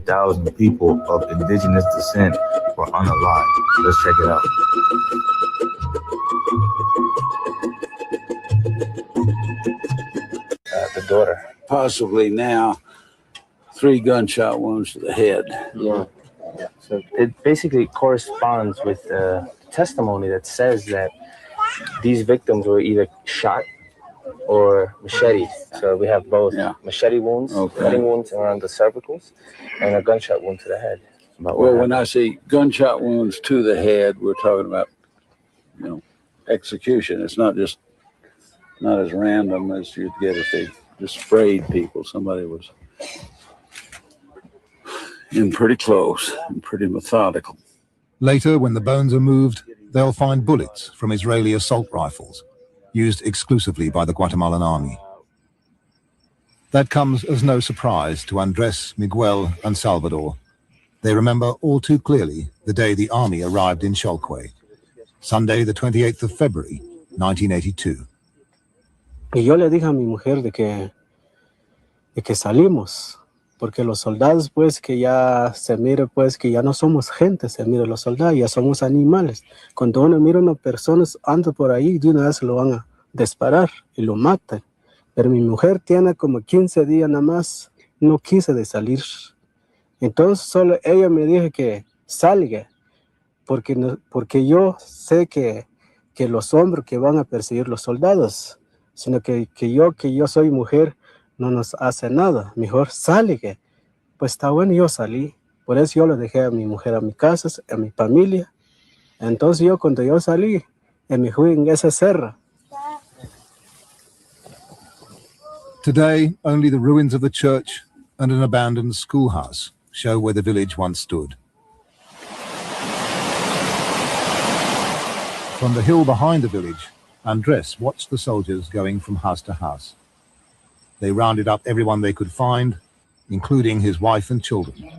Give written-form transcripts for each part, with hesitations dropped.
200,000 people of indigenous descent were unalived. Let's check it out. The daughter. Possibly now 3 gunshot wounds to the head. Yeah. So it basically corresponds with the testimony that says that these victims were either shot or machete. So we have both machete wounds, cutting wounds around the cervicals, and a gunshot wound to the head. Well, when I say gunshot wounds to the head, we're talking about, execution. It's not as random as you'd get if they just sprayed people. Somebody was in pretty close and pretty methodical. Later, when the bones are moved, they'll find bullets from Israeli assault rifles, used exclusively by the Guatemalan army. That comes as no surprise to Andres, Miguel, and Salvador. They remember all too clearly the day the army arrived in Xolque, Sunday, the 28th of February, 1982. Y yo le dije a mi mujer de que salimos, porque los soldados, pues, que ya se mire, pues, que ya no somos gente, se mire los soldados, ya somos animales. Cuando uno mira a una persona anda por ahí, de una vez lo van a disparar y lo matan. Pero mi mujer tiene como 15 días nada más, no quise de salir. Entonces solo ella me dijo que salga, porque yo sé que los hombres que van a perseguir los soldados, sino que yo soy mujer, no nos hace nada, mejor salga. Pues está bueno, yo salí. Por eso yo le dejé a mi mujer a mi casa, a mi familia. Entonces cuando yo salí, me fui en esa serra. Today, only the ruins of the church and an abandoned schoolhouse show where the village once stood. From the hill behind the village, Andres watched the soldiers going from house to house. They rounded up everyone they could find, including his wife and children,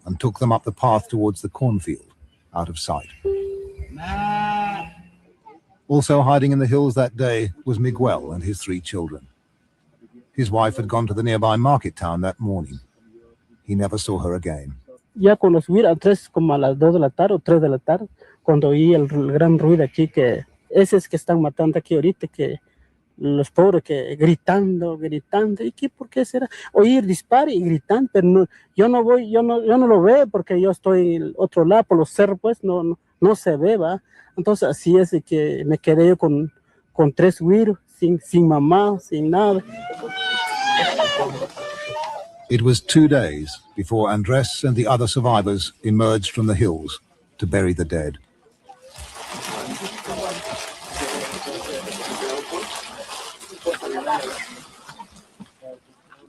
and took them up the path towards the cornfield, out of sight. Also hiding in the hills that day was Miguel and his 3 children. His wife had gone to the nearby market town that morning. He never saw her again. Ya cuando subí a 3, como a las 2 de la tarde o 3 de la tarde, cuando oí el gran ruido aquí, que esos que están matando aquí ahorita, que los pobres que gritando, ¿y qué por qué será? Oír disparo y gritando, pero no, yo no lo veo porque yo estoy al otro lado por los cerros, pues no se ve, ¿va? Entonces así es que me quedé yo con 3 güiros, sin mamá, sin nada. It was 2 days before Andres and the other survivors emerged from the hills to bury the dead.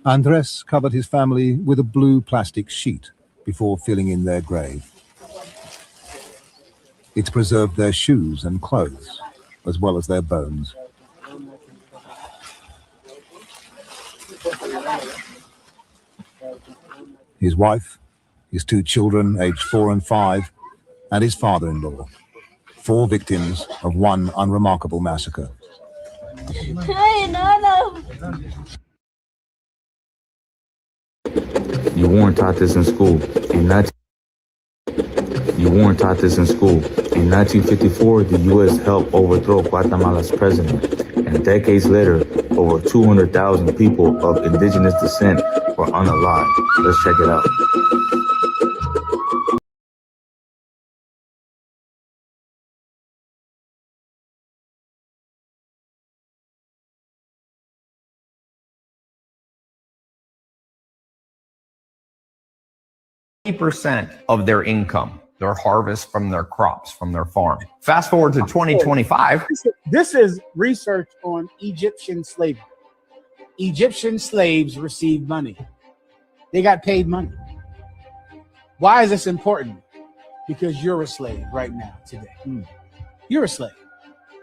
Andres covered his family with a blue plastic sheet before filling in their grave. It's preserved their shoes and clothes, as well as their bones. His wife, his 2 children, aged 4 and 5, and his father-in-law, 4 victims of one unremarkable massacre. You weren't taught this in school. You weren't taught this in school. In 1954, the U.S. helped overthrow Guatemala's president, and decades later, over 200,000 people of indigenous descent were unalived. Let's check it out. Percent of their income, their harvest from their crops, from their farm. Fast forward to 2025. This is research on Egyptian slavery. Egyptian slaves received money. They got paid money. Why is this important? Because you're a slave right now, today. You're a slave.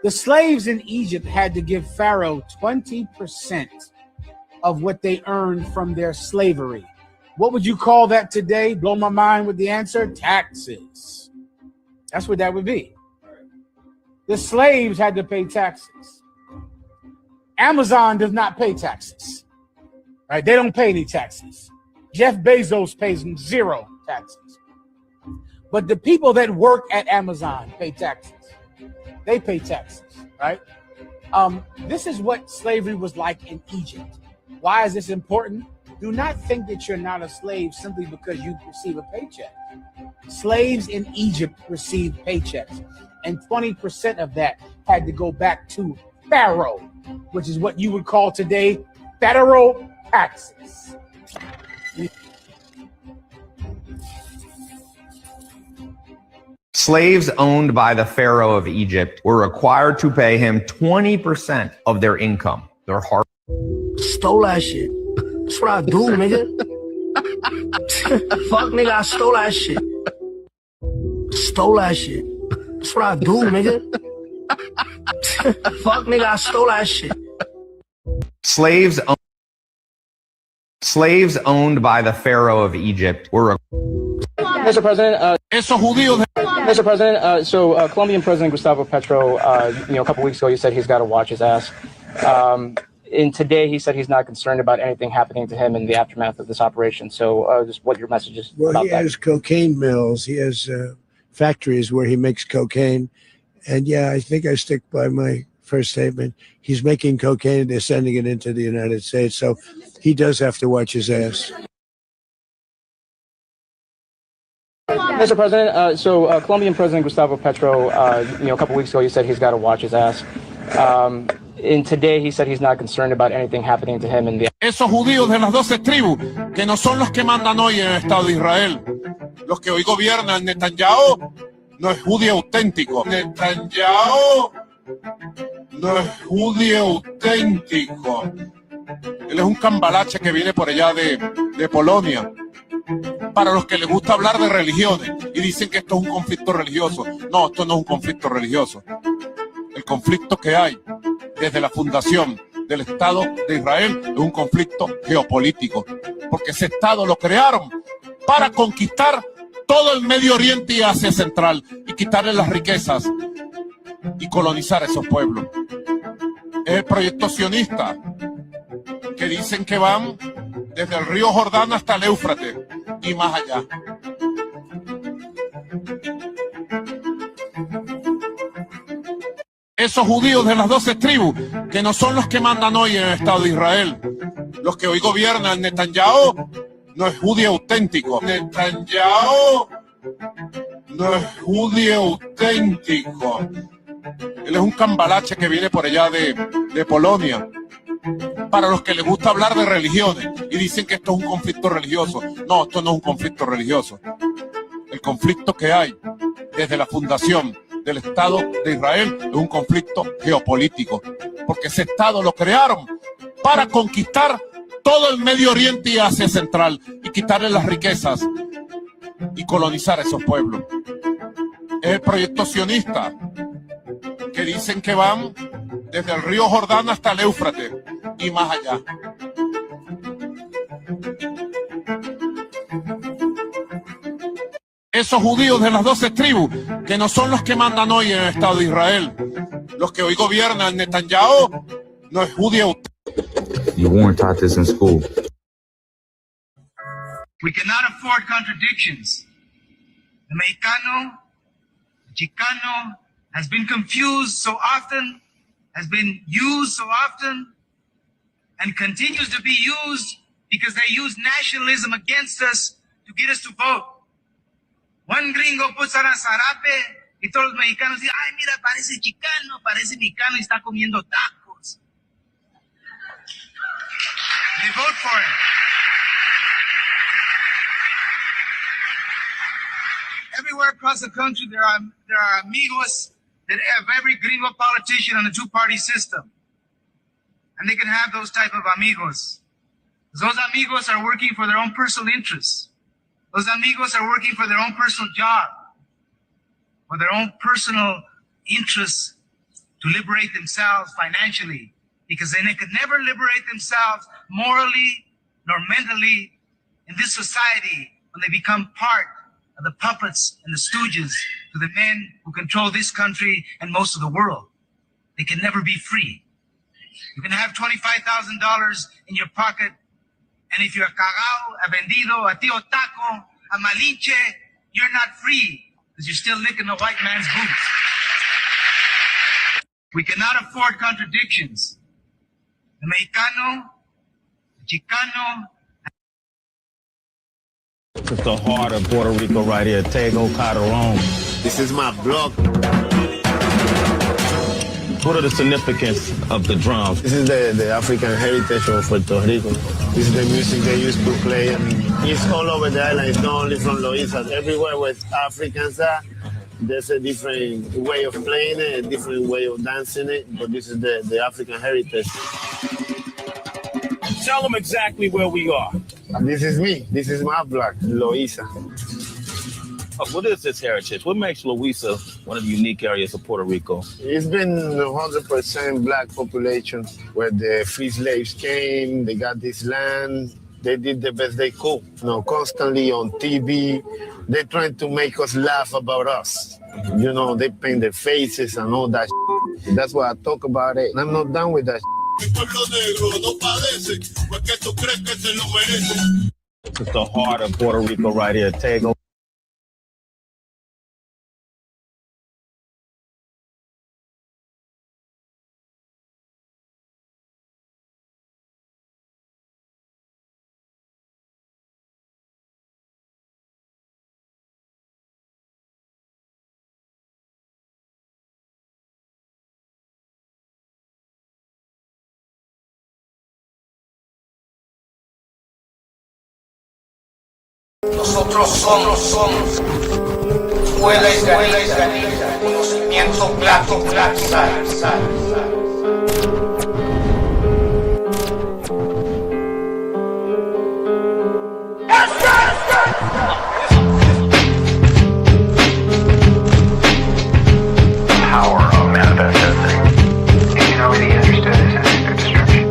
The slaves in Egypt had to give Pharaoh 20% of what they earned from their slavery. What would you call that today? Blow my mind with the answer. Taxes. That's what that would be. The slaves had to pay taxes. Amazon does not pay taxes. Right? They don't pay any taxes. Jeff Bezos pays 0 taxes. But the people that work at Amazon pay taxes. They pay taxes, right? This is what slavery was like in Egypt. Why is this important? Do not think that you're not a slave simply because you receive a paycheck. Slaves in Egypt received paychecks, and 20% of that had to go back to Pharaoh, which is what you would call today federal taxes. Slaves owned by the Pharaoh of Egypt were required to pay him 20% of their income. Their heart. Stole that shit. That's what I do, nigga. Fuck, nigga, I stole that shit. Stole that shit. That's what I do, nigga. Fuck, nigga, I stole that shit. Slaves owned by the Pharaoh of Egypt were. Mr. President, Mr. President, so Colombian President Gustavo Petro, a couple weeks ago, he said he's got to watch his ass. And today he said he's not concerned about anything happening to him in the aftermath of this operation. So just what your message is well, about he that. has cocaine mills. He has factories where he makes cocaine. And yeah, I think I stick by my first statement. He's making cocaine and they're sending it into the United States. So he does have to watch his ass. Mr. President, so Colombian President Gustavo Petro, a couple weeks ago, he said he's got to watch his ass. And today he said he's not concerned about anything happening to him in the. Esos judíos de las 12 tribus, que no son los que mandan hoy en el Estado de Israel. Los que hoy gobiernan, Netanyahu no es judío auténtico. Netanyahu no es judío auténtico. Él es un cambalache que viene por allá de Polonia. Para los que les gusta hablar de religiones y dicen que esto es un conflicto religioso. No, esto no es un conflicto religioso. El conflicto que hay desde la fundación del Estado de Israel es un conflicto geopolítico, porque ese Estado lo crearon para conquistar todo el Medio Oriente y Asia Central y quitarle las riquezas y colonizar a esos pueblos. Es el proyecto sionista que dicen que van desde el río Jordán hasta el Éufrates y más allá. Esos judíos de las 12 tribus, que no son los que mandan hoy en el Estado de Israel. Los que hoy gobiernan, Netanyahu no es judío auténtico. Netanyahu no es judío auténtico. Él es un cambalache que viene por allá de Polonia. Para los que les gusta hablar de religiones y dicen que esto es un conflicto religioso. No, esto no es un conflicto religioso. El conflicto que hay desde la fundación del Estado de Israel es un conflicto geopolítico, porque ese Estado lo crearon para conquistar todo el Medio Oriente y Asia Central y quitarle las riquezas y colonizar a esos pueblos. Es el proyecto sionista que dicen que van desde el río Jordán hasta el Éufrates y más allá. Esos judíos de las 12 tribus, que no son los que mandan hoy en el Estado de Israel. Los que hoy gobiernan, Netanyahu no es judío. You weren't taught this in school. We cannot afford contradictions. The Mexicano, the Chicano has been confused so often, has been used so often, and continues to be used because they use nationalism against us to get us to vote. One gringo puts on a zarape y todos los mexicanos dicen, ay, mira, parece chicano, parece mexicano y está comiendo tacos. They vote for it. Everywhere across the country, there are amigos that have every gringo politician on a two-party system. And they can have those type of amigos. Those amigos are working for their own personal interests. Those amigos are working for their own personal job, for their own personal interests to liberate themselves financially, because they could never liberate themselves morally nor mentally in this society when they become part of the puppets and the stooges to the men who control this country and most of the world. They can never be free. You can have $25,000 in your pocket And if you're cagao, a vendido, a tío taco, a malinche, you're not free because you're still licking the white man's boots. We cannot afford contradictions. The Mexicano, the Chicano. This is the heart of Puerto Rico right here, Tego Calderon. This is my block. What are the significance of the drums? This is the African heritage of Puerto Rico. This is the music they used to play, and it's all over the island. It's not only from Loíza. Everywhere where Africans are, there's a different way of playing it, a different way of dancing it, but this is the African heritage. Tell them exactly where we are. This is me. This is my block, Loíza. What is this heritage? What makes Loíza one of the unique areas of Puerto Rico? It's been 100% black population where the free slaves came, they got this land, they did the best they could. You know, constantly on TV, they're trying to make us laugh about us. You know, they paint their faces and all that. That's why I talk about it. And I'm not done with that. This is the heart of Puerto Rico right here, Tego. Nosotros somos escuela israelita, conocimiento plato, sal. Power of manifestation. It can only be understood as an act of destruction.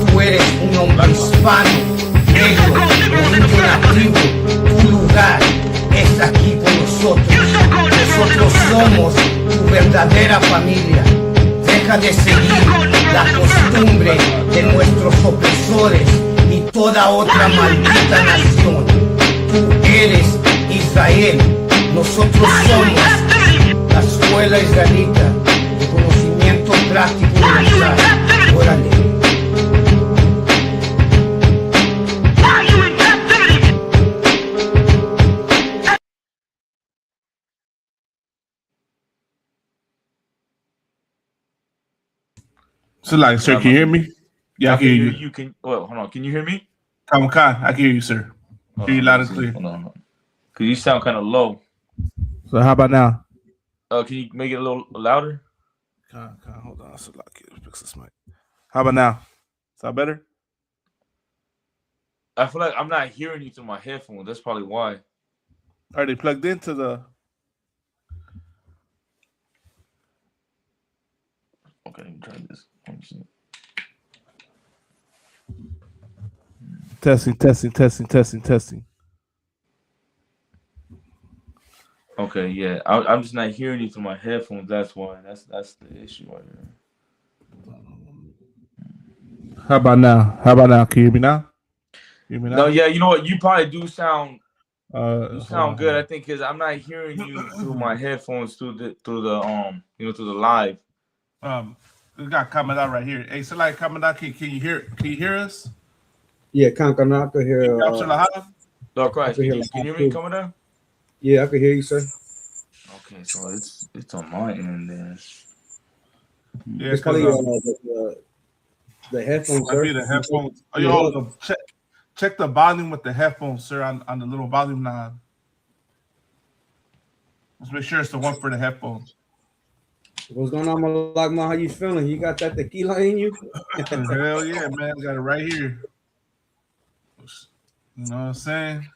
Tú eres un hombre hispano, negro, originario nativo. Tu lugar es aquí con nosotros. Nosotros somos tu verdadera familia. Deja de seguir la costumbre de nuestros opresores y toda otra maldita nación. Tú eres Israel. Nosotros somos la escuela israelita de conocimiento práctico universal. Órale. So, like, sir, can you hear me? Yeah, I can hear you. You can. Well, hold on. Can you hear me? Come on, I can hear you, sir. Hear you loud and clear. Hold on. Cause you sound kind of low. So, how about now? Can you make it a little louder? Hold on. So, like, fix this mic. How about now? Sound better? I feel like I'm not hearing you through my headphones. That's probably why. Are they plugged into the? Okay, let me try this. Let me see. Testing. Okay, yeah. I'm just not hearing you through my headphones. That's why. That's the issue right here. How about now? Can you hear me now? No, yeah. You know what? You probably do sound. You sound good. I think because I'm not hearing you through my headphones through the through the live. We got Kamada right here. Hey, so like Kamada, can you hear us? Yeah, I can hear. Lord Christ, can you hear me, Kamada? Yeah, I can hear you, sir. Okay, so it's on my end then. Yeah, it's probably the headphones, sir. The headphones. Oh, yo, check the volume with the headphones, sir, on the little volume knob. Let's make sure it's the one for the headphones. What's going on, Malagma? How you feeling? You got that tequila in you? Hell yeah, man. Got it right here. You know what I'm saying?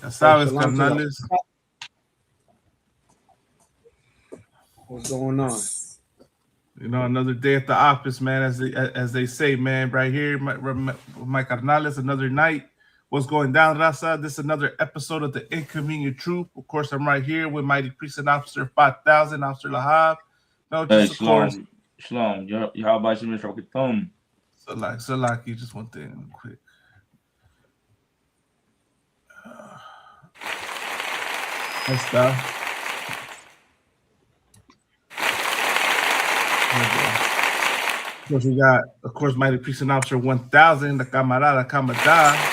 That's how it's carnales. What's going on? You know, another day at the office, man, as they say, man, right here, my carnales, another night What's going down, Raza? This is another episode of the Inconvenient Truth. Of course, I'm right here with Mighty Precinct Officer 5000, Officer Lahab. No, Hey, just of course. Shalom. How about you, Mr. Thumb? So like, you just one thing quick. Nice stuff. Of course, we got, Mighty Precinct Officer 1000, the camarada Camada.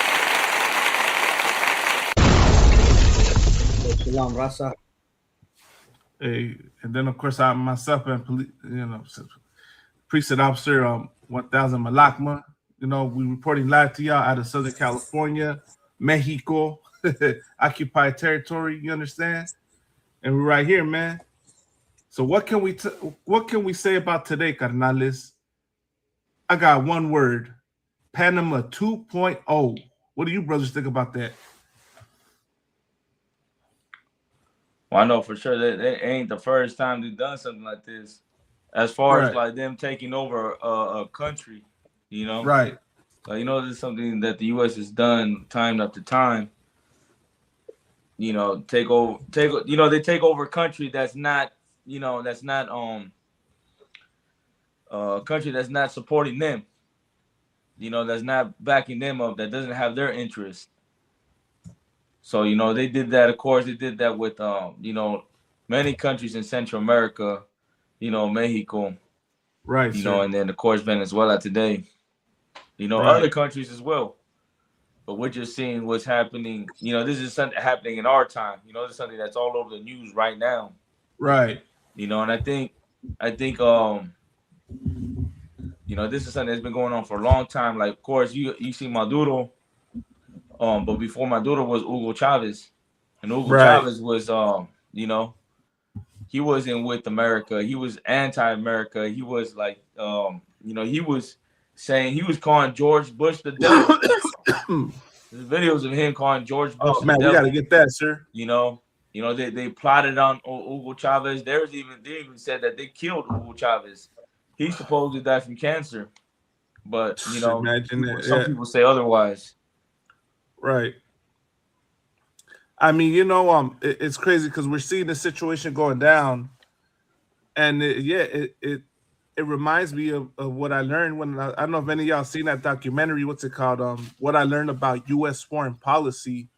Shalom, Raza. Hey, and then of course I myself and Precinct Officer 1000 Malakma. You know, we reporting live to y'all out of Southern California, Mexico, occupied territory. You understand? And we're right here, man. So what can we say about today, carnales? I got one word: Panama 2.0. What do you brothers think about that? Well, I know for sure that ain't the first time they've done something like this. As far as like them taking over a country, you know, right? Like, you know, this is something that the U.S. has done time after time. You know, they take over a country that's not, a country that's not supporting them. You know, that's not backing them up. That doesn't have their interest. So, you know, they did that. Of course, they did that with, many countries in Central America, Mexico. Right. You know, and then, of course, Venezuela today. You know, right. Other countries as well. But we're just seeing what's happening. You know, this is something happening in our time. You know, this is something that's all over the news right now. Right. You know, and I think, this is something that's been going on for a long time. Like, of course, you see Maduro. But before Maduro was Hugo Chavez, and Hugo Chavez was, he wasn't with America. He was anti-America. He was like, he was calling George Bush the devil. There's videos of him calling George Bush the devil. We gotta get that, sir. You know, they plotted on Hugo Chavez. They even said that they killed Hugo Chavez. He supposedly died from cancer, but some people say otherwise. Right. I mean, it's crazy because we're seeing the situation going down, and it reminds me of what I learned when I don't know if any of y'all seen that documentary. What's it called? What I learned about U.S. foreign policy,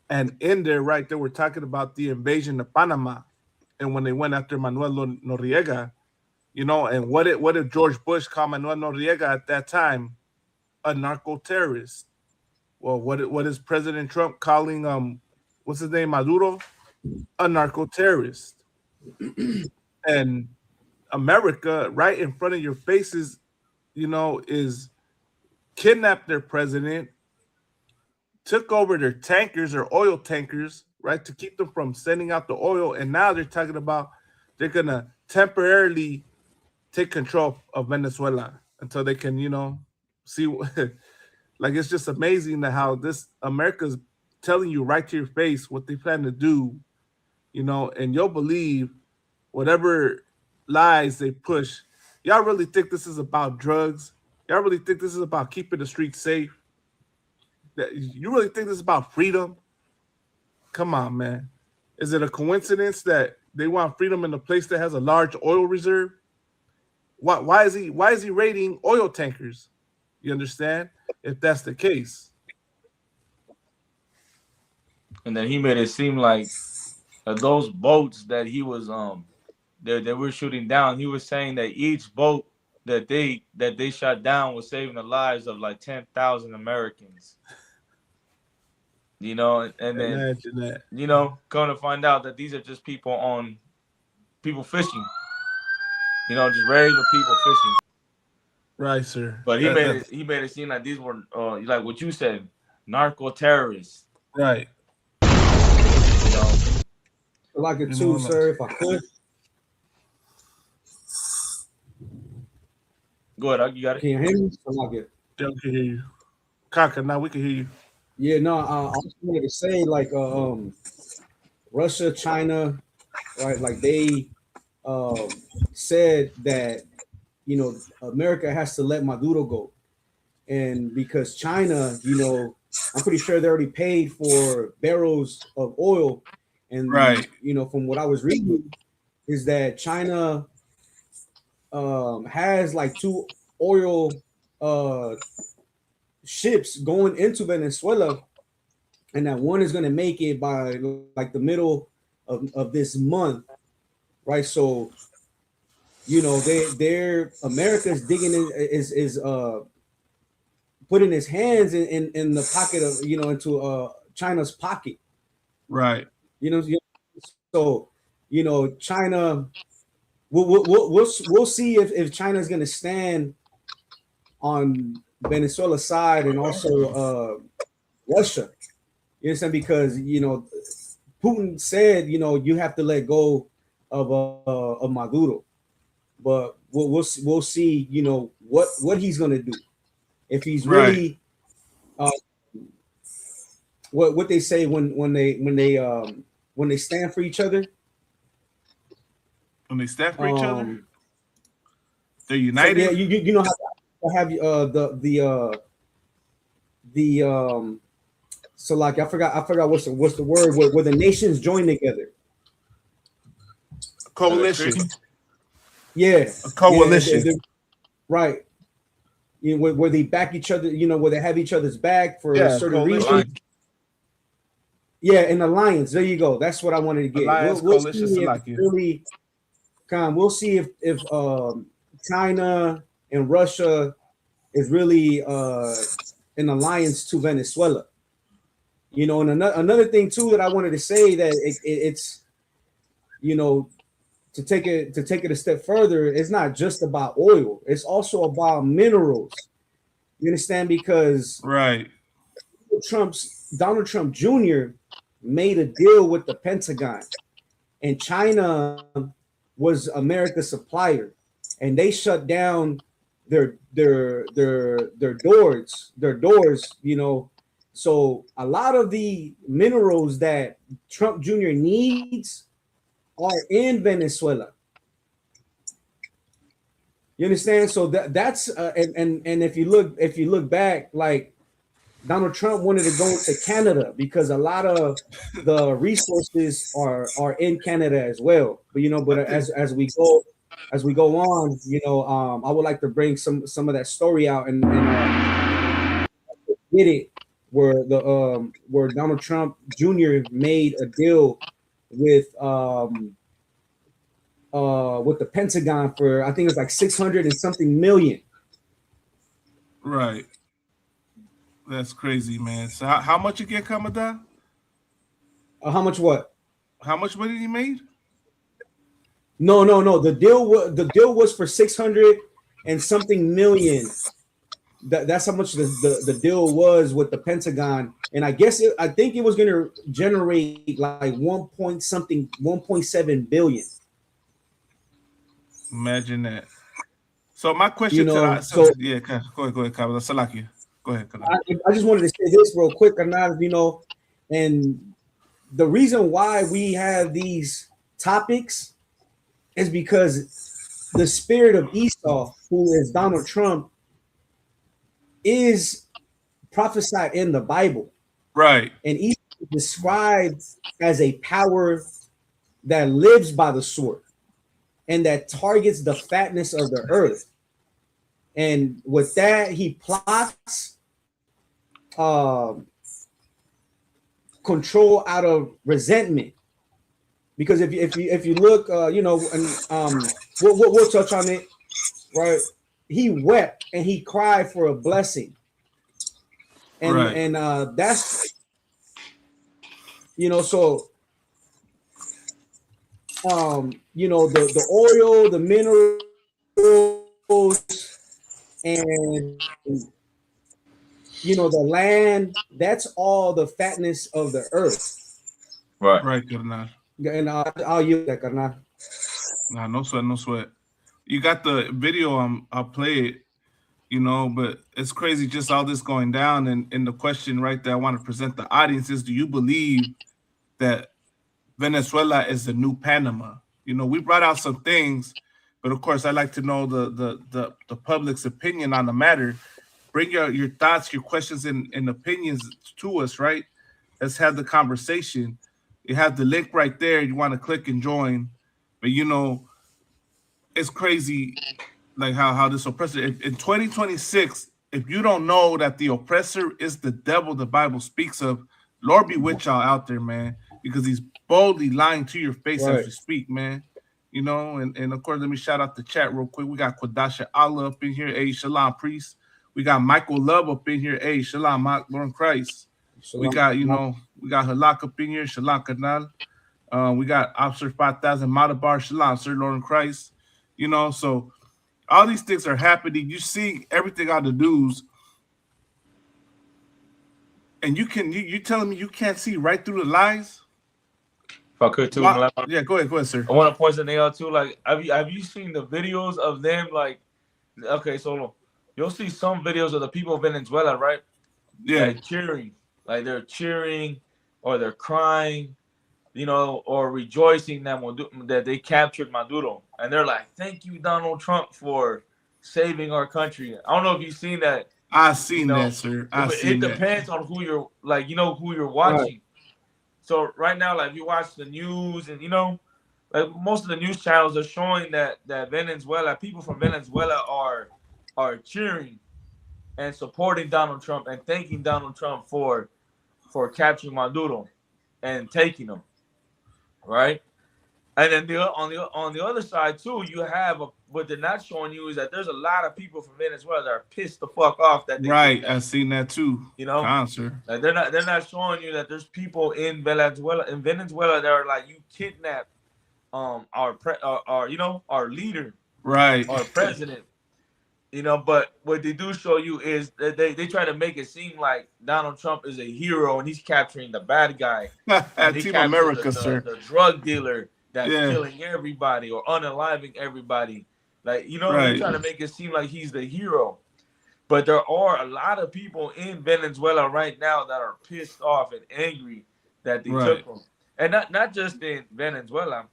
and in there, right there, we're talking about the invasion of Panama, and when they went after Manuel Noriega, and what did George Bush call Manuel Noriega at that time? A narco terrorist. Well, what is President Trump calling what's his name, Maduro? A narco terrorist. And America, right in front of your faces, is kidnapped their president, took over their tankers or oil tankers, right, to keep them from sending out the oil. And now they're talking about they're gonna temporarily take control of Venezuela until they can, see. Like, it's just amazing how this America's telling you right to your face what they plan to do, and you'll believe whatever lies they push. Y'all really think this is about drugs? Y'all really think this is about keeping the streets safe? You really think this is about freedom? Come on, man. Is it a coincidence that they want freedom in a place that has a large oil reserve? Why is he raiding oil tankers? You understand? If that's the case. And then he made it seem like those boats that he was that we're shooting down, he was saying that each boat that they shot down was saving the lives of like 10,000 Americans. And then imagine that. Come to find out that these are just people fishing. Just regular people fishing. Right, sir. But he made it seem like these were like what you said, narco terrorists. Right. I like it too, sir, if I could. Go ahead, you got it. Can you hear me? I like it. Yeah, we can hear you. Kaka, now we can hear you. Yeah, no, I just wanted to say, like, Russia, China, right? Like, they said that, America has to let Maduro go. And because China, I'm pretty sure they already paid for barrels of oil. And Right. you know, from what I was reading, is that China has like 2 oil ships going into Venezuela, and that one is going to make it by like the middle of this month, right? So, you know, they're America's digging in, is putting his hands in the pocket of, you know, into China's pocket, Right. you know. So, you know, China, we'll see if China's going to stand on Venezuela's side and also Russia. You understand? Because, you know, Putin said, you know, you have to let go of Maduro, but we'll see, you know, what he's going to do. If he's really what they say when they stand for each other. When they stand for each other, they're united. So, yeah, you know how have so like I forgot what's the word where the nations join together. Coalition. Yeah, a coalition. they're, right. You know, where they back each other, you know, where they have each other's back for a certain reason. Yeah, an alliance. There you go. That's what I wanted to get. Alliance, we'll coalition, see if really, we'll see if China and Russia is really an alliance to Venezuela. You know, and another thing too that I wanted to say that it's, you know, to take it a step further, it's not just about oil. It's also about minerals. You understand? Because Donald Trump Jr. made a deal with the Pentagon, and China was America's supplier, and they shut down their doors, you know. So a lot of the minerals that Trump Jr. needs are in Venezuela. You understand? So that's and if you look back, like Donald Trump wanted to go to Canada because a lot of the resources are in Canada as well. But you know, as we go on, you know, I would like to bring some of that story out and get it where Donald Trump Jr. made a deal with the Pentagon for, I think it was like 600 and something million. Right. That's crazy, man. So how much again, Kamada? How much what? How much money he made? No. The deal was for 600 and something million. That's how much the deal was with the Pentagon, and I think it was going to generate like 1.7 billion. Imagine that. So my question, you know, go ahead, Kamada. Salaki. Go ahead. I just wanted to say this real quick, you know, and the reason why we have these topics is because the spirit of Esau, who is Donald Trump, is prophesied in the Bible. Right. And Esau is described as a power that lives by the sword and that targets the fatness of the earth. And with that, he plots control out of resentment. Because if you look, you know, and we'll touch on it, right? He wept and he cried for a blessing, and that's, you know, so you know, the oil, the minerals, and you know, the land, that's all the fatness of the earth. Right, carnal. And I'll use that, carnal. Nah, no sweat. You got the video, I'll play it, you know, but it's crazy just all this going down. And the question right there I want to present the audience is, do you believe that Venezuela is the new Panama? You know, we brought out some things, but of course I'd like to know the public's opinion on the matter. bring your thoughts, your questions, and opinions to us, right? Let's have the conversation. You have the link right there. You want to click and join. But, you know, it's crazy, like how this oppressor, in 2026, if you don't know that the oppressor is the devil the Bible speaks of, Lord be with y'all out there, man, because he's boldly lying to your face as we speak, man. You know, and of course, let me shout out the chat real quick. We got Kwadasha Allah up in here. Hey, Shalom Priest. We got Michael Love up in here. Hey, Shalom Lord Christ. We got, you know, we got Halak up in here. Shalom Kanal. We got Officer 5000 Madabar. Shalom, Sir Lord Christ. You know, so all these things are happening. You see everything on the news, and you telling me you can't see right through the lies? If I could too, yeah, go ahead, sir. I want to point something out too. Like, have you seen the videos of them? Like, okay, so you'll see some videos of the people of Venezuela, right? Yeah, like cheering, like they're cheering or they're crying, you know, or rejoicing that they captured Maduro, and they're like, "Thank you, Donald Trump, for saving our country." I don't know if you've seen that. I've seen that, sir. It depends on who you're like, you know, who you're watching. Right. So right now, like, if you watch the news, and you know, like most of the news channels are showing that Venezuela, people from Venezuela are cheering and supporting Donald Trump and thanking Donald Trump for capturing Maduro and taking him, right? And then on the other side too, you have what they're not showing you is that there's a lot of people from Venezuela that are pissed the fuck off that they right. I've seen that too. You know, answer. Like they're not showing you that there's people in Venezuela that are like, you kidnapped our you know, our leader, right, our president. You know, but what they do show you is that they try to make it seem like Donald Trump is a hero and he's capturing the bad guy. Team America, sir. The drug dealer that's killing everybody or unaliving everybody. Like, you know, they're trying to make it seem like he's the hero. But there are a lot of people in Venezuela right now that are pissed off and angry that they took him. And not just in Venezuela.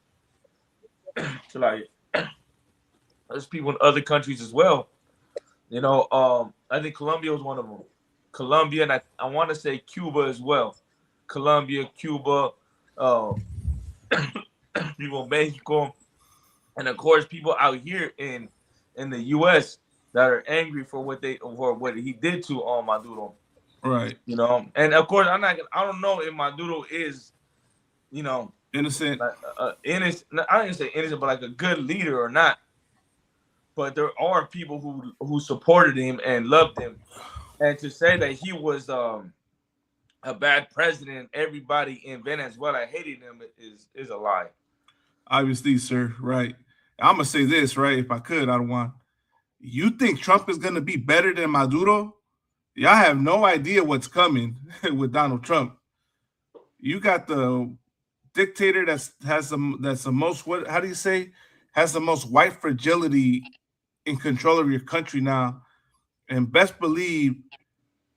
So like there's people in other countries as well. You know, I think Colombia was one of them. Colombia, and I want to say Cuba as well. Colombia, Cuba, people in Mexico, and of course people out here in the U.S. that are angry for what he did to Maduro. Right. You know, and of course I don't know if Maduro is, you know, innocent. Innocent. I don't even say innocent, but like a good leader or not. But there are people who supported him and loved him, and to say that he was a bad president, everybody in Venezuela hated him is a lie. Obviously, sir. Right. I'm gonna say this, right? If I could, I don't want. You think Trump is gonna be better than Maduro? Y'all have no idea what's coming with Donald Trump. You got the dictator that's the most, what? How do you say? Has the most white fragility in control of your country now, and best believe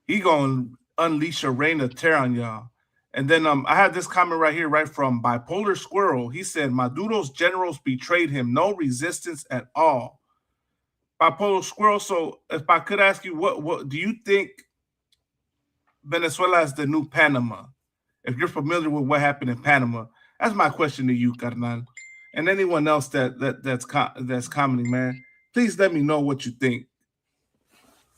he gonna unleash a reign of terror on y'all. And then I had this comment right here, right from Bipolar Squirrel. He said Maduro's generals betrayed him, no resistance at all. Bipolar Squirrel. So if I could ask you, what do you think Venezuela is the new Panama? If you're familiar with what happened in Panama, that's my question to you, Carnal, and anyone else that's commenting, man. Please let me know what you think.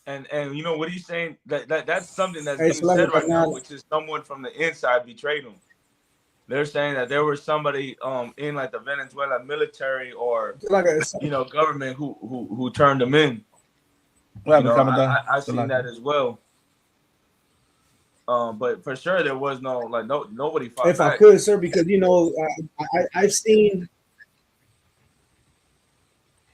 And you know what he's saying, that's something that's being said right now, which is someone from the inside betrayed him. They're saying that there was somebody in like the Venezuela military or you know, government who turned them in. You know, I've seen that as well. But for sure there was nobody fought if back. I could, sir, because you know I've seen.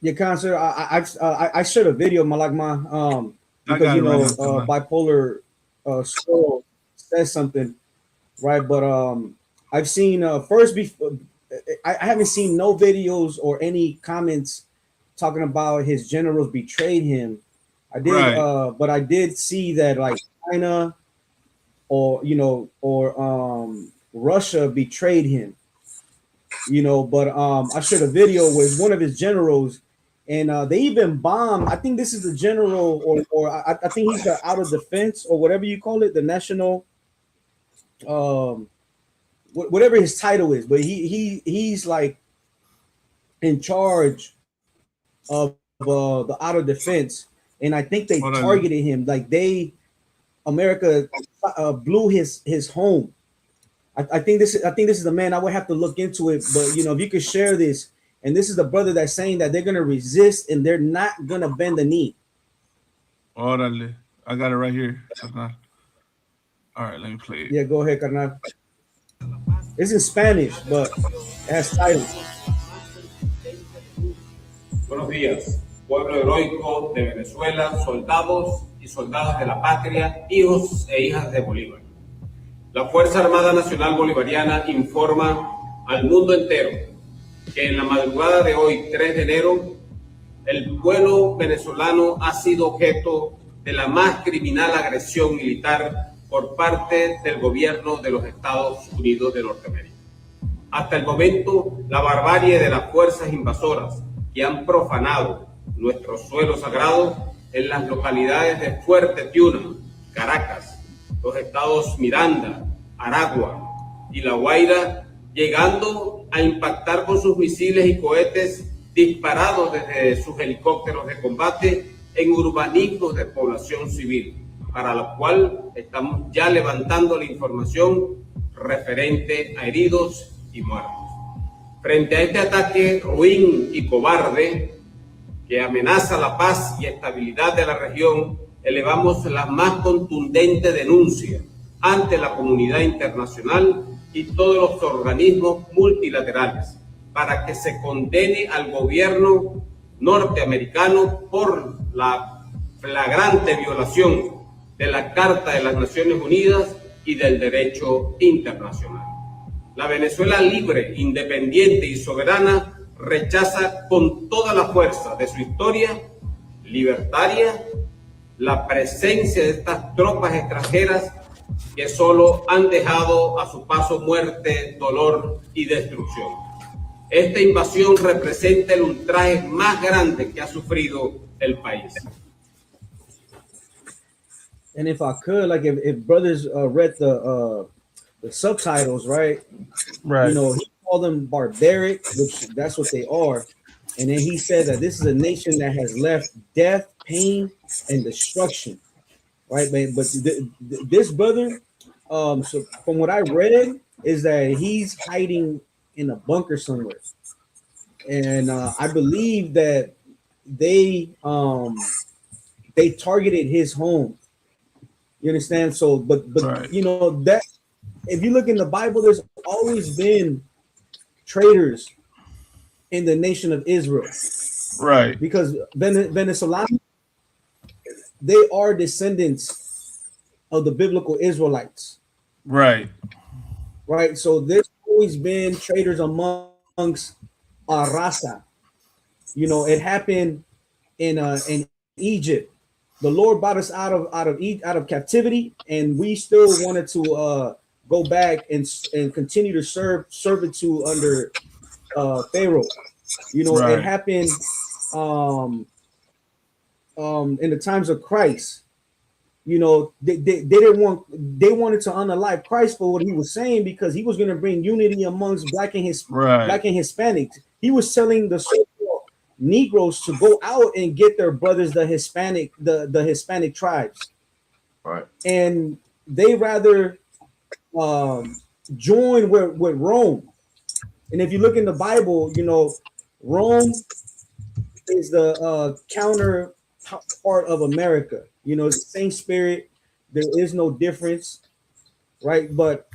Yeah, concert. I shared a video, Malagma, because you know Bipolar Scroll says something, right? But I've seen I haven't seen no videos or any comments talking about his generals betrayed him. I did, but I did see that like China or Russia betrayed him. You know, but I shared a video with one of his generals. And they even bombed. I think this is the general, or I think he's the out of defense or whatever you call it, the national, whatever his title is. But he's like in charge of the out of defense, and I think they targeted him. Like America blew his home. I think this is the man. I would have to look into it, but you know, if you could share this. And this is the brother that's saying that they're gonna resist and they're not gonna bend the knee. Orale. I got it right here. All right, let me play it. Yeah, go ahead, carnal. It's in Spanish, but it has titles. Buenos días, pueblo heroico de Venezuela, soldados y soldadas de la patria, hijos e hijas de Bolívar. La Fuerza Armada Nacional Bolivariana informa al mundo entero que en la madrugada de hoy, 3 de enero, el pueblo venezolano ha sido objeto de la más criminal agresión militar por parte del gobierno de los Estados Unidos de Norteamérica. Hasta el momento, la barbarie de las fuerzas invasoras que han profanado nuestro suelo sagrado en las localidades de Fuerte Tiuna, Caracas, los estados Miranda, Aragua y La Guaira, llegando a impactar con sus misiles y cohetes disparados desde sus helicópteros de combate en urbanismos de población civil, para lo cual estamos ya levantando la información referente a heridos y muertos. Frente a este ataque ruin y cobarde que amenaza la paz y estabilidad de la región, elevamos la más contundente denuncia ante la comunidad internacional y todos los organismos multilaterales para que se condene al gobierno norteamericano por la flagrante violación de la Carta de las Naciones Unidas y del derecho internacional. La Venezuela libre, independiente y soberana rechaza con toda la fuerza de su historia libertaria la presencia de estas tropas extranjeras que solo han dejado a su paso muerte, dolor y destrucción. Esta invasión representa el ultraje más grande que ha sufrido el país. And if I could, like if brothers read the subtitles, right? Right. You know, he called them barbaric, which that's what they are. And then he said that this is a nation that has left death, pain, and destruction. Right, but this brother, so from what I read, is that he's hiding in a bunker somewhere, and I believe that they targeted his home. You understand? So, but right. You know that if you look in the Bible, there's always been traitors in the nation of Israel, right? Because Venezuela, they are descendants of the biblical Israelites. Right. Right. So there's always been traitors amongst our raza. You know, it happened in Egypt. The Lord brought us out of captivity, and we still wanted to go back and continue to serve servitude under Pharaoh. You know, right. It happened in the times of Christ. You know, they wanted to unalive Christ for what he was saying, because he was going to bring unity amongst black and Hispanics. He was telling the so-called Negroes to go out and get their brothers, the Hispanic tribes, right? And they rather join with Rome. And if you look in the Bible, you know, Rome is the counter part of America. You know, it's the same spirit. There is no difference, right? But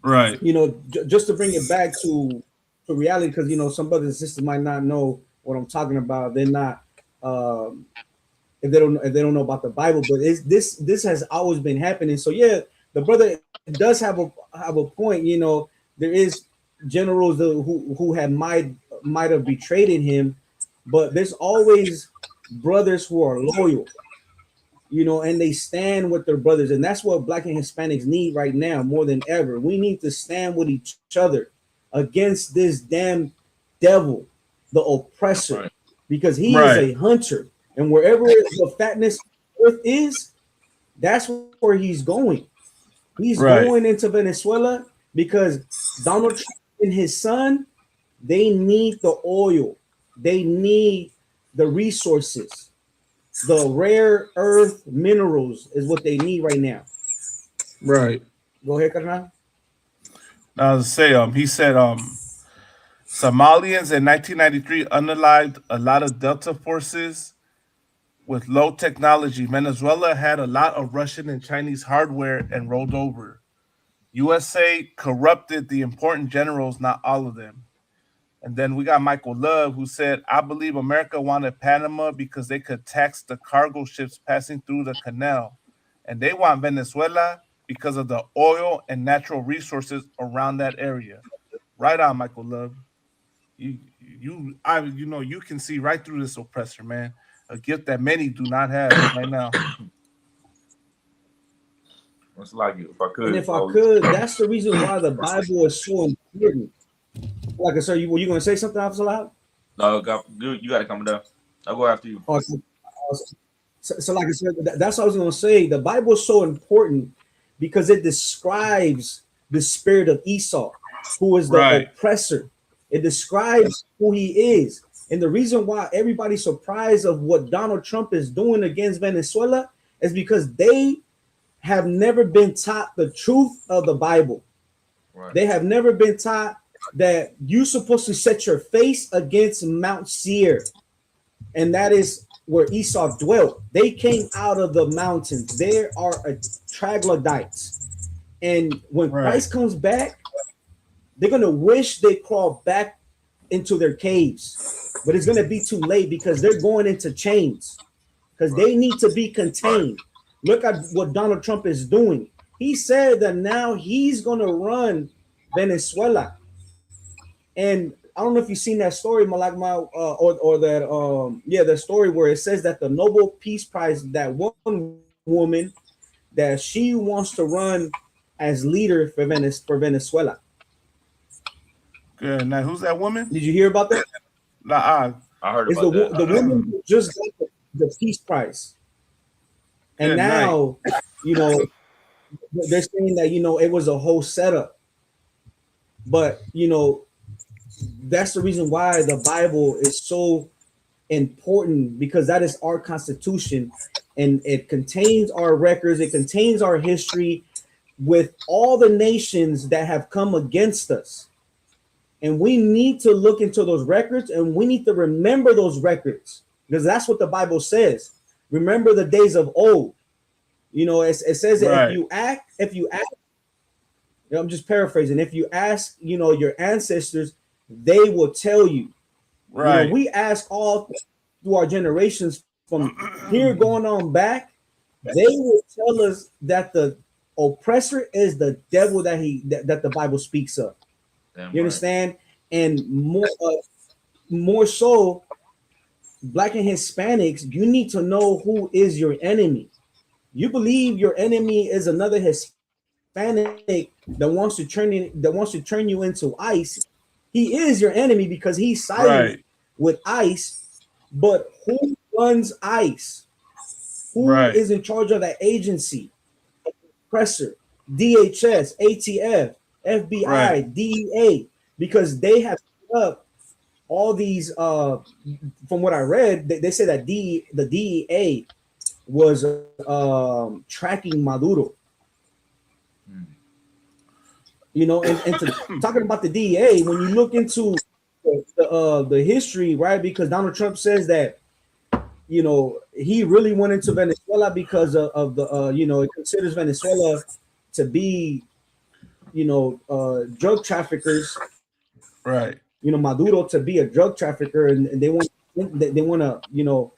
right, you know, just to bring it back to reality, because you know, some brothers and sisters might not know what I'm talking about. They're not if they don't know about the Bible. But this has always been happening. So yeah, the brother does have a point. You know, there is generals who might have betrayed him, but there's always brothers who are loyal, you know, and they stand with their brothers. And that's what black and Hispanics need right now more than ever. We need to stand with each other against this damn devil, the oppressor. Right. because he is a hunter, and wherever the fatness of earth is, that's where he's going. He's going into Venezuela because Donald Trump and his son, they need the oil, they need the resources, the rare earth minerals is what they need right now. Right. Go ahead, Carnal. I was say he said Somalians in 1993 unalived a lot of Delta forces with low technology. Venezuela had a lot of Russian and Chinese hardware and rolled over. USA corrupted the important generals, not all of them. And then we got Michael Love, who said, I believe America wanted Panama because they could tax the cargo ships passing through the canal. And they want Venezuela because of the oil and natural resources around that area. Right on, Michael Love. You can see right through this oppressor, man. A gift that many do not have right now. It's like if I could. And if I could, that's the reason why the Bible is so important. Like I said, were you going to say something, Officer Loud? No, you got to come down. I'll go after you. So like I said, that's what I was going to say. The Bible is so important because it describes the spirit of Esau, who is the oppressor. It describes who he is. And the reason why everybody's surprised of what Donald Trump is doing against Venezuela is because they have never been taught the truth of the Bible. They have never been taught that you're supposed to set your face against Mount Seir. And that is where Esau dwelt. They came out of the mountains. They are troglodytes. And when Christ comes back, they're going to wish they crawled back into their caves. But it's going to be too late because they're going into chains. Because they need to be contained. Look at what Donald Trump is doing. He said that now he's going to run Venezuela. And I don't know if you've seen that story, the story where it says that the Nobel Peace Prize, that one woman, that she wants to run as leader for Venezuela. Good. Now, who's that woman? Did you hear about that? Nah, I heard it's about that. The woman who just got the Peace Prize. And now, they're saying that, it was a whole setup. But, that's the reason why the Bible is so important, because that is our Constitution, and it contains our records, it contains our history with all the nations that have come against us. And we need to look into those records, and we need to remember those records, because that's what the Bible says. Remember the days of old. It says that if you ask, I'm just paraphrasing. If you ask, your ancestors, they will tell you. Right. We ask all through our generations from here going on back, they will tell us that the oppressor is the devil that the Bible speaks of. You understand? And more so, Black and Hispanics, you need to know who is your enemy. You believe your enemy is another Hispanic that wants to turn you into ICE. He is your enemy because he's siding with ICE. But who runs ICE? Who is in charge of that agency? Oppressor, DHS, ATF, FBI, DEA, because they have set up all these. From what I read, they say that the DEA was tracking Maduro. Talking about the DEA, when you look into the history, right? Because Donald Trump says that, he really went into Venezuela because of the, it considers Venezuela to be, drug traffickers. Right. Maduro to be a drug trafficker, and they want to,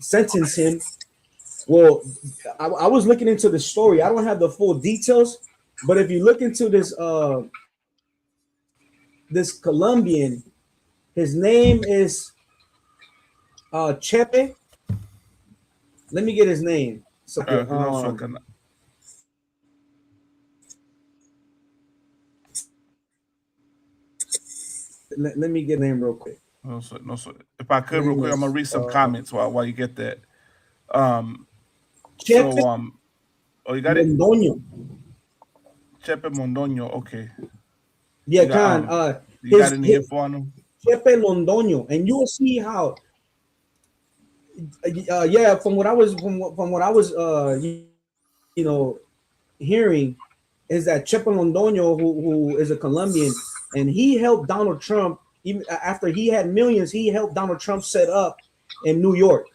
sentence him. Well, I was looking into the story. I don't have the full details, but if you look into this Colombian, his name is Chepe. Let me get his name. So, let me get his name real quick. No, so, no, so. If I could, real quick, I'm gonna read some comments while you get that. Chepe Oh, you got it. Londoño. Chepe Londoño. Okay. Yeah, You got, you got any info on him? Chepe Londoño, and you will see how. Yeah, from what I was hearing, is that Chepe Londoño, who is a Colombian, and he helped Donald Trump even after he had millions. He helped Donald Trump set up in New York,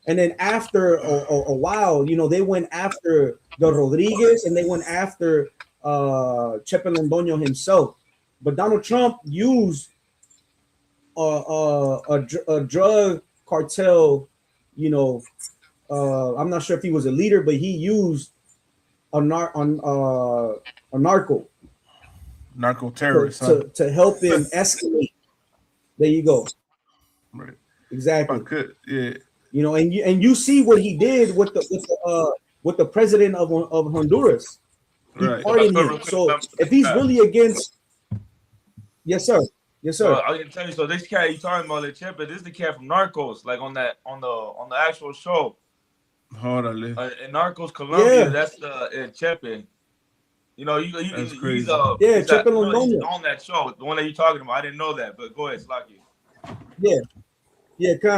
and then after a while, they went after the Rodriguez and they went after Chepe Londoño himself. But Donald Trump used a drug cartel. I'm not sure if he was a leader, but he used a narco terrorist to help him escalate. There you go. Right. Exactly. Yeah. And you see what he did with the president of Honduras. He pardoned him. So if he's really against, yes, sir. Yes, sir. I can tell you. So this cat you talking about, Le Chepe, this is the cat from Narcos, like on the actual show. Orale. In Narcos Colombia, Yeah. that's the Chepe. He's Chepe he's Londoño. on that show, the one that you're talking about. I didn't know that, but go ahead, Slaki. Yeah,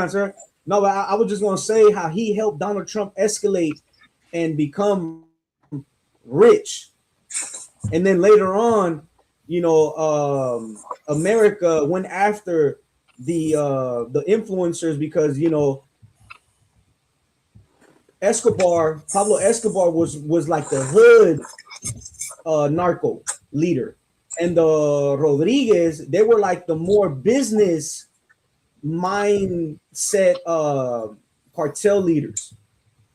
sir. No, but I was just gonna say how he helped Donald Trump escalate and become rich, and then later on, America went after the influencers because Pablo Escobar was like the hood narco leader, and the Rodriguez, they were like the more business mindset cartel leaders,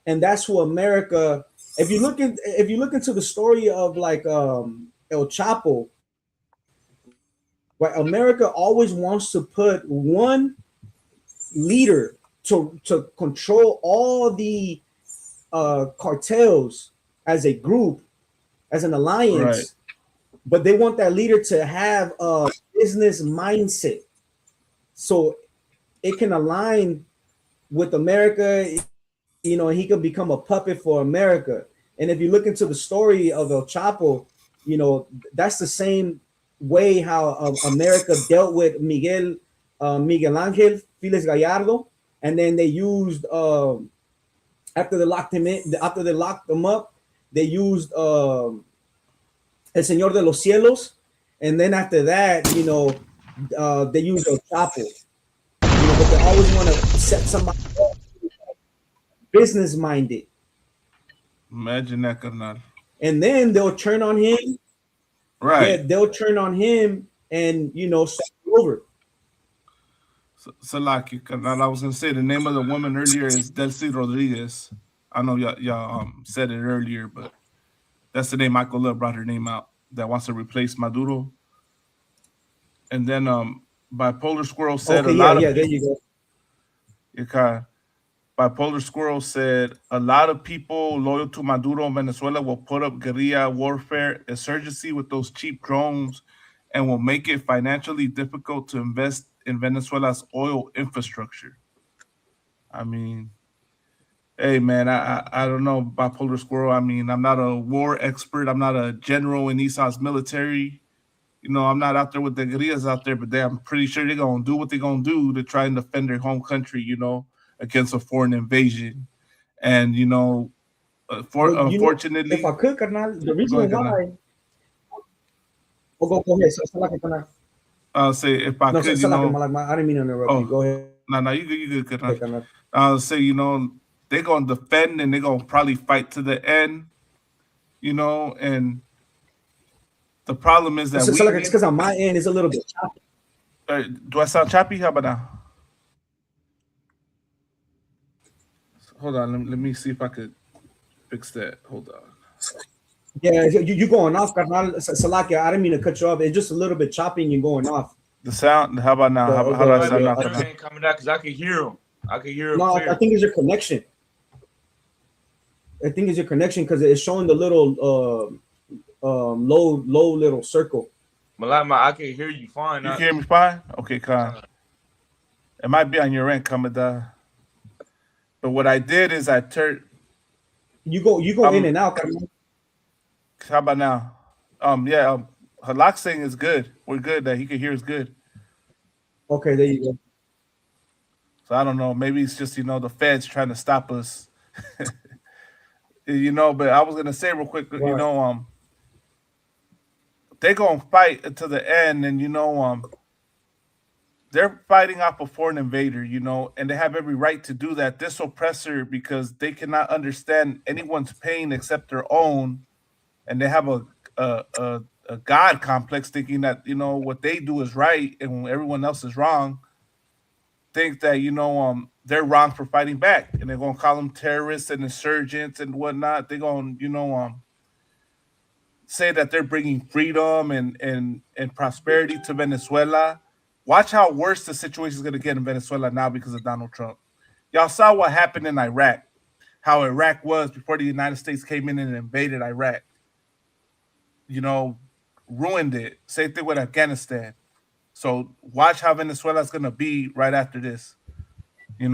and that's who America. If you look into the story of like El Chapo, right? America always wants to put one leader to control all the cartels as a group, as an alliance, right. But they want that leader to have a business mindset, so it can align with America, and he could become a puppet for America. And if you look into the story of El Chapo, that's the same way how America dealt with Miguel Angel Félix Gallardo, and then they used after they locked him up, they used El Señor de los Cielos, and then after that, they used El Chapo. But they always want to set somebody up business minded. Imagine that, carnal. And then they'll turn on him. Right. Yeah, they'll turn on him and start over. Salaki, carnal. I was gonna say the name of the woman earlier is Delcy Rodriguez. I know y'all said it earlier, but that's the name Michael Love brought her name out, that wants to replace Maduro. And then Bipolar Squirrel said there you go. Bipolar Squirrel said a lot of people loyal to Maduro in Venezuela will put up guerrilla warfare insurgency with those cheap drones and will make it financially difficult to invest in Venezuela's oil infrastructure. I mean, hey man, I don't know, Bipolar Squirrel. I mean, I'm not a war expert. I'm not a general in Esau's military. I'm not out there with the guerrillas out there, but I'm pretty sure they're going to do what they're going to do to try and defend their home country, against a foreign invasion. And, unfortunately... If I could, carnal, the reason why... Go ahead. I'll say, if I could, I didn't mean to interrupt you. Go ahead. No, you good, carnal. I'll say, they're going to defend and they're going to probably fight to the end, and... The problem is that it's because on my end it's a little bit choppy. Do I sound choppy? How about now? Hold on, let me see if I could fix that. Hold on. Yeah, you going off, carnal. Salakia, I didn't mean to cut you off. It's just a little bit choppy and you're going off. The sound, how about now? How do I sound now? Ain't coming out because I can hear him. No, clear. I think it's your connection. Because it's showing the little low little circle. Malama, I can hear you fine. You hear me fine? Okay, Kyle. It might be on your end, Kamada. But what I did is I turned. You go in and out. How about now? Yeah. Halak saying is good. We're good. That he can hear is good. Okay, there you go. So I don't know. Maybe it's just the feds trying to stop us. But I was gonna say real quick. Right. They're gonna fight until the end, and they're fighting off a foreign invader, and they have every right to do that. This oppressor, because they cannot understand anyone's pain except their own, and they have a God complex, thinking that what they do is right and everyone else is wrong. Think that they're wrong for fighting back, and they're gonna call them terrorists and insurgents and whatnot. They're gonna say that they're bringing freedom and prosperity to Venezuela. Watch how worse the situation is going to get in Venezuela now because of Donald Trump. Y'all saw what happened in Iraq, how Iraq was before the United States came in and invaded Iraq. Ruined it. Same thing with Afghanistan. So watch how Venezuela is going to be right after this. And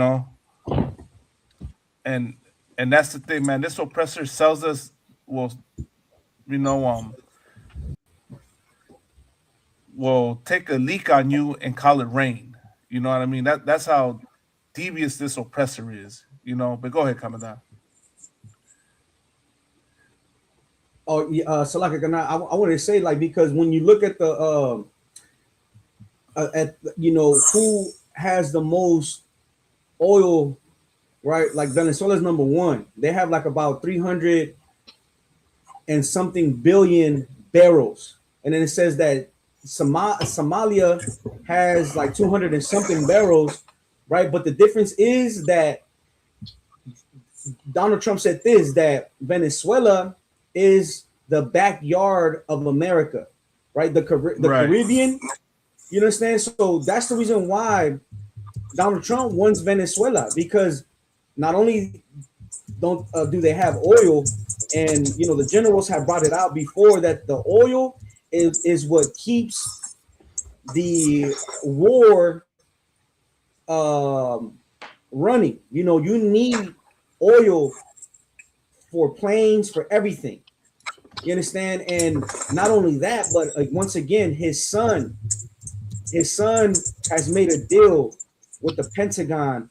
that's the thing, man. This oppressor sells us, will take a leak on you and call it rain. You know what I mean? That's how devious this oppressor is. But go ahead, Kamada. Oh, yeah, so like I want to say, like, because when you look at the who has the most oil, right? Like Venezuela's number one. They have like about 300 and something billion barrels, and then it says that Somalia has like 200 and something barrels, right? But the difference is that Donald Trump said this, that Venezuela is the backyard of America, right? The Caribbean, you understand? So that's the reason why Donald Trump wants Venezuela, because not only do they have oil, and the generals have brought it out before that the oil is what keeps the war running. You need oil for planes, for everything. You understand? And not only that, but once again, his son has made a deal with the Pentagon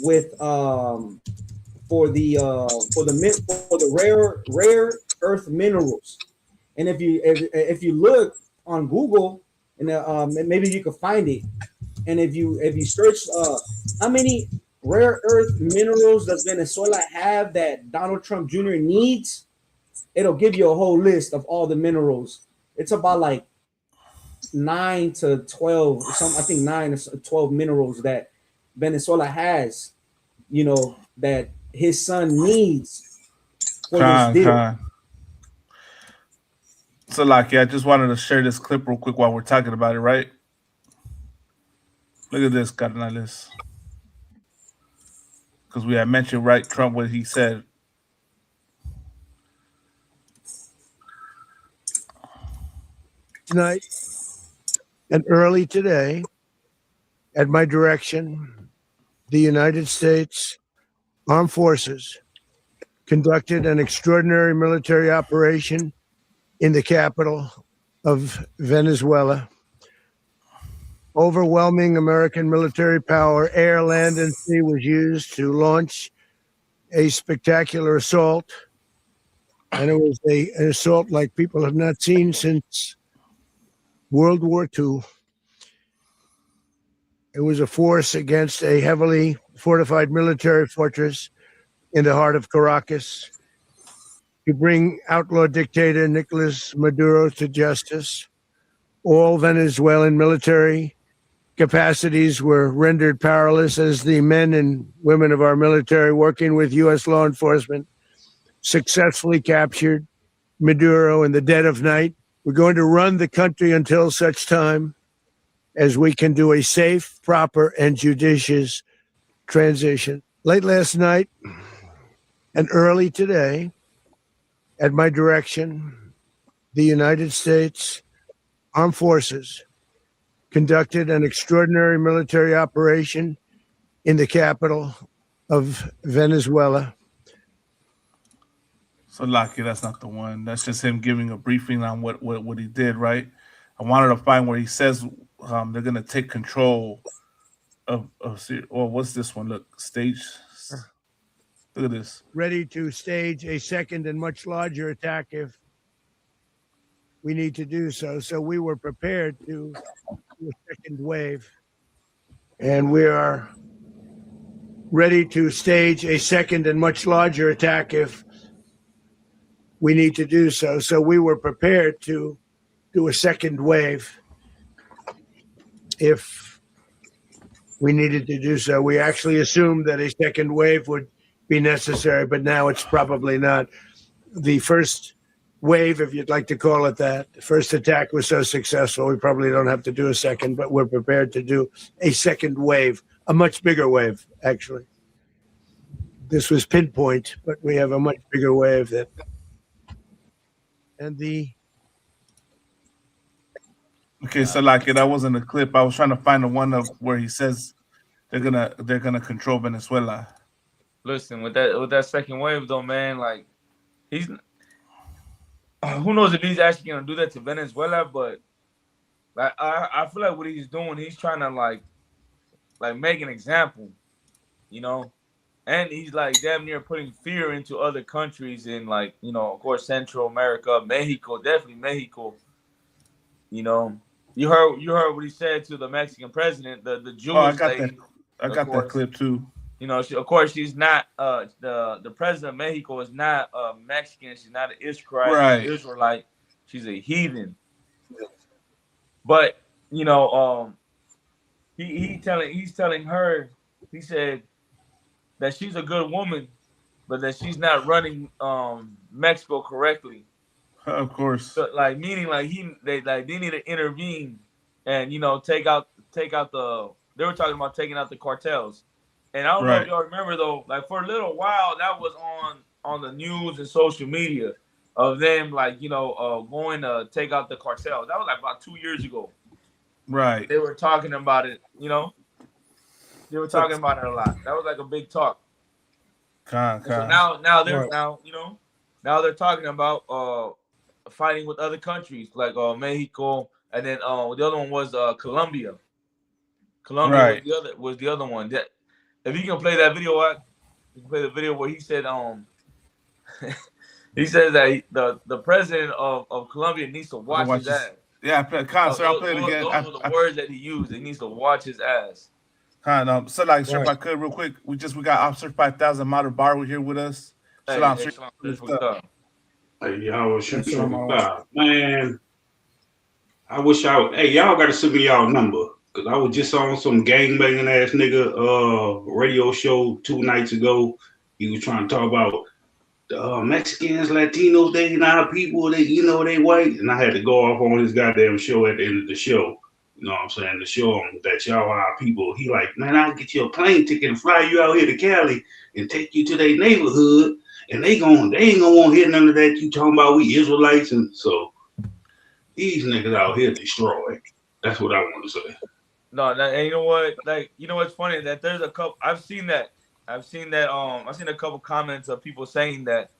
with for the rare earth minerals. And if you look on Google, and maybe you can find it, and if you search how many rare earth minerals does Venezuela have that Donald Trump Jr. needs, it'll give you a whole list of all the minerals. It's about like 9 to 12, I think 9 to 12 minerals that Venezuela has, that his son needs for this deal. So, like, I just wanted to share this clip real quick while we're talking about it, right? Look at this, carnales. Because we had mentioned, right, Trump, what he said. Tonight and early today, at my direction, the United States Armed Forces conducted an extraordinary military operation in the capital of Venezuela. Overwhelming American military power, air, land, and sea, was used to launch a spectacular assault. And it was an assault like people have not seen since World War II. It was a force against a heavily fortified military fortress in the heart of Caracas to bring outlaw dictator Nicolás Maduro to justice. All Venezuelan military capacities were rendered powerless as the men and women of our military, working with U.S. law enforcement, successfully captured Maduro in the dead of night. We're going to run the country until such time as we can do a safe, proper, and judicious transition. Late last night and early today, at my direction, the United States Armed Forces conducted an extraordinary military operation in the capital of Venezuela. So lucky that's not the one. That's just him giving a briefing on what he did, right? I wanted to find where he says they're gonna take control of what's this one? Look, stage. Look at this. Ready to stage a second and much larger attack if we need to do so. So we were prepared to do a second wave. And we are ready to stage a second and much larger attack if we need to do so. So we were prepared to do a second wave if we needed to do so. We actually assumed that a second wave would be necessary, but now it's probably not. The first wave, if you'd like to call it that, the first attack was so successful, we probably don't have to do a second, but we're prepared to do a second wave, a much bigger wave, actually. This was pinpoint, but we have a much bigger wave that. And the Okay, so like that wasn't a clip. I was trying to find the one of where he says they're gonna control Venezuela. Listen, with that second wave though, man, like he's who knows if he's actually gonna do that to Venezuela, but like I feel like what he's doing, he's trying to like make an example, you know, and he's like damn near putting fear into other countries in like, you know, of course Central America, Mexico, definitely Mexico. You know, you heard what he said to the Mexican president, the Jewish lady. I got that clip too. You know, of course, she's not the president of Mexico is not Mexican. She's not an Israelite. She's a heathen. But you know, he's telling her. He said that she's a good woman, but that she's not running Mexico correctly. Of course. So, like meaning like they need to intervene and you know take out the. They were talking about taking out the cartels. And I don't know if y'all remember though, like for a little while that was on the news and social media of them like, you know, going to take out the cartels. That was like about 2 years ago. Right. They were talking about it, you know. They were talking about it a lot. That was like a big talk. So now they're talking about fighting with other countries like Mexico, and then the other one was Colombia. Colombia was the other one. That if you can play that video, you can play the video where he said he says that the president of Colombia needs to watch his ass. Yeah, I'll play it again. Those are the words that he used. He needs to watch his ass. So like, sir, if I could real quick, we got Officer 5000 Mater Bar here with us. Hey, y'all shoot man. I wish y'all gotta send me y'all number. Cause I was just on some gangbanging ass nigga radio show 2 nights ago. He was trying to talk about the Mexicans, Latinos, they not people, they they white. And I had to go off on his goddamn show at the end of the show. You know what I'm saying? To show him that y'all are people. He like, man, I'll get you a plane ticket and fly you out here to Cali and take you to their neighborhood. And they ain't gonna want to hear none of that. You talking about we Israelites, and so these niggas out here destroyed. That's what I want to say. No, and you know what? Like, you know what's funny that there's a couple. I've seen a couple comments of people saying that.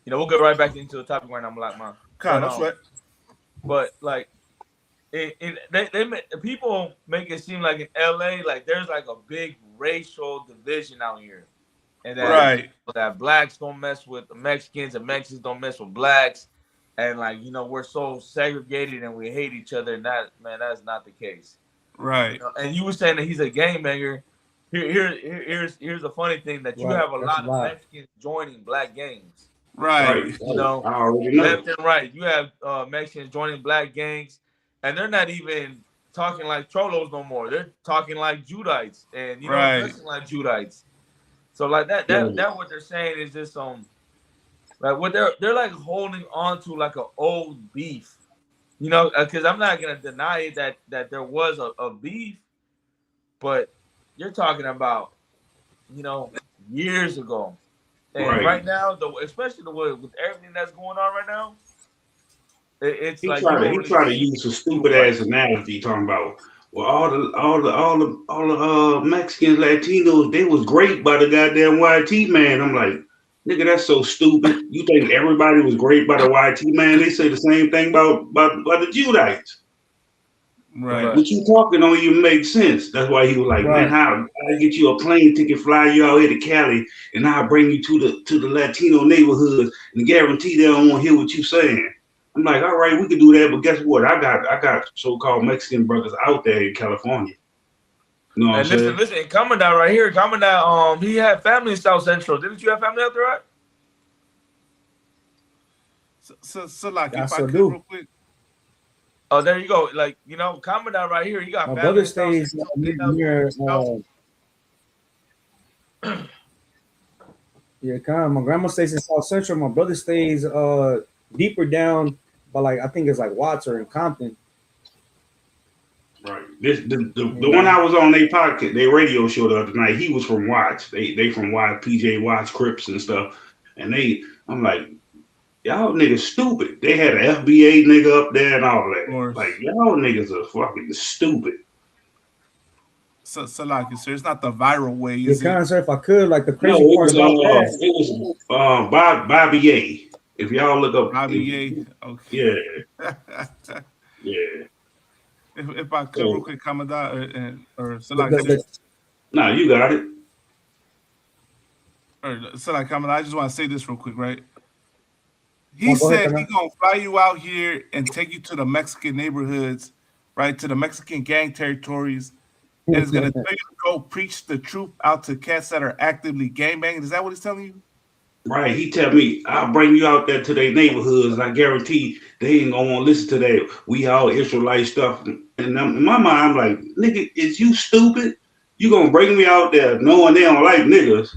You know, we'll get right back into the topic right now. I'm like, man, that's right. But like, people make it seem like in LA, like there's like a big racial division out here, and that blacks don't mess with the Mexicans and Mexicans don't mess with blacks, and like, you know, we're so segregated and we hate each other. And that's not the case. Right. You know, and you were saying that he's a gangbanger. Here's the funny thing that you have a lot of Mexicans joining black gangs. Right. You know, left and right. You have Mexicans joining black gangs, and they're not even talking like Cholos no more. They're talking like Judites, and dressing like Judites. So like that what they're saying is just like what they're like holding on to like an old beef. You know, because I'm not gonna deny it that there was a beef, but you're talking about, you know, years ago, and right now, especially with everything that's going on right now, It's He like you tried to don't he really tried to see use a stupid ass analogy talking about well all the Mexicans, Latinos, they was great by the goddamn YT man. I'm like, nigga, that's so stupid. You think everybody was great by the YT man? They say the same thing about the Judites. Right. What you talking don't even make sense. That's why he was like, man, Right. how I get you a plane ticket, fly you out here to Cali, and I'll bring you to the Latino neighborhoods and guarantee they don't want to hear what you saying. I'm like, all right, we can do that, but guess what? I got so-called Mexican brothers out there in California. You know what I'm saying? listen, Commandant right here, Commandant, he had family in South Central. Didn't you have family out there, right? So like, I if I still could do. real quick. Oh, there you go. Like, you know, Commandant right here, he got My family brother in South stays Central. near. Yeah, kind of. My grandma stays in South Central. My brother stays deeper down, but like I think it's like Watts or in Compton. Right. The one I was on their podcast, their radio show the other night, he was from Watts. They from Watts, PJ Watts, Crips and stuff. And I'm like, y'all niggas stupid. They had an FBA nigga up there and all that. Like, y'all niggas are fucking stupid. So like, so it's not the viral way, Yeah, is it? kind of, sir. If I could, like the No, crazy it part was about that. it was Bobby A. If y'all look up Bobby A. Okay. Yeah. Yeah. If I could real quick, Commandant, or so like, nah, you got it. So like, Commandant, I just want to say this real quick, right? He Oh, go ahead, said he's gonna fly you out here and take you to the Mexican neighborhoods, right, to the Mexican gang territories, and is gonna tell you to go preach the truth out to cats that are actively gangbanging. Is that what he's telling you? Right. He tell me, I'll bring you out there to their neighborhoods. I guarantee they ain't gonna want to listen to that we all Israelite stuff. And in my mind, I'm like, nigga, is you stupid? You gonna bring me out there knowing they don't like niggas,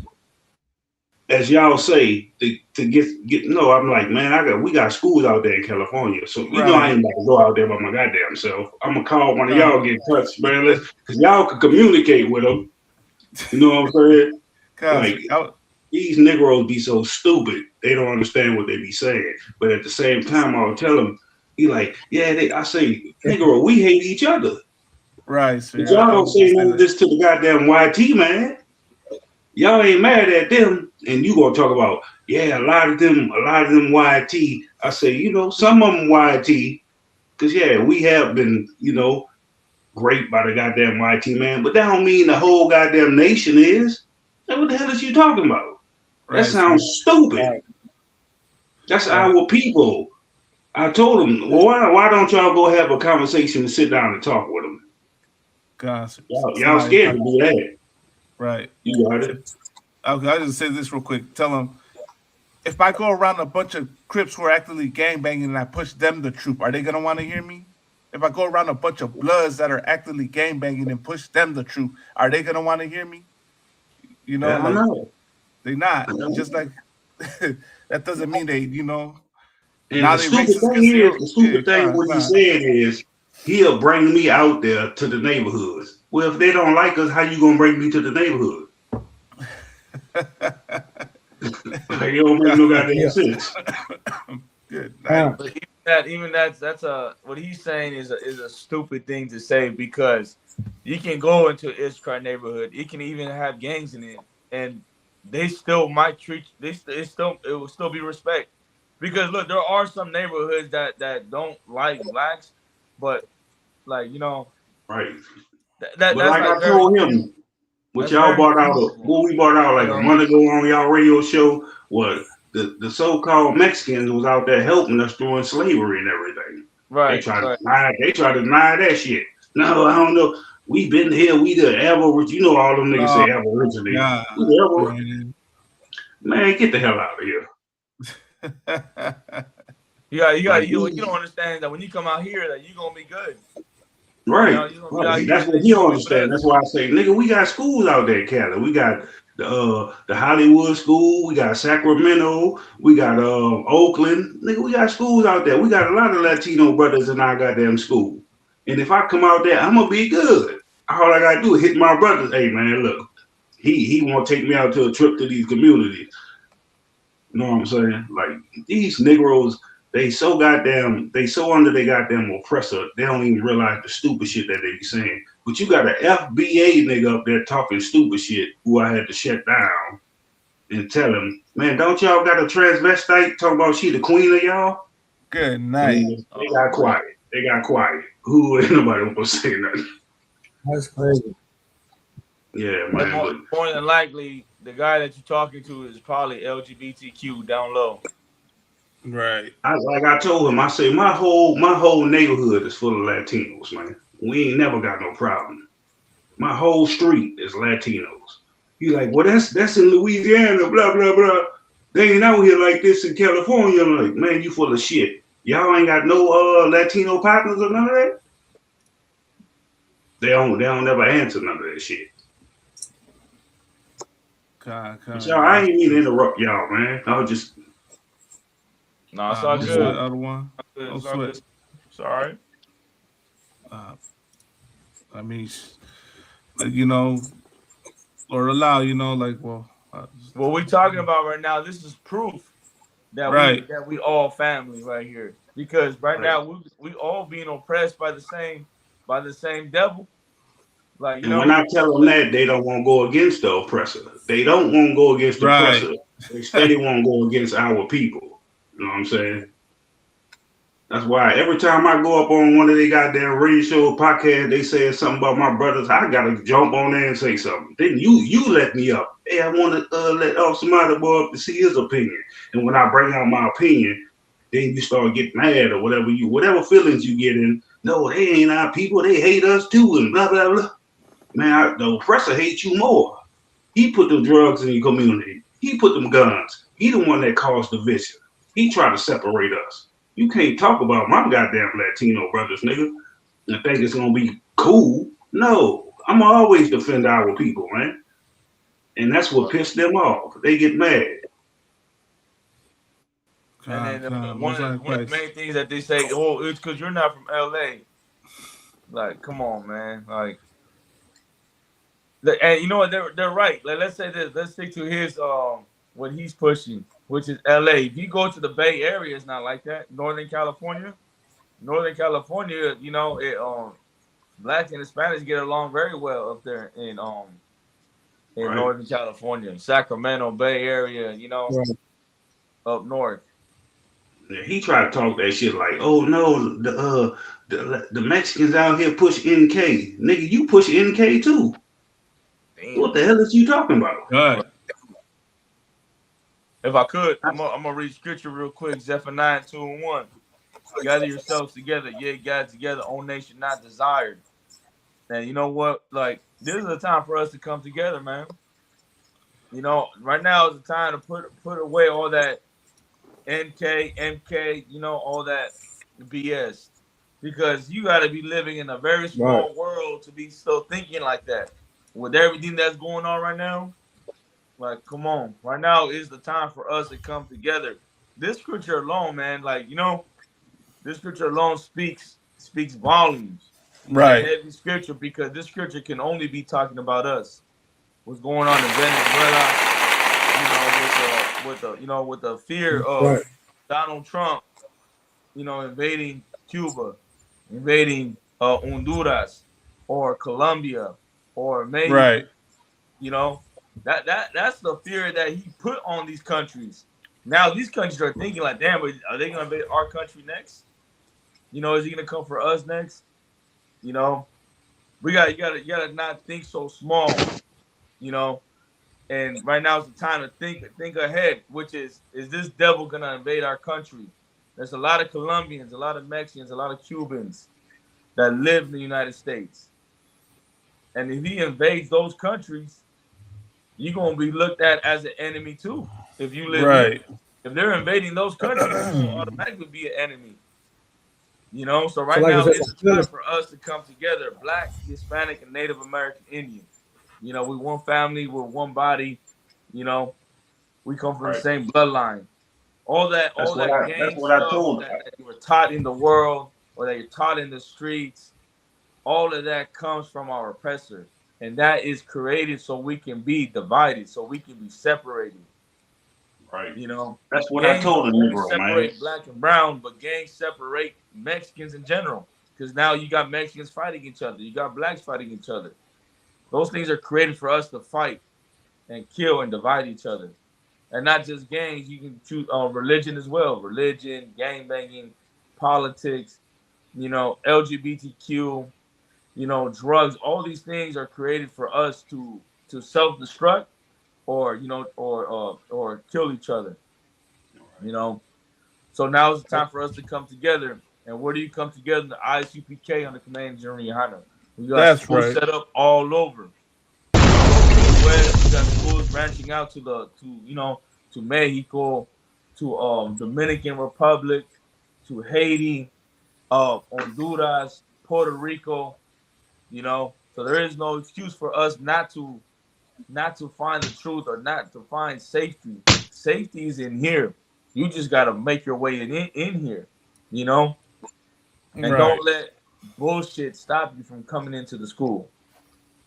as y'all say, to get no, I'm like, man, we got schools out there in California. So you know I ain't about to go out there by my goddamn self. I'm gonna call one of y'all, get in touch, man. Cause y'all can communicate with them. You know what I'm saying? Like these Negroes be so stupid, they don't understand what they be saying. But at the same time, I'll tell them, he like, yeah, I say, Negro, we hate each other. Right. But y'all don't say none of this to the goddamn YT, man. Y'all ain't mad at them, and you gonna talk about, yeah, a lot of them YT. I say, you know, some of them YT, because yeah, we have been, you know, great by the goddamn YT, man. But that don't mean the whole goddamn nation is. Like, what the hell is you talking about? That sounds stupid. That's our people. I told them, well, why don't y'all go have a conversation and sit down and talk with them? Gotcha. Y'all scared to do that. Right. You got it. Okay, I'll just say this real quick. Tell them, if I go around a bunch of Crips who are actively gangbanging and I push them the truth, are they going to want to hear me? If I go around a bunch of Bloods that are actively gangbanging and push them the truth, are they going to want to hear me? You know, I know. They're not. Just like, that doesn't mean they, you know. And the stupid thing what he said is, he'll bring me out there to the neighborhoods. Well, if they don't like us, how you gonna bring me to the neighborhood? It don't make no goddamn sense. Good. But even that's what he's saying is a stupid thing to say, because you can go into Iskra neighborhood, it can even have gangs in it, and they still might treat it will still be respect. Because look, there are some neighborhoods that don't like blacks, but like, you know, right. That's like I told him, what y'all brought out, what we brought out like a month ago on y'all radio show, was the so-called Mexicans was out there helping us during slavery and everything. Right. They try to deny that shit. No, I don't know. We been here. We the average. You know all them niggas say aborigine. Man, get the hell out of here. You don't understand that when you come out here that you're gonna be good. Right. That's what he don't understand. That's why I say, nigga, we got schools out there, Cali. We got the Hollywood School, we got Sacramento, we got Oakland. Nigga, we got schools out there. We got a lot of Latino brothers in our goddamn school. And if I come out there, I'm gonna be good. All I gotta do is hit my brothers. Hey man, look, he wanna take me out to a trip to these communities. You know what I'm saying? Like these Negroes, they so under their goddamn oppressor, they don't even realize the stupid shit that they be saying. But you got an FBA nigga up there talking stupid shit who I had to shut down and tell him, man, don't y'all got a transvestite talking about she the queen of y'all? Good night. They got quiet. They got quiet. Who ain't nobody gonna say nothing. That's crazy. Yeah, But man. more than likely, the guy that you're talking to is probably LGBTQ down low. Right. Like I told him, I say my whole neighborhood is full of Latinos, man. We ain't never got no problem. My whole street is Latinos. He like, well, that's in Louisiana, blah blah blah. They ain't out here like this in California. I'm like, man, you full of shit. Y'all ain't got no Latino partners or none of that. They don't never answer none of that shit. God, Y'all, I ain't mean to interrupt y'all, man. I was just. No, it's all good. Other one. No sweat. It's all right. I mean, you know, or allow, you know, like, well. What we're talking about right now, this is proof that we all family right here. Because right now we all being oppressed by the same devil. Like, you And know, when I tell them that, they don't want to go against the oppressor. They don't want to go against the oppressor. They steady want to go against our people. You know what I'm saying? That's why every time I go up on one of the goddamn radio show podcast, they say something about my brothers. I gotta jump on there and say something. Then you let me up. Hey, I want to let somebody go up to see his opinion. And when I bring out my opinion, then you start getting mad or whatever feelings you get in. No, they ain't our people. They hate us too, and blah blah blah. Man, the oppressor hates you more. He put the drugs in your community. He put them guns. He the one that caused division. He tried to separate us. You can't talk about my goddamn Latino brothers, nigga, and think it's gonna be cool. No, I'm gonna always defend our people, man. And that's what pissed them off. They get mad. And then one of the main things that they say, oh, it's because you're not from LA. Like, come on, man. Like, and you know what? They're right. Like, let's say this. Let's stick to his what he's pushing, which is LA. If you go to the Bay Area, it's not like that. Northern California, you know, it Blacks and Hispanics get along very well up there in Northern California, Sacramento, Bay Area, you know, up north. Yeah, he tried to talk that shit like, oh no, the Mexicans out here push NK. Nigga, you push NK too. Damn. What the hell is you talking about? Good. If I could, I'm gonna read scripture real quick. Zephaniah 2:1. Gather yourselves together, yea, gather together, own nation not desired. And you know what? Like, this is a time for us to come together, man. You know, right now is the time to put away all that MK, you know, all that BS. Because you got to be living in a very small world to be still thinking like that. With everything that's going on right now, like, come on. Right now is the time for us to come together. This scripture alone, man, like, you know, this scripture alone speaks volumes. Right. Heavy scripture, because this scripture can only be talking about us. What's going on in Venezuela, you know, with the fear of Donald Trump, you know, invading Cuba, invading Honduras or Colombia or maybe, you know, that's the fear that he put on these countries. Now these countries are thinking like, damn, are they gonna invade our country next? You know, is he gonna come for us next? You know, you gotta not think so small. You know, and right now is the time to think ahead, which is this devil gonna invade our country? There's a lot of Colombians, a lot of Mexicans, a lot of Cubans that live in the United States. And if he invades those countries, you're gonna be looked at as an enemy too. If you live here. If they're invading those countries, you're gonna automatically be an enemy. You know, so right now it's time for us to come together, Black, Hispanic, and Native American Indian. You know, we're one family, we're one body. You know, we come from the same bloodline. All that gang stuff that you were taught in the world or that you're taught in the streets, all of that comes from our oppressor. And that is created so we can be divided, so we can be separated. Right. You know, That's what I gangs told don't the only Negro, man. separate black and brown, but gangs separate Mexicans in general. Because now you got Mexicans fighting each other, you got blacks fighting each other. Those things are created for us to fight and kill and divide each other. And not just gangs, you can choose religion as well. Religion, gang banging, politics, you know, LGBTQ, you know, drugs. All these things are created for us to self-destruct or, you know, or kill each other. You know. So now it's time for us to come together. And where do you come together? The ISUPK under command of General Yohana. We got That's schools right. set up all over. West, we got schools branching out to Mexico, to Dominican Republic, to Haiti, Honduras, Puerto Rico, you know. So there is no excuse for us not to find the truth or not to find safety. Safety is in here. You just gotta make your way in here, you know, and Right. don't let bullshit stop you from coming into the school.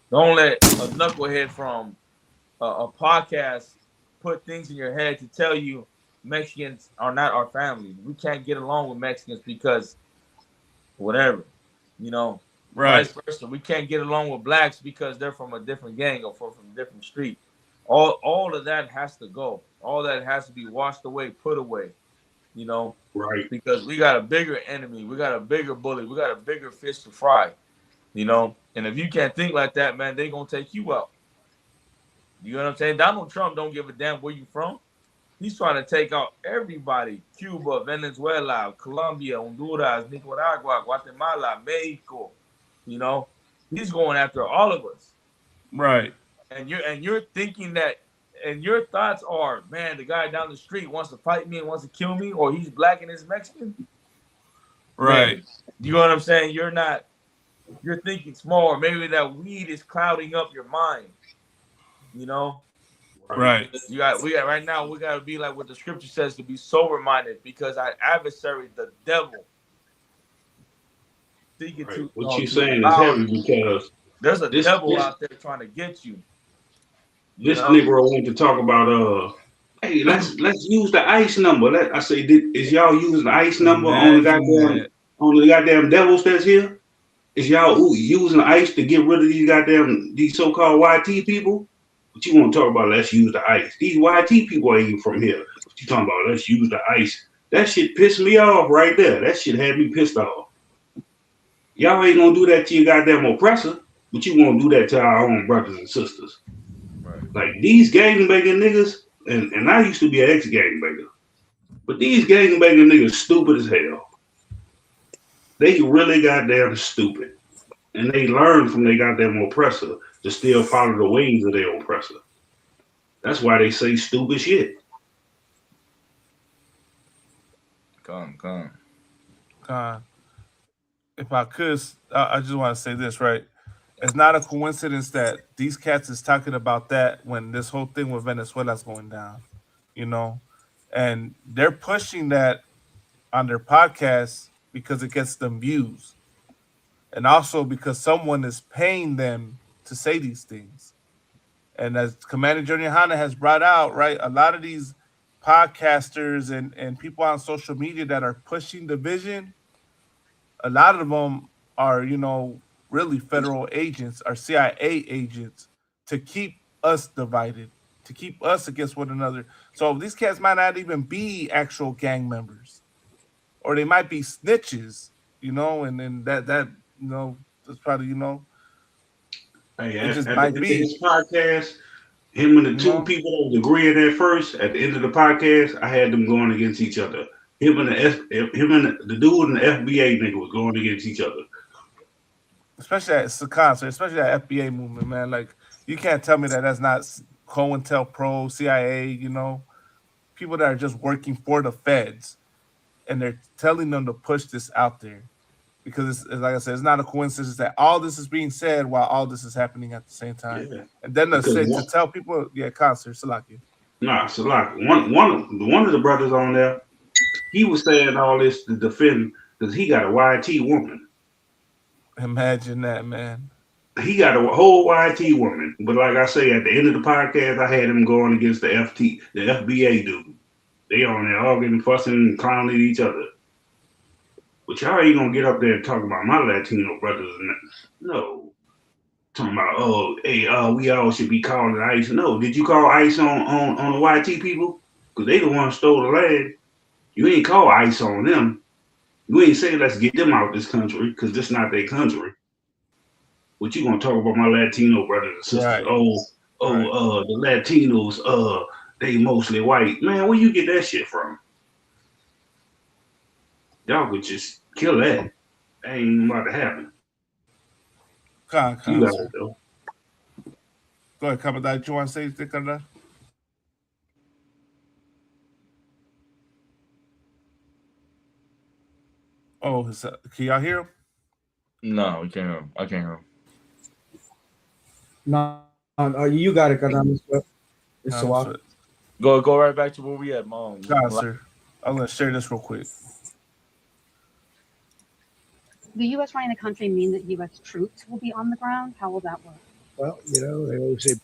Don't let a knucklehead from a podcast put things in your head to tell you Mexicans are not our family. We can't get along with Mexicans because whatever, you know, Right. vice versa. We can't get along with blacks because they're from a different gang or from a different street. All of that has to go. All that has to be washed away, put away, you know, Right. because we got a bigger enemy. We got a bigger bully. We got a bigger fish to fry, you know. And if you can't think like that, man, they going to take you out. You know what I'm saying? Donald Trump don't give a damn where you from. He's trying to take out everybody. Cuba, Venezuela, Colombia, Honduras, Nicaragua, Guatemala, Mexico. You know, he's going after all of us. Right. And you're thinking that, and your thoughts are, man, the guy down the street wants to fight me and wants to kill me, or he's black and is Mexican. Right. Man, you know what I'm saying? You're thinking small, or maybe that weed is clouding up your mind. You know? Right. We got right now, we gotta be like what the scripture says, to be sober minded, because our adversary, the devil, Right. What you saying is heavy because there's a this devil out there trying to get you. This Negro want to talk about hey, let's use the ICE number. I say, is y'all using the ICE number on the goddamn devils that's here? Is y'all using the ICE to get rid of these so-called YT people? But you want to talk about let's use the ICE? These YT people ain't even from here. But you talking about let's use the ICE? That shit pissed me off right there. That shit had me pissed off. Y'all ain't gonna do that to your goddamn oppressor, but you gonna do that to our own brothers and sisters. Right. Like these gangbanging niggas, and I used to be an ex-gangbanger, but these gangbanging niggas stupid as hell. They really goddamn stupid. And they learn from their goddamn oppressor to still follow the ways of their oppressor. That's why they say stupid shit. Come. If I could, I just want to say this, right? It's not a coincidence that these cats is talking about that when this whole thing with Venezuela is going down, you know? And they're pushing that on their podcast because it gets them views. And also because someone is paying them to say these things. And as Commander Junior Hanna has brought out, right, a lot of these podcasters and people on social media that are pushing the vision, a lot of them are, you know, really federal agents or CIA agents to keep us divided, to keep us against one another. So these cats might not even be actual gang members, or they might be snitches, you know, and then that you know, that's probably, you know, Hey, it just at might the end be. of this people that was agreeing at first, at the end of the podcast, I had them going against each other. Him and the dude and the FBA nigga was going against each other. Especially at the concert, especially that FBA movement, man. Like, you can't tell me that that's not COINTELPRO, CIA, you know, people that are just working for the feds, and they're telling them to push this out there. Because it's like I said, it's not a coincidence that all this is being said while all this is happening at the same time. Yeah. And then to tell people, concert, Salaki. Nah, Salaki. One of the brothers on there, he was saying all this to defend because he got a YT woman. Imagine that, man. He got a whole YT woman. But like I say, at the end of the podcast, I had him going against the FBA dude. They on there arguing, fussing, and clowning at each other. But y'all ain't gonna get up there and talk about my Latino brothers and that. No. Talking about, oh, hey, we all should be calling ICE. No, did you call ICE on the YT people? Because they the ones stole the land. You ain't call ICE on them. You ain't say let's get them out of this country because this not their country. What you gonna talk about my Latino brothers and sisters? Right. The Latinos, they mostly white. Man, where you get that shit from? Y'all could just kill that. That ain't about to happen. You got it though. Go ahead, Kabadai. Do you want to say anything on that? Oh, can y'all hear him? No, we can't hear him. I can't hear him. No, you got it, Kadam. Go right back to where we at, Mom. Sir. I'm gonna share this real quick. The U.S. running the country mean that U.S. troops will be on the ground? How will that work? Well, you know, they always say,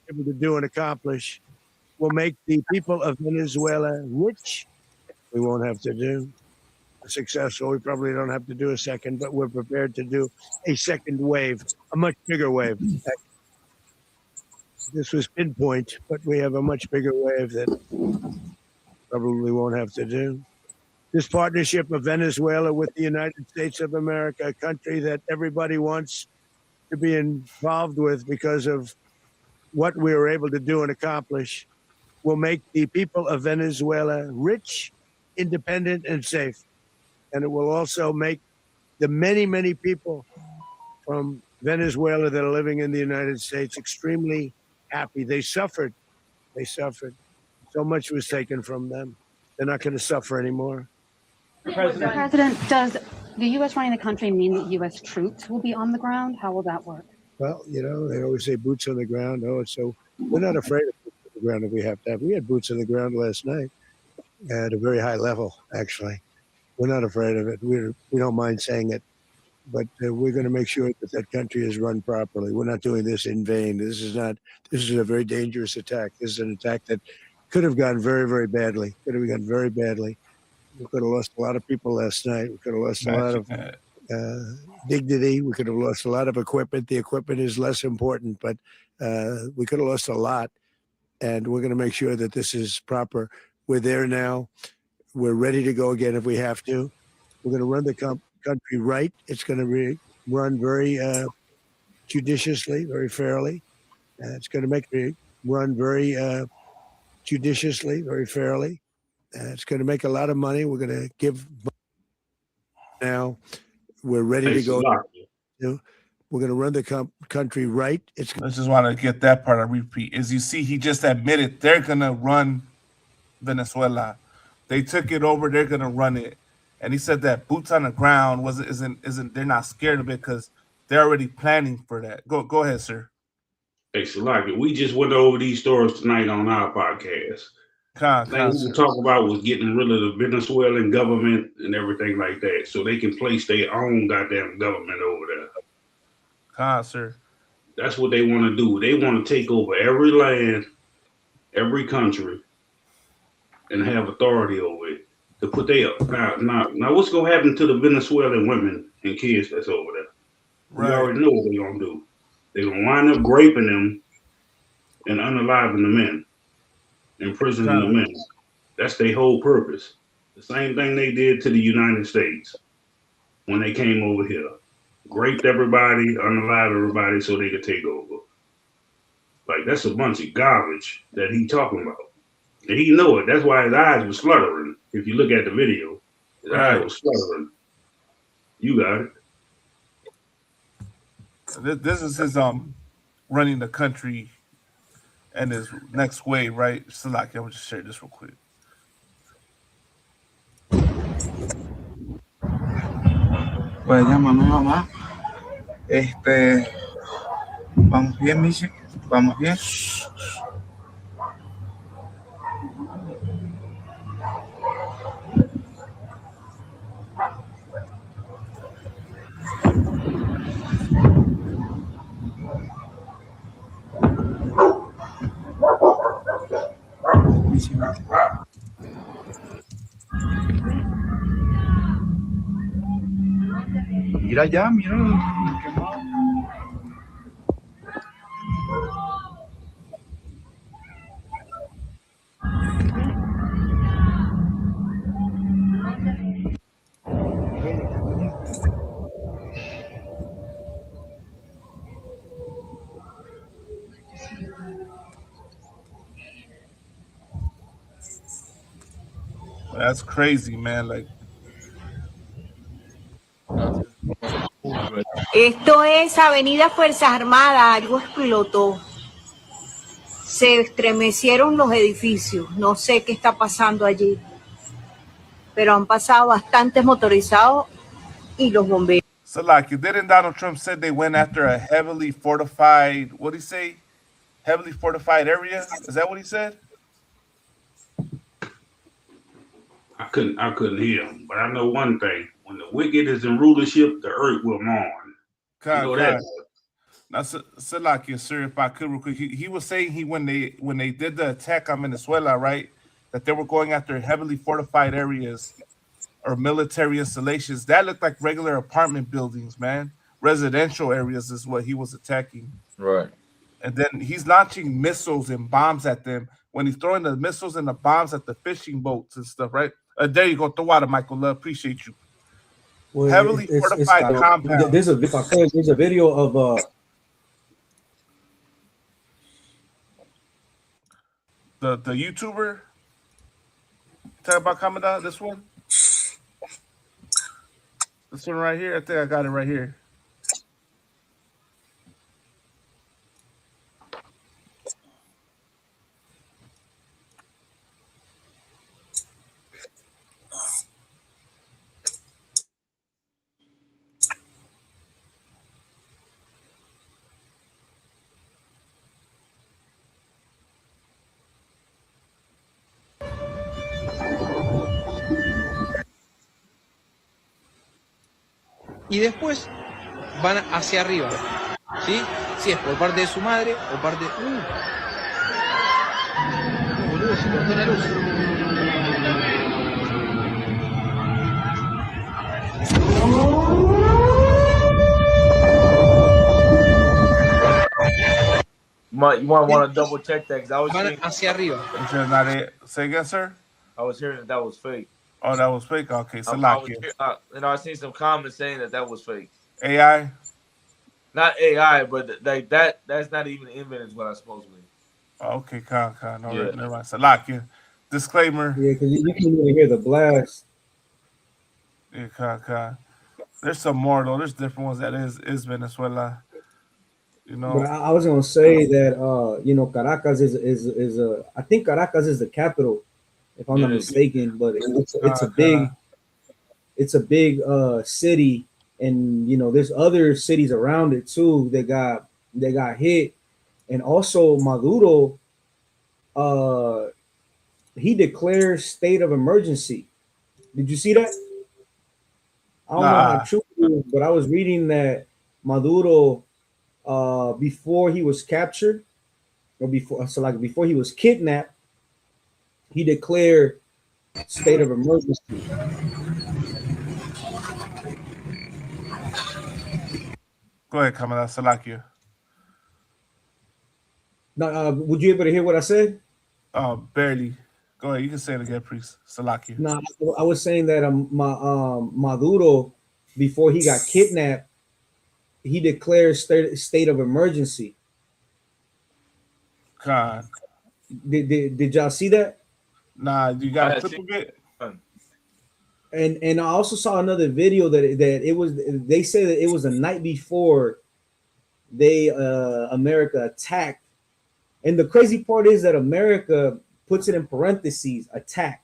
able to do and accomplish will make the people of Venezuela rich. We won't have to do successful. We probably don't have to do a second, but we're prepared to do a second wave, a much bigger wave. This was pinpoint, but we have a much bigger wave that probably won't have to do. This partnership of Venezuela with the United States of America, a country that everybody wants to be involved with because of what we were able to do and accomplish, will make the people of Venezuela rich, independent, and safe. And it will also make the many, many people from Venezuela that are living in the United States extremely happy. They suffered. So much was taken from them. They're not going to suffer anymore. President, does the U.S. running the country mean that U.S. troops will be on the ground? How will that work? Well, you know, they always say boots on the ground. Oh, so we're not afraid of boots on the ground if we have to have. We had boots on the ground last night at a very high level, actually. We're not afraid of it. We don't mind saying it. But we're going to make sure that that country is run properly. We're not doing this in vain. This is a very dangerous attack. This is an attack that could have gone very, very badly. We could have lost a lot of people last night. We could have lost a lot of dignity. We could have lost a lot of equipment. The equipment is less important, but we could have lost a lot. And we're going to make sure that this is proper. We're there now. We're ready to go again if we have to. We're going to run the country right. It's going to be run very judiciously, very fairly. It's going to make it run very judiciously, very fairly. It's going to make a lot of money. We're going to give now. We're ready to go. We're going to run the country right. I just want to get that part. I repeat. As you see, he just admitted they're going to run Venezuela. They took it over. They're going to run it. And he said that boots on the ground isn't. They're not scared of it because they're already planning for that. Go ahead, sir. Hey, Salaki, we just went over these stories tonight on our podcast. Things we talk about was getting rid of the Venezuelan government and everything like that, so they can place their own goddamn government over there. Sir. That's what they want to do. They want to take over every land, every country, and have authority over it. To put now, what's gonna happen to the Venezuelan women and kids that's over there? We already know what they're gonna do. They're gonna wind up raping them and unaliving the men. Imprisoning the men. That's their whole purpose. The same thing they did to the United States when they came over here. Raped everybody, unalived everybody so they could take over. Like, that's a bunch of garbage that he talking about. And he know it. That's why his eyes was fluttering. If you look at the video, his eyes was fluttering. You got it. This is his running the country and his next wave, right? Salaki, I will just share this real quick. Pues llámame mamá. Vamos bien, Michi. Vamos bien. Mira allá, mira. That's crazy, man. Like, Esto es Avenida Fuerzas Armadas, algo explotó. Se estremecieron los edificios, no sé qué está pasando allí, pero han pasado bastantes motorizados y los bomberos. so like, didn't Donald Trump said they went after a heavily fortified, what did he say? Heavily fortified area? Is that what he said? I couldn't hear him, but I know one thing: when the wicked is in rulership, the earth will mourn. You know that. Now, Salakia, sir, if I could real quick, he was saying when they did the attack on Venezuela, right, that they were going after heavily fortified areas or military installations. That looked like regular apartment buildings, man. Residential areas is what he was attacking. Right. And then he's launching missiles and bombs at them. When he's throwing the missiles and the bombs at the fishing boats and stuff, right? There you go. The water, Michael Love. Appreciate you. Well, Heavily fortified compound. There's a video of the YouTuber. Talk about coming down. This one. This one right here. I think I got it right here. Y después van hacia arriba, ¿sí? Si es por parte de su madre o parte... boludo, se cortó la luz. You might want to double check that, because I was Van hacia arriba. Is that not it? Say again, sir? I was hearing that was fake. Oh, that was fake? Okay, so I seen some comments saying that was fake. AI? Not AI, but like that's not even in Venezuela, supposedly. Okay, no, yeah. Never mind. Salakia. Disclaimer. Yeah, because you can even hear the blast. Yeah, There's some more though. There's different ones that is Venezuela. You know. But I was gonna say that Caracas is a I think Caracas is the capital, if I'm not mistaken. But it's a big city, and there's other cities around it too that got hit, and also Maduro, he declared state of emergency. Did you see that? I don't know how true it is, but I was reading that Maduro, before he was captured, or before he was kidnapped, he declared state of emergency. Go ahead, Kamala Salakia. Now, would you able to hear what I said? Barely. Go ahead. You can say it again, please. Salakia. No, I was saying that Maduro, before he got kidnapped, he declared state of emergency. God. Did y'all see that? Nah, you got a clip of it? And I also saw another video that it was, they say that it was the night before America attacked. And the crazy part is that America puts it in parentheses, attack.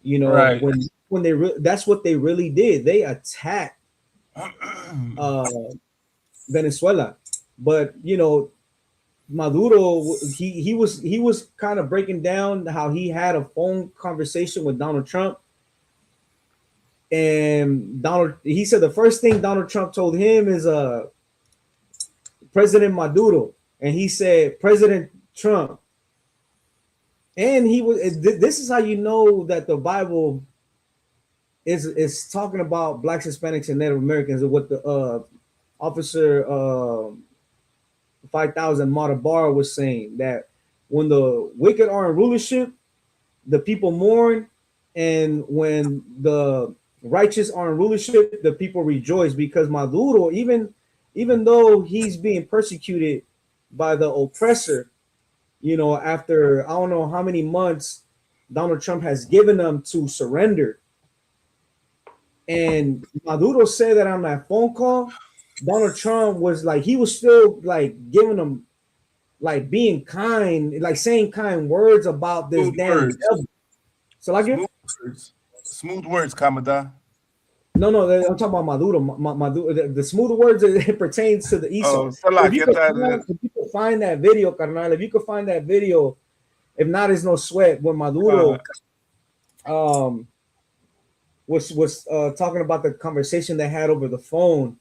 Right. when that's what they really did. They attacked Venezuela. But Maduro, he was kind of breaking down how he had a phone conversation with Donald Trump. And he said the first thing Donald Trump told him is President Maduro, and he said President Trump. And this is how you know that the Bible is talking about blacks, Hispanics, and Native Americans, and what the officer 5000 Matabar was saying, that when the wicked are in rulership, the people mourn, and when the righteous are in rulership, the people rejoice, because Maduro, even though he's being persecuted by the oppressor, you know, after I don't know how many months Donald Trump has given them to surrender. And Maduro said that on that phone call, Donald Trump was like, he was still like giving them, like being kind, like saying kind words about this damn devil. So like smooth words, Commodore. No, I'm talking about Maduro. Maduro, the smooth words, it pertains to the Esau. Oh, so like, if you could find that video, Carnal, if you could find that video, if not, it's no sweat, when Maduro was talking about the conversation they had over the phone,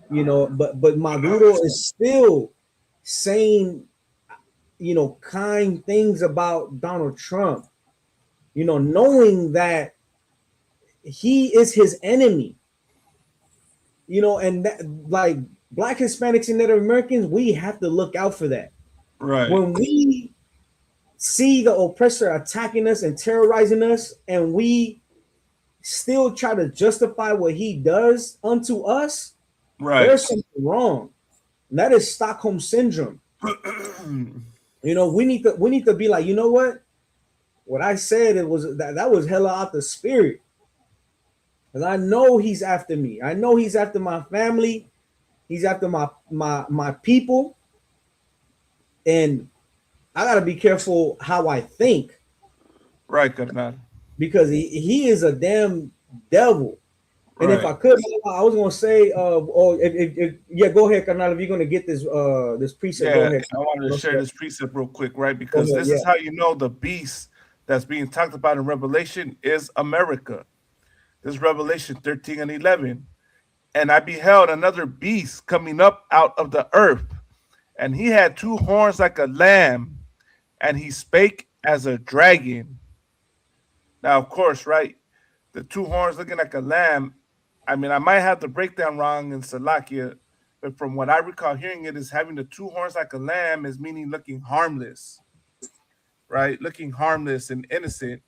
you know, but Maduro is still saying, you know, kind things about Donald Trump, you know, knowing that he is his enemy, you know, and that, like, Black, Hispanics, and Native Americans, we have to look out for that. Right. When we see the oppressor attacking us and terrorizing us, and we still try to justify what he does unto us, right, there's something wrong. And that is Stockholm syndrome. You know, we need to be like, you know what I said, it was that was hella out the spirit. Because I know he's after me. I know he's after my family. He's after my people. And I gotta be careful how I think. Right, good man. Because he is a damn devil. And right. If I could, I was gonna say, if go ahead, Carnal, if you're gonna get this this precept, go ahead. I wanted to share this precept real quick, right? Because this is how you know the beast that's being talked about in Revelation is America. This is Revelation 13 and 11. And I beheld another beast coming up out of the earth, and he had two horns like a lamb, and he spake as a dragon. Now, of course, right, the two horns looking like a lamb, I mean, I might have the breakdown wrong in Salakia, but from what I recall hearing it, is having the two horns like a lamb is meaning looking harmless, right? Looking harmless and innocent.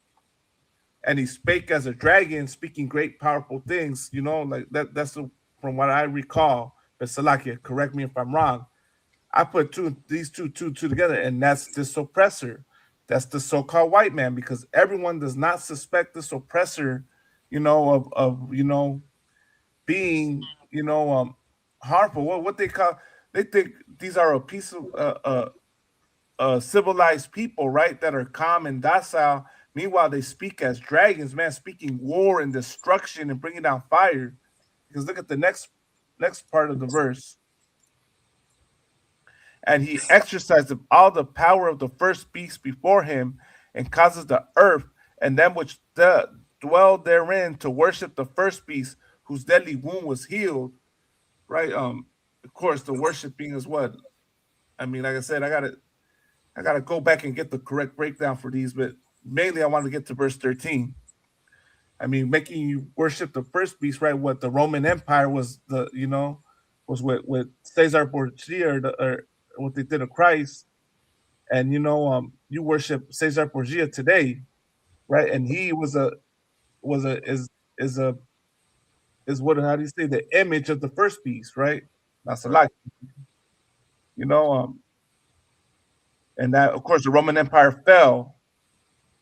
And he spake as a dragon, speaking great, powerful things, you know, like that's from what I recall. But Salakia, correct me if I'm wrong. I put these two together, and that's this oppressor. That's the so-called white man, because everyone does not suspect this oppressor, you know, of you know, being, you know, harmful. What they call, they think these are a piece of civilized people, right, that are calm and docile. Meanwhile, they speak as dragons, man, speaking war and destruction and bringing down fire. Because look at the next part of the verse. And he exercised all the power of the first beast before him, and causes the earth and them which dwell therein to worship the first beast, whose deadly wound was healed. Right. Of course, the worshiping is what? I mean, like I said, I gotta go back and get the correct breakdown for these, but mainly I want to get to verse 13. I mean, making you worship the first beast, right? What the Roman Empire was, was with Caesar Borgia, or what they did to Christ, and you worship Caesar Borgia today, right? And he is what, how do you say, the image of the first beast, right? That's a lot, and that, of course, the Roman Empire fell,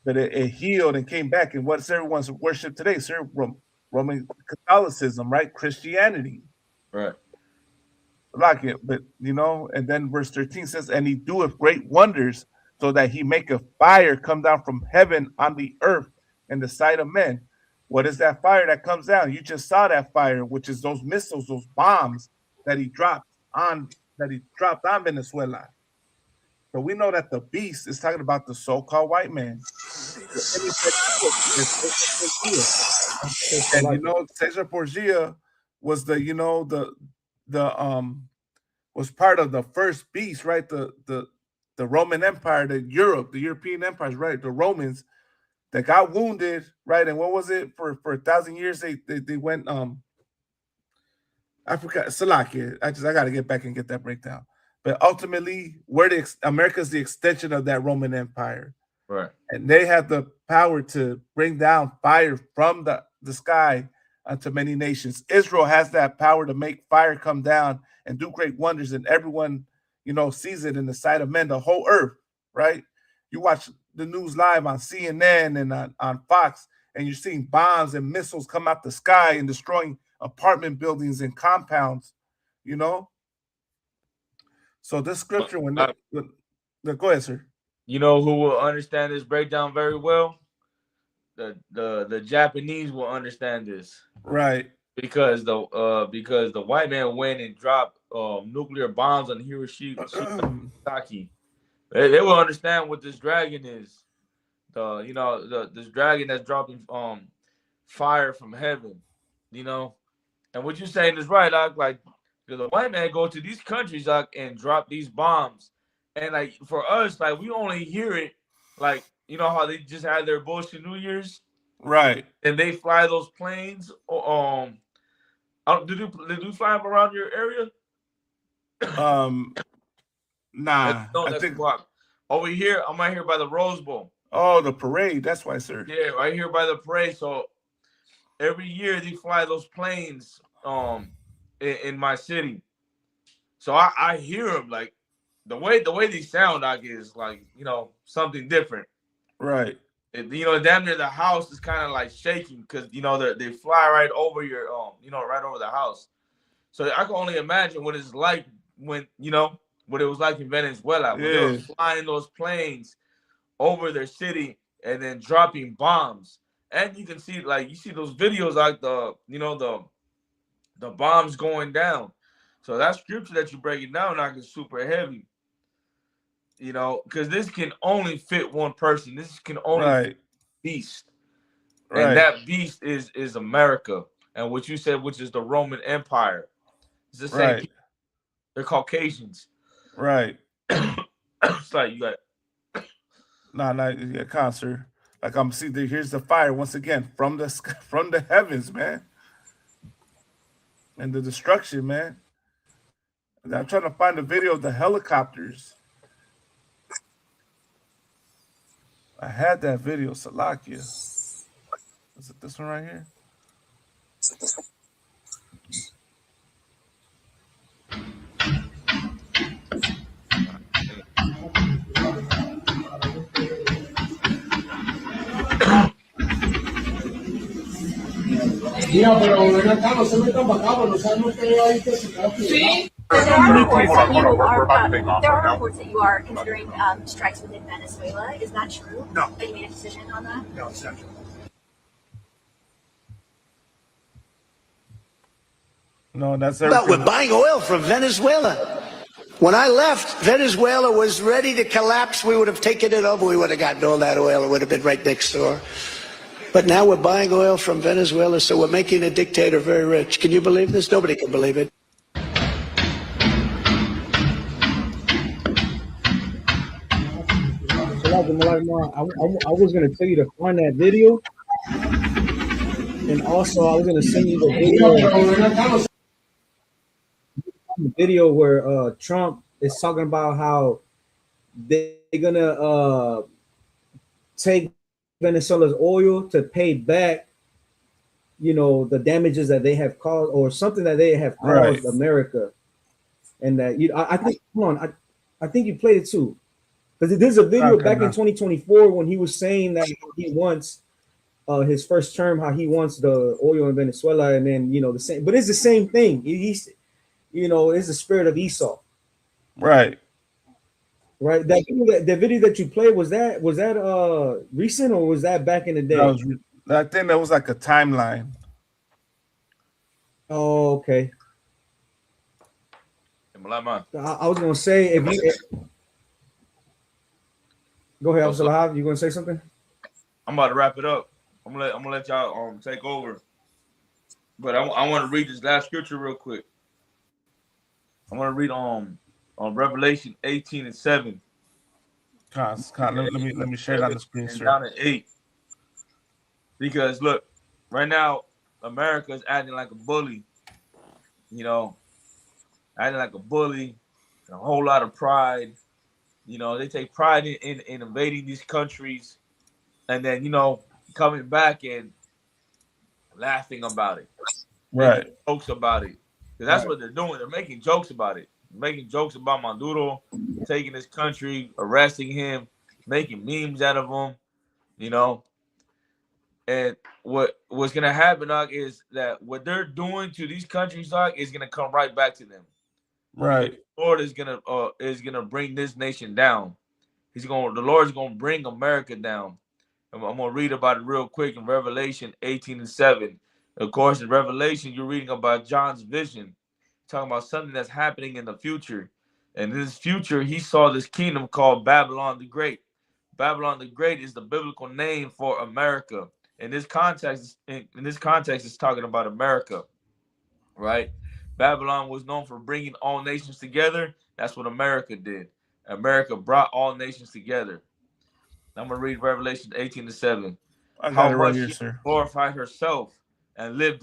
but it healed and came back. And what's everyone's worship today? Sir, Roman Catholicism, right? Christianity, right? Like it, but and then verse 13 says, "And he doeth great wonders, so that he maketh fire come down from heaven on the earth in the sight of men." What is that fire that comes down? You just saw that fire, which is those missiles, those bombs that he dropped on Venezuela. So we know that the beast is talking about the so-called white man. And Caesar Borgia was was part of the first beast, right? The Roman Empire, the European empires, right? The Romans, that got wounded, right? And what was it for 1,000 years? They went I forgot Salakia. I got to get back and get that breakdown. But ultimately, America's the extension of that Roman Empire, Right. and they have the power to bring down fire from the sky unto many nations. Israel has that power to make fire come down and do great wonders, and everyone, sees it in the sight of men, the whole earth, right? You watch the news live on CNN and on Fox, and you're seeing bombs and missiles come out the sky and destroying apartment buildings and compounds, So this scripture, go ahead, sir. You know who will understand this breakdown very well? The Japanese will understand this, right? Because the white man went and dropped nuclear bombs on Hiroshima and Nagasaki. They will understand what this dragon is. This dragon that's dropping fire from heaven, And what you're saying is right, like the white man go to these countries and drop these bombs, and like for us, like we only hear it, like how they just had their bullshit New Year's, right? And they fly those planes. Did you fly them around your area? Nah. I think over here. I'm right here by the Rose Bowl. Oh, the parade. That's why, sir. Yeah, right here by the parade. So every year they fly those planes in my city. So I hear them, like the way they sound, is like something different, right? Damn near the house is kind of like shaking because they fly right over your right over the house. So I can only imagine what it's like when what it was like in Venezuela when they were flying those planes over their city and then dropping bombs. And you can see those videos, like the bombs going down. So that scripture that you're breaking down is super heavy. Because this can only fit one person. This can only fit beast. Right. And that beast is America. And what you said, which is the Roman Empire. It's the same people. They're Caucasians. Right. It's like you got concert. Like I'm seeing here's the fire once again from the heavens, man. And the destruction, man. And I'm trying to find a video of the helicopters. I had that video, Salakia. Is it this one right here? Mira, pero ven acá, no se metan para acá, pero no sabemos que hay que se queda Sí. There are reports that you are considering strikes within Venezuela. Is that true? No. Have you made a decision on that? No, it's not true. No, that's But we're buying oil from Venezuela. When I left, Venezuela was ready to collapse. We would have taken it over. We would have gotten all that oil. It would have been right next door. But now we're buying oil from Venezuela, so we're making a dictator very rich. Can you believe this? Nobody can believe it. I was going to tell you to find that video. And also, I was going to send you the video where Trump is talking about how they're going to take Venezuela's oil to pay back, the damages that they have caused or something that they have caused America. And that, I think, hold on, I think you played it too. Because there's a video back in 2024 when he was saying that he wants his first term, how he wants the oil in Venezuela, and then the same, but it's the same thing. He's it's the spirit of Esau. Right. Right. That video that you played, was that recent or was that back in the day? I think that was like a timeline. Oh, okay. I was gonna say if you go ahead, Absalahab, you gonna say something? I'm about to wrap it up. I'm gonna let y'all take over. But I want to read this last scripture real quick. I want to read on Revelation 18:7. Let me share it on the screen, sir. Down to 8. Because look, right now, America is acting like a bully. You know, acting like a bully, a whole lot of pride. You know, they take pride in invading these countries, and then coming back and laughing about it, making Right. jokes about it. Because that's what they're doing. They're making jokes about it, making jokes about Maduro taking his country, arresting him, making memes out of him. You know, and what's gonna happen, dog, is that what they're doing to these countries, dog, is gonna come right back to them. Right. The Lord is gonna bring this nation down. The Lord is gonna bring America down. I'm gonna read about it real quick in Revelation 18:7. Of course, in Revelation, you're reading about John's vision, talking about something that's happening in the future. And in this future, he saw this kingdom called Babylon the Great. Babylon the Great is the biblical name for America. In this context, it's talking about America, right? Babylon was known for bringing all nations together. That's what America did. America brought all nations together. I'm going to read Revelation 18:7. I How got it right much here, she sir. glorified herself and lived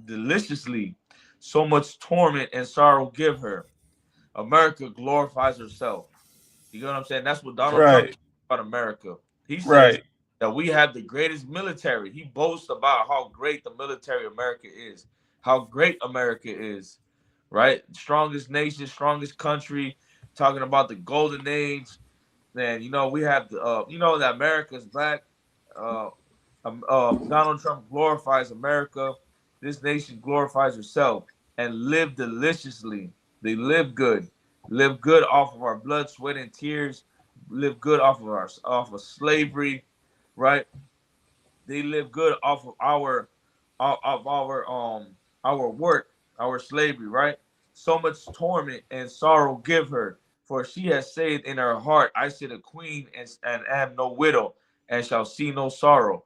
deliciously. So much torment and sorrow give her. America glorifies herself. You know what I'm saying? That's what Donald Trump Right. says about America. He says Right. that we have the greatest military. He boasts about how great the military America is, how great America is, right? Strongest nation, strongest country, talking about the golden age. Man, we have the, that America's back. Uh, Donald Trump glorifies America. This nation glorifies herself and live deliciously. They live good off of our blood, sweat, and tears. Live good off of slavery, right? They live good off of our work, our slavery, right? So much torment and sorrow give her, for she has said in her heart, I sit a queen and am no widow, and shall see no sorrow.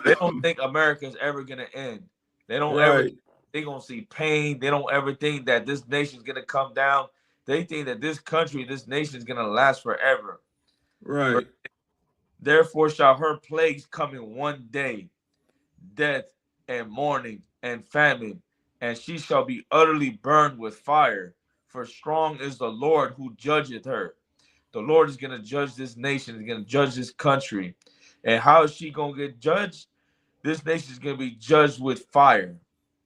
They don't think America's ever gonna end. They don't ever Right. they gonna see pain. They don't ever think that this nation's gonna come down. They think that this nation is gonna last forever. Right. Therefore shall her plagues come in one day, death and mourning and famine, and she shall be utterly burned with fire. For strong is the Lord who judgeth her. The Lord is going to judge this nation, is going to judge this country. And how is she going to get judged? This nation is going to be judged with fire.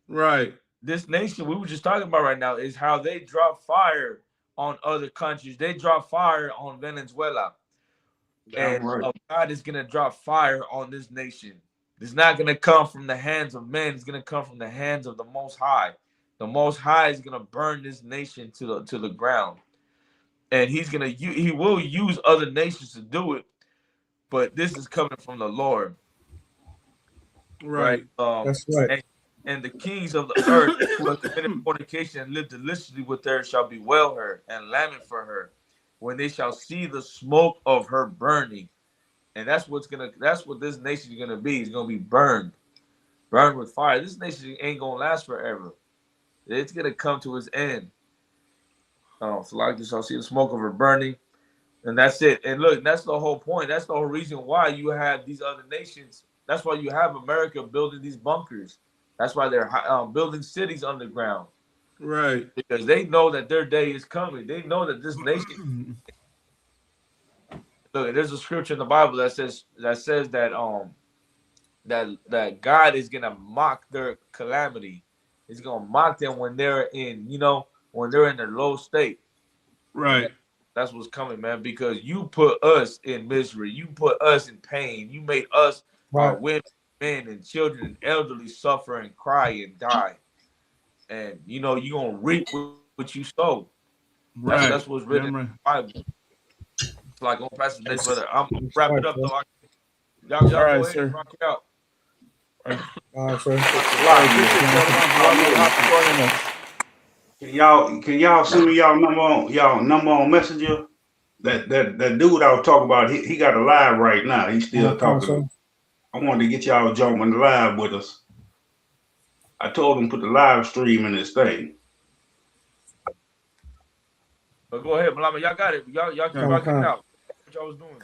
Right. This nation we were just talking about right now is how they drop fire on other countries. They drop fire on Venezuela. Damn right. God is going to drop fire on this nation. It's not going to come from the hands of men. It's going to come from the hands of the Most High. The Most High is going to burn this nation to the ground. And he will use other nations to do it, but this is coming from the Lord. Right. That's right. And the kings of the earth who have committed fornication and lived deliciously with her shall bewail her and lament for her when they shall see the smoke of her burning. And that's what this nation is gonna be. It's gonna be burned with fire. This nation ain't gonna last forever. It's gonna come to its end. So like you shall see the smoke of her burning, and that's it. And look, that's the whole point. That's the whole reason why you have these other nations. That's why you have America building these bunkers. That's why they're building cities underground. Right. Because they know that their day is coming. They know that this nation. Look, there's a scripture in the Bible that says that that God is gonna mock their calamity. He's gonna mock them when they're in their low state. Right. That's what's coming, man. Because you put us in misery, you put us in pain, you made us, our women, men, and children, and elderly suffer and cry and die. And you're gonna reap what you sow. Right. That's what's written in the Bible. It's like, gonna pass the next brother. I'm gonna wrap it up though. Y'all All go right, ahead sir. and rock it out. All right, sir. Can y'all send me y'all number on Messenger? That dude I was talking about, he got a live right now. He's still talking. I wanted to get y'all jumping the live with us. I told him put the live stream in this thing. But go ahead, Malama. Y'all got it. Y'all keep rocking it out. What y'all was doing?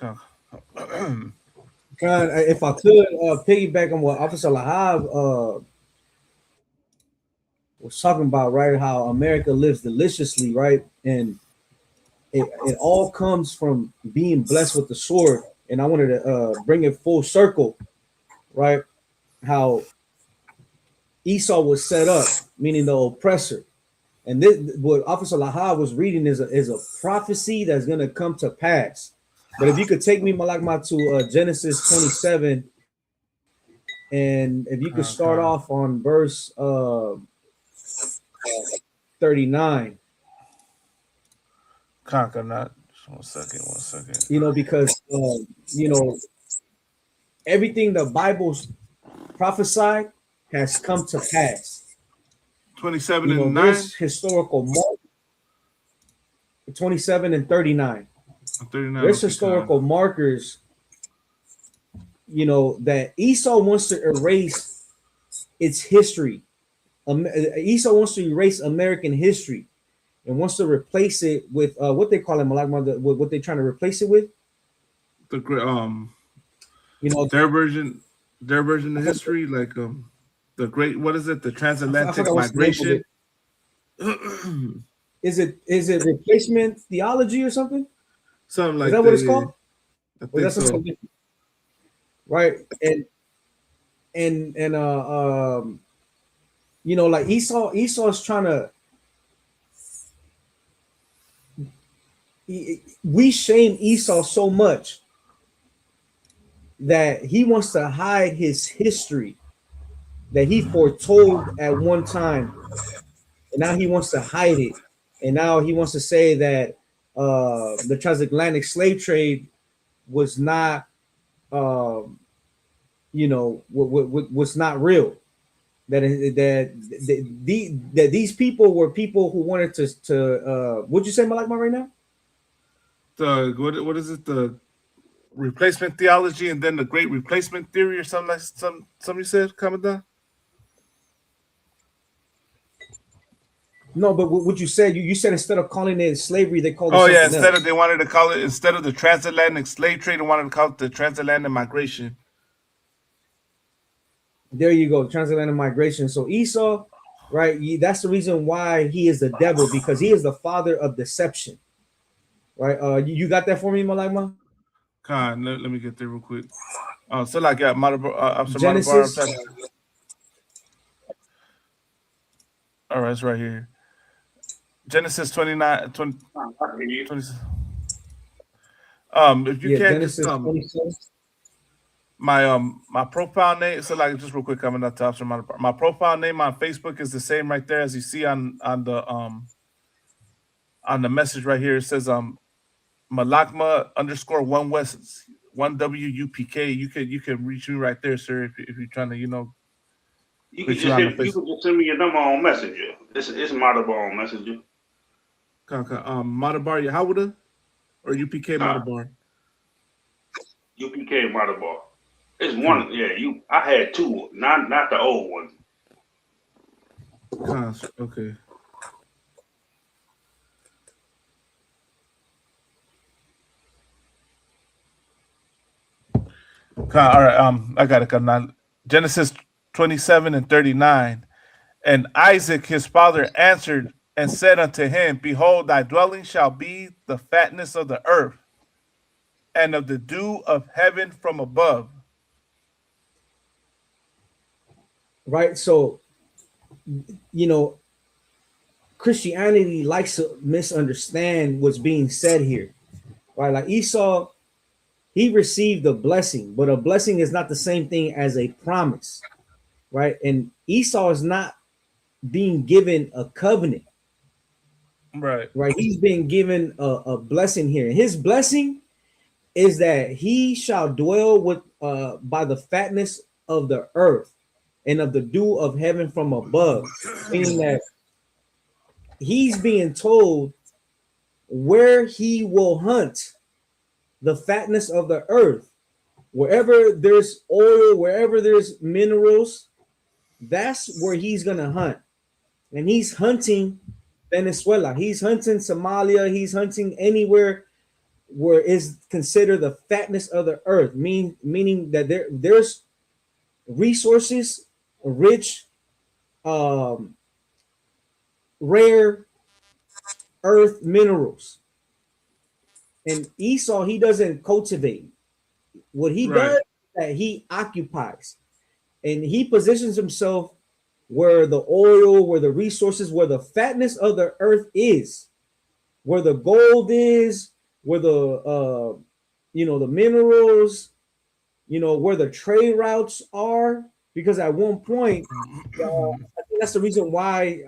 If I could piggyback on what Officer Lahab was talking about, right? How America lives deliciously, right? And it all comes from being blessed with the sword. And I wanted to bring it full circle, right? How Esau was set up, meaning the oppressor. And this, what Officer Lahab was reading is a prophecy that's going to come to pass. But if you could take me, Malakma, to Genesis 27, and if you could start off on verse 39. Conquer not. One second. You know, because you know, everything the Bible's prophesied has come to pass. 27 you know, and 9. There's historical mark. 27 and 39. 39. There's historical markers, you know, that Esau wants to erase its history. Esau wants to erase American history and wants to replace it with what they call it, what they're trying to replace it with. The you know, their version of history, like the great, what is it? The transatlantic migration. Is it replacement theology or something? Something like is that what it's called? I think so. Right. And you know, like Esau's trying to, we shame Esau so much that he wants to hide his history that he foretold at one time, and now he wants to hide it, and now he wants to say that the transatlantic slave trade was not, you know, was not real. That these people were people who wanted to what'd you say, Malakma, right now? The what is it? The replacement theology, and then the great replacement theory, or something like some you said, Commandant? No, but what you said, you said instead of calling it slavery, they called it something else. They wanted to call it, instead of the transatlantic slave trade, they wanted to call it the transatlantic migration. There you go, transatlantic migration. So Esau, right? That's the reason why he is the devil, because he is the father of deception. Right? You got that for me, Malakma? Con, let me get there real quick. So like Genesis. All right, it's right here. Genesis 29, 20. If you can't Genesis just 27. my profile name. So like just real quick, coming up to my profile name on Facebook is the same right there as you see on the message right here. It says Malakma _1 West 1 WUPK. You can reach me right there, sir, if you're trying to, you know. You can just send me your number on Messenger. It's Madabar on Messenger. Madabar Yahawada or UPK Madabar? UPK Madabar. It's one. Yeah, I had two, not the old one. Okay. All right. I got it. Now, Genesis 27 and 39. And Isaac his father answered and said unto him, Behold, thy dwelling shall be the fatness of the earth, and of the dew of heaven from above. Right. So, you know, Christianity likes to misunderstand what's being said here. Right. Like Esau, he received a blessing, but a blessing is not the same thing as a promise. Right. And Esau is not being given a covenant. Right. He's being given a blessing here. His blessing is that he shall dwell with by the fatness of the earth and of the dew of heaven from above, meaning that he's being told where he will hunt the fatness of the earth. Wherever there's oil, wherever there's minerals, that's where he's gonna hunt. And he's hunting Venezuela. He's hunting Somalia. He's hunting anywhere where is considered the fatness of the earth, meaning that there's resources, rich, rare earth minerals. And Esau, he doesn't cultivate. What he does is that he occupies, and he positions himself where the oil, where the resources, where the fatness of the earth is, where the gold is, where the the minerals, where the trade routes are. Because at one point, I think that's the reason why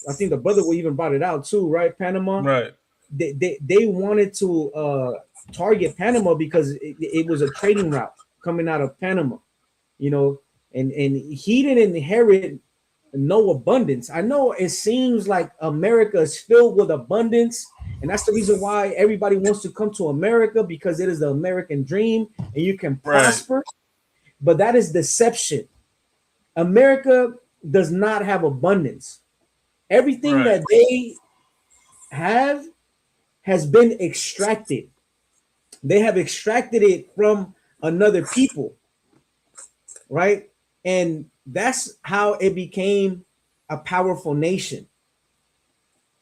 I think the brother will even brought it out too, right? Panama, Right. They wanted to target Panama because it was a trading route coming out of Panama, and he didn't inherit no abundance. I know it seems like America is filled with abundance, and that's the reason why everybody wants to come to America, because it is the American dream and you can prosper. But that is deception. America does not have abundance. Everything that they have has been extracted. They have extracted it from another people, right? And that's how it became a powerful nation,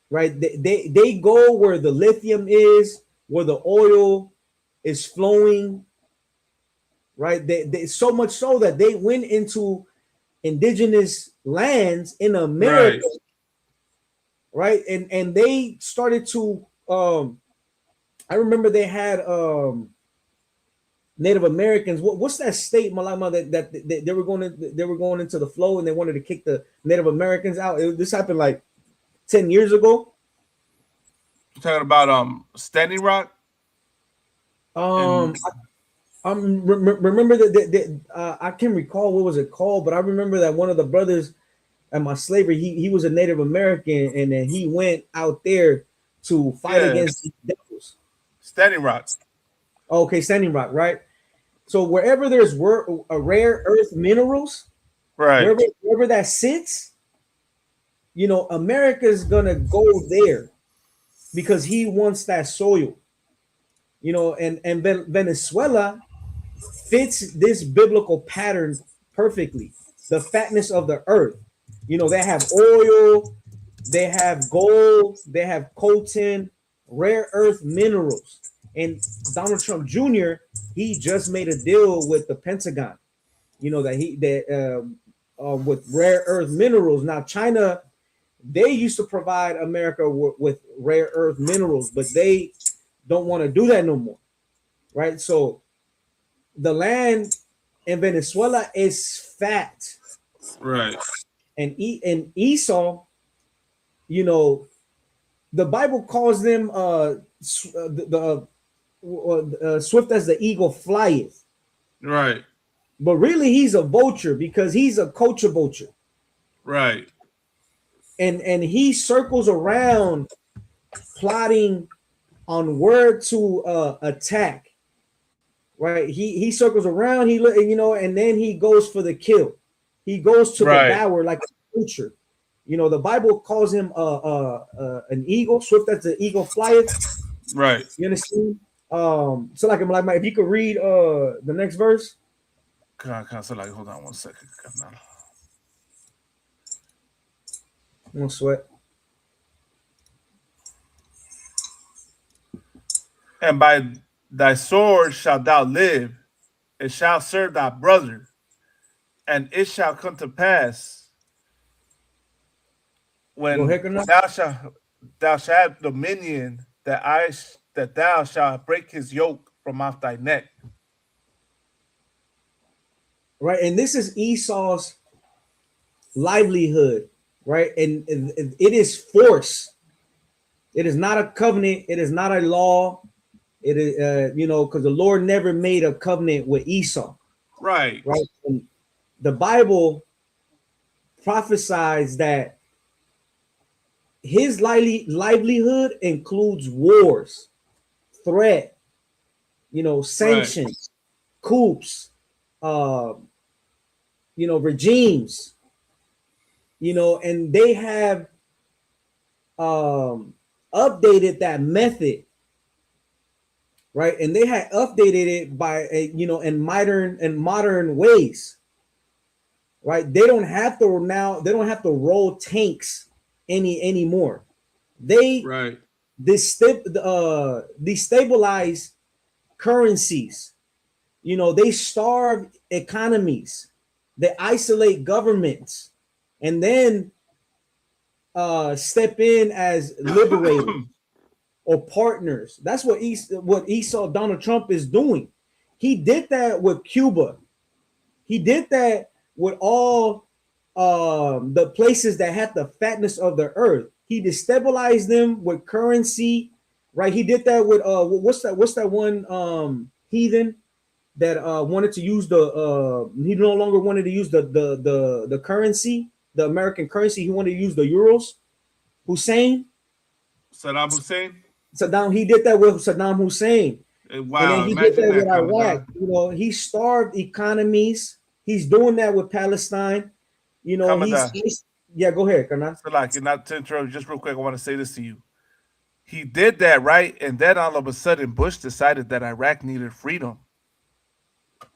right? They go where the lithium is, where the oil is flowing, right? They so much so that they went into indigenous lands in America, right? And they started to I remember they had Native Americans. What's that state, Malama, that they were going into the flow and they wanted to kick the Native Americans out? This happened like 10 years ago. You're talking about Standing Rock? Remember that I can't recall what was it called, but I remember that one of the brothers at my slavery, he was a Native American, and then he went out there to fight against the devils. Standing Rock. Okay, Standing Rock, right? So wherever there's rare earth minerals, right, wherever that sits, America's gonna go there because he wants that soil. And Venezuela fits this biblical pattern perfectly. The fatness of the earth. They have oil, they have gold, they have coltan, rare earth minerals. And Donald Trump Jr., he just made a deal with the Pentagon, with rare earth minerals. Now, China, they used to provide America with rare earth minerals, but they don't want to do that no more, right? So the land in Venezuela is fat, right? And Esau, the Bible calls them swift as the eagle flieth, right? But really, he's a vulture because he's a culture vulture, right? And he circles around, plotting on where to attack. Right, he circles around, and then he goes for the kill. He goes to devour like a vulture. The Bible calls him an eagle, swift as the eagle flieth. Right. You understand? So like if you could read the next verse. Hold on 1 second. No sweat. And by thy sword shalt thou live, it shall serve thy brother, and it shall come to pass when thou shalt have dominion that thou shalt break his yoke from off thy neck. Right, and this is Esau's livelihood, right? And it is force. It is not a covenant. It is not a law. It is, because the Lord never made a covenant with Esau. Right. Right. And the Bible prophesies that his livelihood includes wars, threat, sanctions, coups, regimes, and they have updated that method right? And they had updated it by in modern ways, right? They don't have to roll tanks anymore. They destabilize currencies. They starve economies, they isolate governments, and then step in as liberators or partners. That's what Esau Donald Trump is doing. He did that with Cuba. He did that with all the places that had the fatness of the earth. He destabilized them with currency, right? He did that with what's that one heathen that wanted to use he no longer wanted to use the currency, the American currency. He wanted to use the euros. Saddam Hussein. He did that with Saddam Hussein. Wow, and then he did that with Iraq. He starved economies. He's doing that with Palestine. Yeah, go ahead, Karna. So like, not to interrupt, just real quick, I want to say this to you. He did that, right? And then all of a sudden, Bush decided that Iraq needed freedom.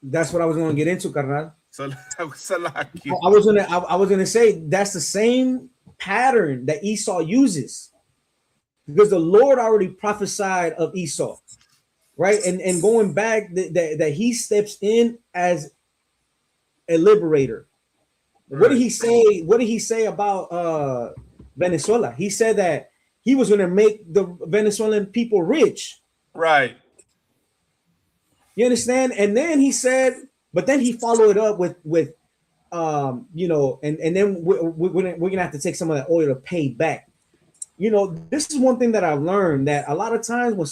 That's what I was going to get into, Karna. I was gonna say that's the same pattern that Esau uses, because the Lord already prophesied of Esau, right? And going back that he steps in as a liberator. What did he say? What did he say about Venezuela? He said that he was going to make the Venezuelan people rich. Right. You understand? And then he said, but then he followed it up with and then we're gonna have to take some of that oil to pay back. This is one thing that I've learned, that a lot of times when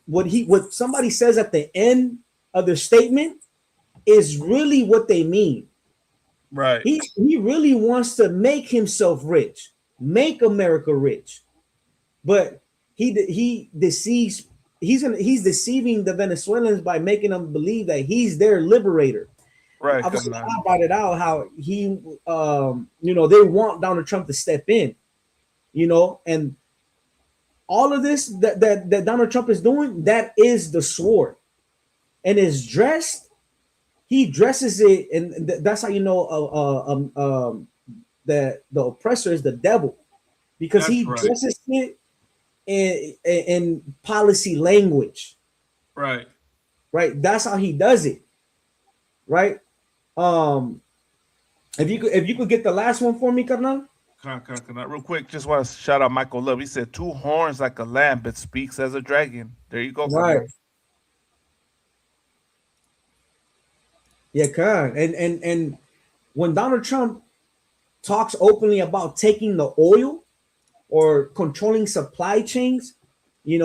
what somebody says at the end of their statement is really what they mean. Right. He really wants to make himself rich, make America rich, but he deceives. He's deceiving the Venezuelans by making them believe that he's their liberator. Right. I brought it out how he, they want Donald Trump to step in, and all of this that Donald Trump is doing, that is the sword, and is dressed. He dresses it, and that's how that the oppressor is the devil, because he dresses it in policy language. Right. That's how he does it. Right. If you could get the last one for me, Carnal. Real quick, just want to shout out Michael Love. He said, 2 horns like a lamb, but speaks as a dragon. There you go. Right. Carnal. Yeah, and when Donald Trump talks openly about taking the oil or controlling supply chains, he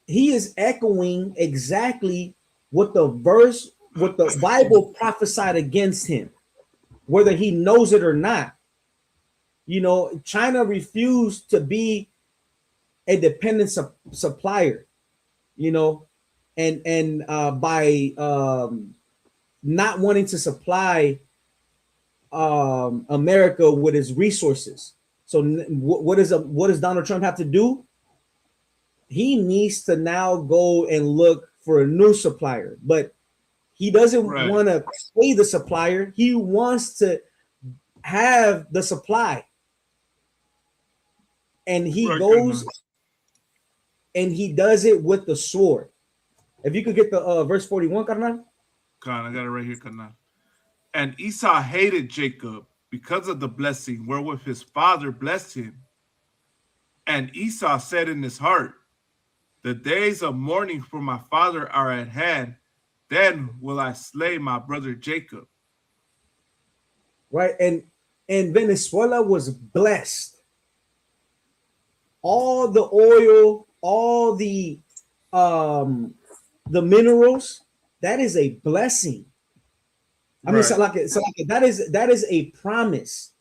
is echoing exactly what the Bible prophesied against him, whether he knows it or not. China refused to be a dependent supplier, and by not wanting to supply America with its resources. So what does Donald Trump have to do? He needs to now go and look for a new supplier, but he doesn't want to pay the supplier. He wants to have the supply, and he goes and he does it with the sword. If you could get the verse 41, Carnal. I got it right here, Carnal. And Esau hated Jacob because of the blessing wherewith his father blessed him. And Esau said in his heart, the days of mourning for my father are at hand. Then will I slay my brother Jacob. Right. And Venezuela was blessed. All the oil, all the minerals, that is a blessing. I mean, so that is a promise.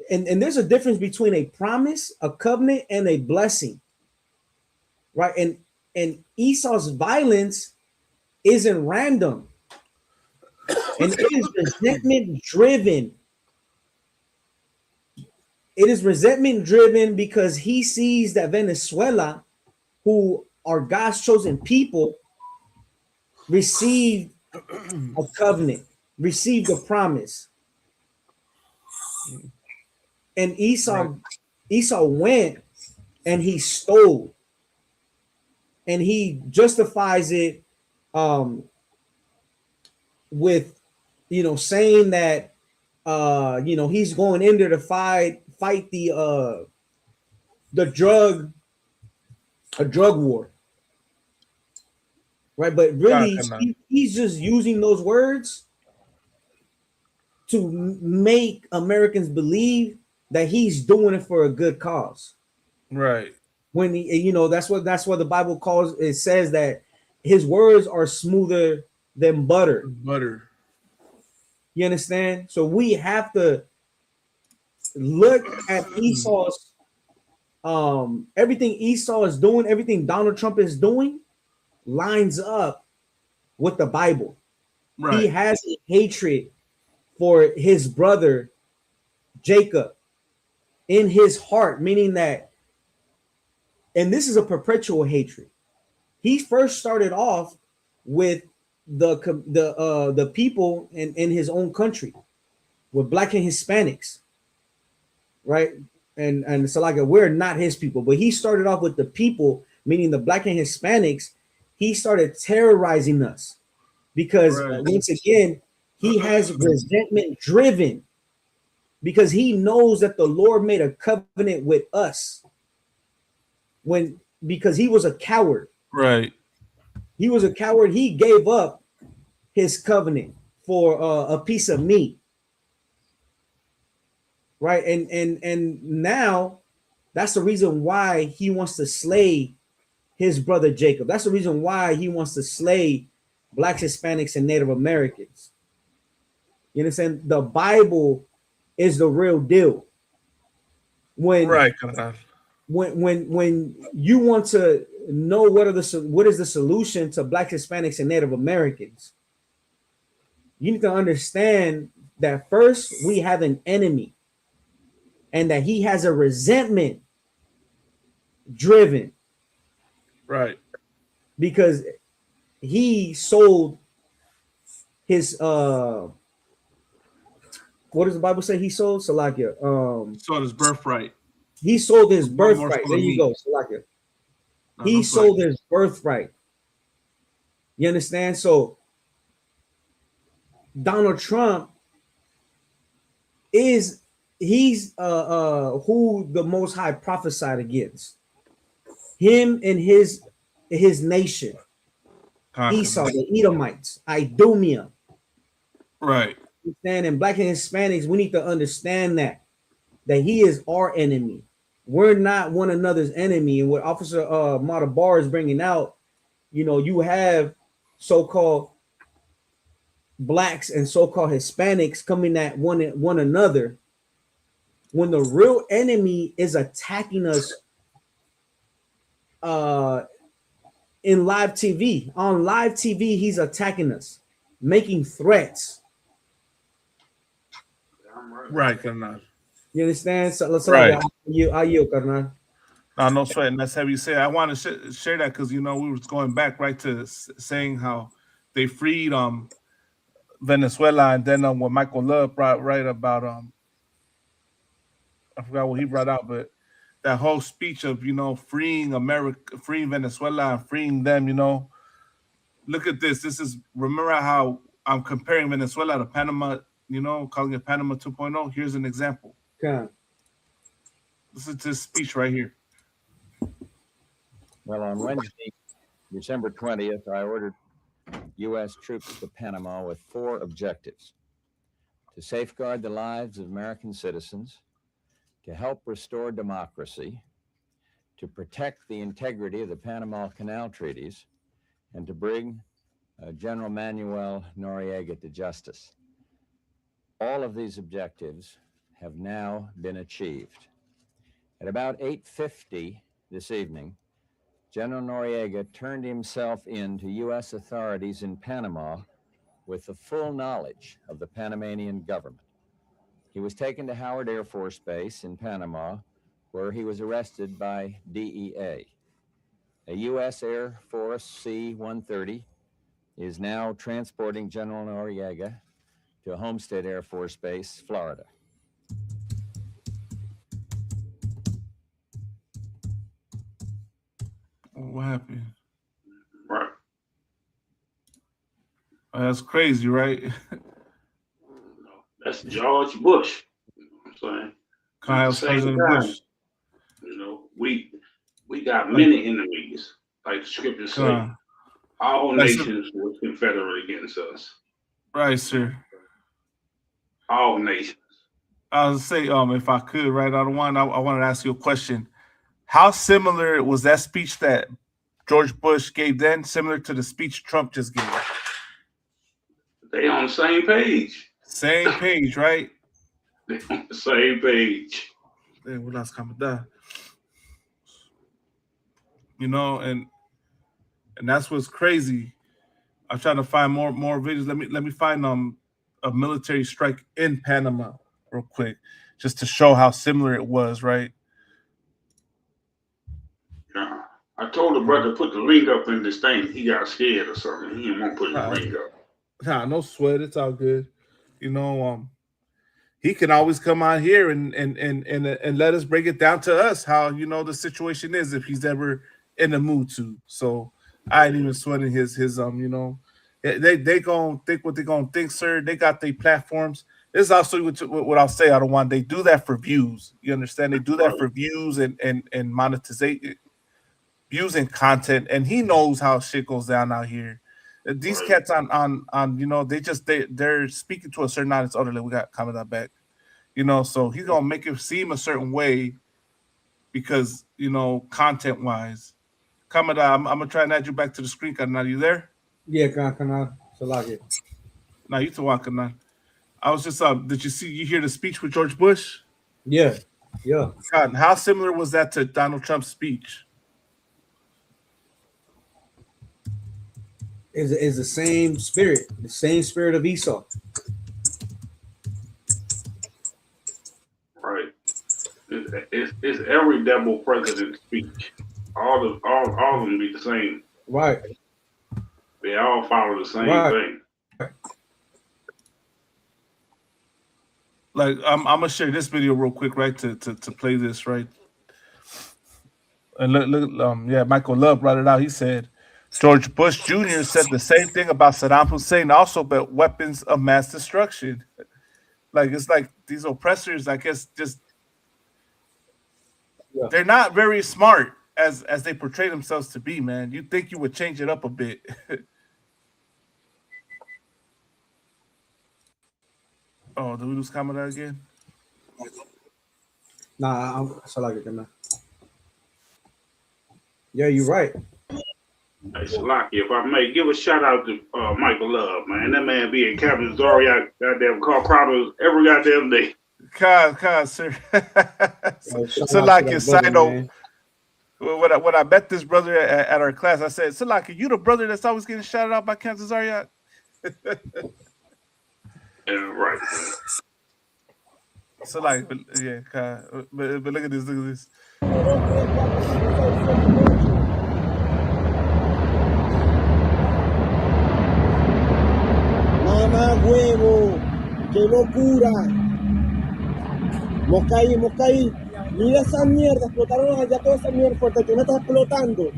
And there's a difference between a promise, a covenant, and a blessing. Right. And Esau's violence isn't random. And it is resentment driven. It is resentment driven because he sees that Venezuela who are God's chosen people, received a covenant, received a promise. And Esau went and he stole, and he justifies it with, saying that he's going in there to fight the drug war, right? But really, he's just using those words to make Americans believe that he's doing it for a good cause. Right. When that's what the Bible calls it, says that his words are smoother than butter. You understand? So we have to look at Esau's everything Esau is doing, everything Donald Trump is doing lines up with the Bible. Right. He has a hatred for his brother Jacob in his heart, meaning that, and this is a perpetual hatred. He first started off with the people in his own country, with Black and Hispanics, right? And so like we're not his people, but he started off with the people, meaning the Black and Hispanics. He started terrorizing us because once again, he has resentment driven, because he knows that the Lord made a covenant with us because he was a coward. Right. He was a coward. He gave up his covenant for a piece of meat. Right. And now that's the reason why he wants to slay his brother Jacob. That's the reason why he wants to slay Blacks, Hispanics, and Native Americans. You understand? The Bible is the real deal. When you want to know what is the solution to Blacks, Hispanics, and Native Americans, you need to understand that first we have an enemy, and that he has a resentment driven. Right. Because he sold his what does the Bible say he sold? Salakia. Sold his birthright. He sold his birthright. There you go, Salakia. He sold his birthright. You understand? So Donald Trump he's who the Most High prophesied against. Him and his nation. Esau, the Edomites, Idumea. Right. And Black and Hispanics, we need to understand that he is our enemy. We're not one another's enemy. And what Officer Matabar is bringing out, you have so-called Blacks and so-called Hispanics coming at one another, when the real enemy is attacking us in live TV. On live TV, he's attacking us, making threats. Right, Carnal. You understand? So let's right. You, Carnal. No sweat. And that's heavy say. I want to share that because we was going back right to saying how they freed Venezuela, and then what Michael Love brought right about I forgot what he brought out, but that whole speech of freeing America, freeing Venezuela, and freeing them. Look at this. This is, remember how I'm comparing Venezuela to Panama. Calling it Panama 2.0. Here's an example. Okay. Listen to this speech right here. Well, on Wednesday, December 20th, I ordered U.S. troops to Panama with 4 objectives: to safeguard the lives of American citizens, to help restore democracy, to protect the integrity of the Panama Canal treaties, and to bring General Manuel Noriega to justice. All of these objectives have now been achieved. At about 8:50 this evening, General Noriega turned himself in to U.S. authorities in Panama with the full knowledge of the Panamanian government. He was taken to Howard Air Force Base in Panama, where he was arrested by DEA. A U.S. Air Force C-130 is now transporting General Noriega to Homestead Air Force Base, Florida. What happened? Right. Oh, that's crazy, right? That's George Bush. You know what I'm saying? At the same President time, Bush. you know, we got many enemies, like the scriptures say. All nations were confederate against us. Right, sir. All nations. I was say, if I could, right, I wanted to ask you a question. How similar was that speech that George Bush gave then, similar to the speech Trump just gave? They on the same page. Same page, right? They on the same page. What else coming down? You know, and that's what's crazy. I'm trying to find more videos. Let me find a military strike in Panama real quick, just to show how similar it was, right? Yeah. I told the brother to put the link up in this thing. He got scared or something. He didn't want to put the link up. Nah, no sweat. It's all good. You know, he can always come on here and let us break it down to us how, you know, the situation is if he's ever in the mood to. So I ain't even sweating his you know, they gonna think what they gonna think, sir. They got their platforms. This is also what I'll say. I don't want. They do that for views. You understand? They do that for views and monetization, views and content. And he knows how shit goes down out here. These cats on you know, they're speaking to a certain audience. Oh, we got comment back. You know, so he's gonna make it seem a certain way because, you know, content wise. Kamada, I'm gonna try and add you back to the screen. Are you there? Yeah, can I select it? No, you to walk on. I was just did you hear the speech with George Bush? Yeah. God, how similar was that to Donald Trump's speech? Is the same spirit of Esau. Right. It's every devil president speech. All of them be the same. Right. They all follow the same thing. Like I'm gonna share this video real quick, right? To play this, right? And look, yeah, Michael Love brought it out. He said George Bush Jr. said the same thing about Saddam Hussein, also about weapons of mass destruction. Like it's like these oppressors, I guess, just they're not very smart as they portray themselves to be, man. You'd think you would change it up a bit. Oh, did we lose camera again? Nah, I select it, man. Yeah, you're right. It's lucky. If I may give a shout out to Michael Love, man. That man be in Captain Zoriac, goddamn car problems every goddamn day. God, sir. Salaki, side note. When I met this brother at our class, I said, Salaki, you the brother that's always getting shouted out by Captain Zoriac? Yeah, right. Salaki, yeah, but look at this, Mamá huevo, qué locura. Moscaí. Mira esa mierda, explotaron allá toda esa mierda, porque tú me estás explotando.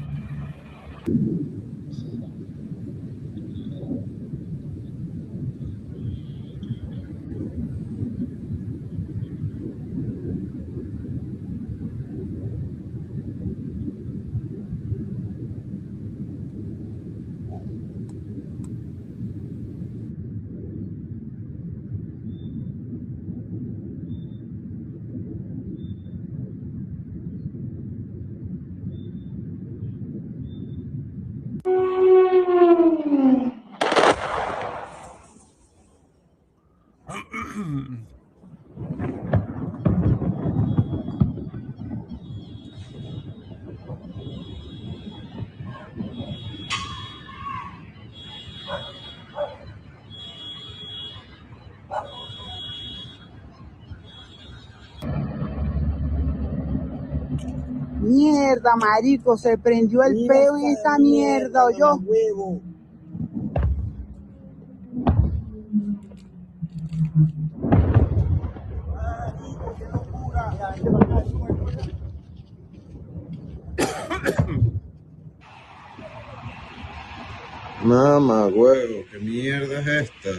Mierda, marico, se prendió el peo en esta mierda, yo. Mamá, huevo, ¿qué mierda es esta?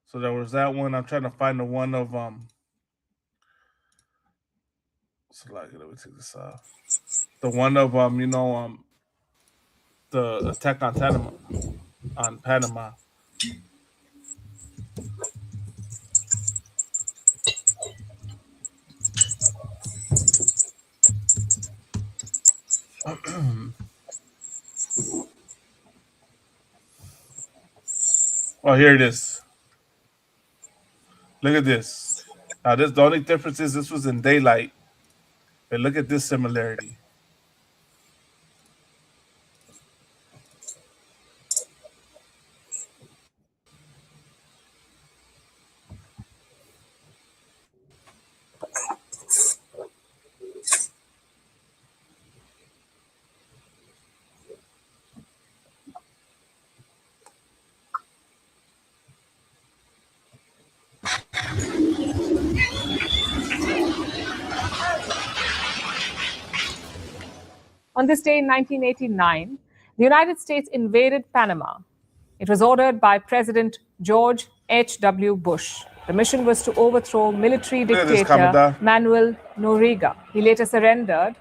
So there was that one. I'm trying to find the one of So like, let me take this off. The one of the attack on Panama. Oh, here it is. Look at this. Now, the only difference is this was in daylight, but look at this similarity. On this day in 1989, the United States invaded Panama. It was ordered by President George H.W. Bush. The mission was to overthrow military dictator Manuel Noriega. He later surrendered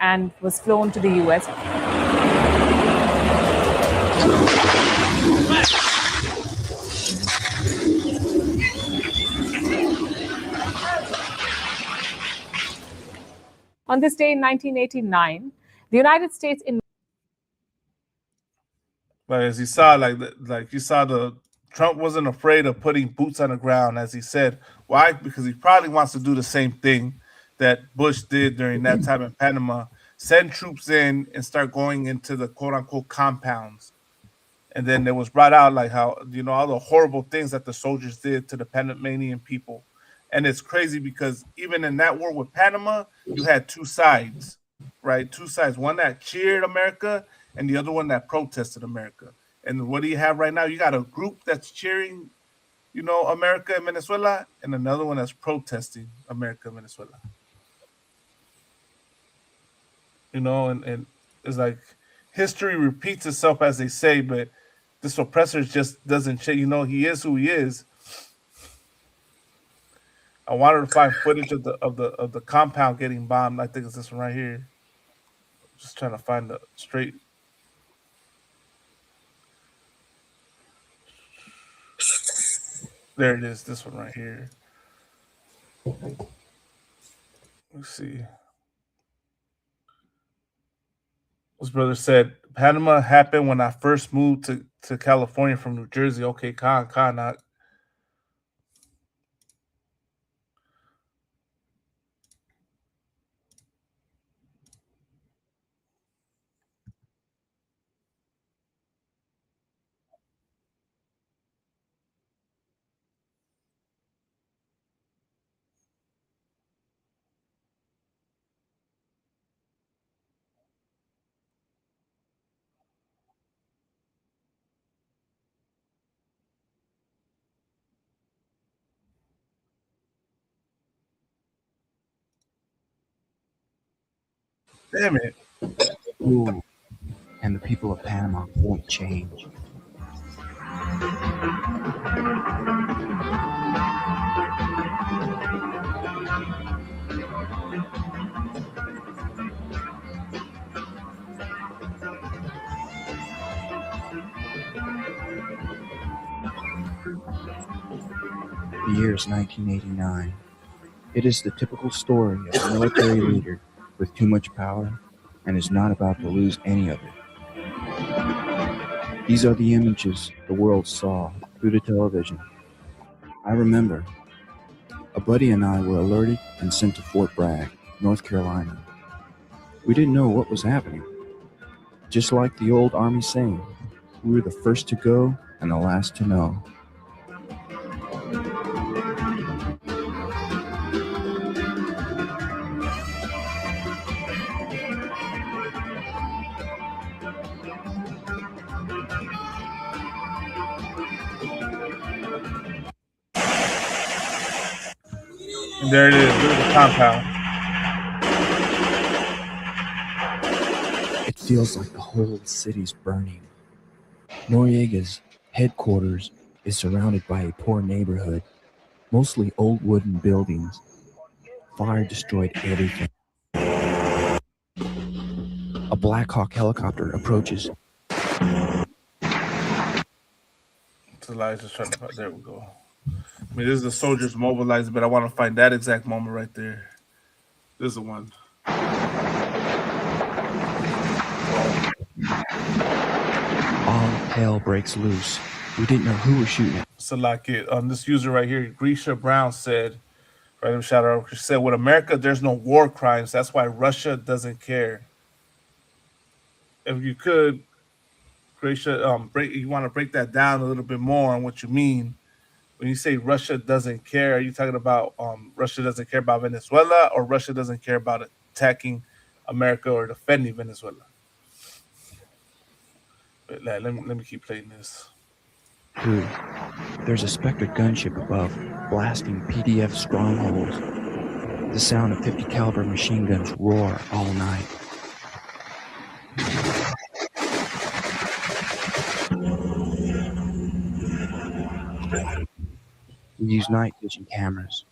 and was flown to the U.S. On this day in 1989, the United States But as you saw, like you saw, the Trump wasn't afraid of putting boots on the ground, as he said. Why? Because he probably wants to do the same thing that Bush did during that time in Panama: send troops in and start going into the quote unquote compounds. And then it was brought out like how, all the horrible things that the soldiers did to the Panamanian people. And it's crazy because even in that war with Panama, you had two sides, right? Two sides, one that cheered America and the other one that protested America. And what do you have right now? You got a group that's cheering, America and Venezuela, and another one that's protesting America and Venezuela. And it's like history repeats itself, as they say, but this oppressor just doesn't change. He is who he is. I wanted to find footage of the compound getting bombed. I think it's this one right here. Just trying to find the straight. There it is. This one right here. Let's see. His brother said, Panama happened when I first moved to California from New Jersey. Okay, not. Damn it. Ooh, and the people of Panama won't change. The year is 1989. It is the typical story of a military leader with too much power and is not about to lose any of it. These are the images the world saw through the television. I remember A buddy and I were alerted and sent to Fort Bragg, North Carolina. We didn't know what was happening. Just like the old Army saying, we were the first to go and the last to know. And there it is. Look at the compound. It feels like the whole city's burning. Noriega's headquarters is surrounded by a poor neighborhood, mostly old wooden buildings. Fire destroyed everything. A Black Hawk helicopter approaches. Elijah's trying to. There we go. I mean, this is the soldiers mobilized, but I want to find that exact moment right there. This is the one. All hell breaks loose. We didn't know who was shooting. So like it on this user right here, Grisha Brown said, right? Shout out. She said, "With America, there's no war crimes. That's why Russia doesn't care." If you could, Grisha, you want to break that down a little bit more on what you mean when you say Russia doesn't care. Are you talking about Russia doesn't care about Venezuela, or Russia doesn't care about attacking America or defending Venezuela? But let me keep playing this. Who? There's a Spectre gunship above, blasting PDF strongholds. The sound of 50 caliber machine guns roar all night. We use night vision cameras.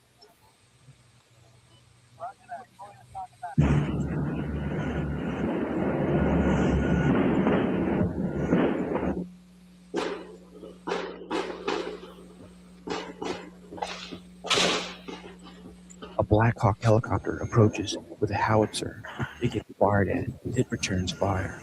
A Black Hawk helicopter approaches with a howitzer. It gets fired at. It returns fire.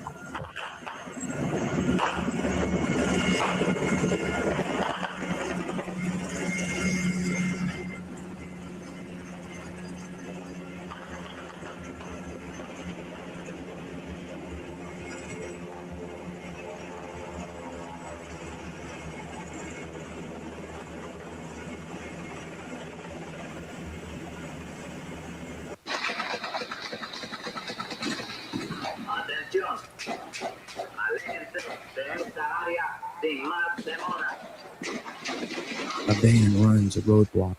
A van runs a roadblock.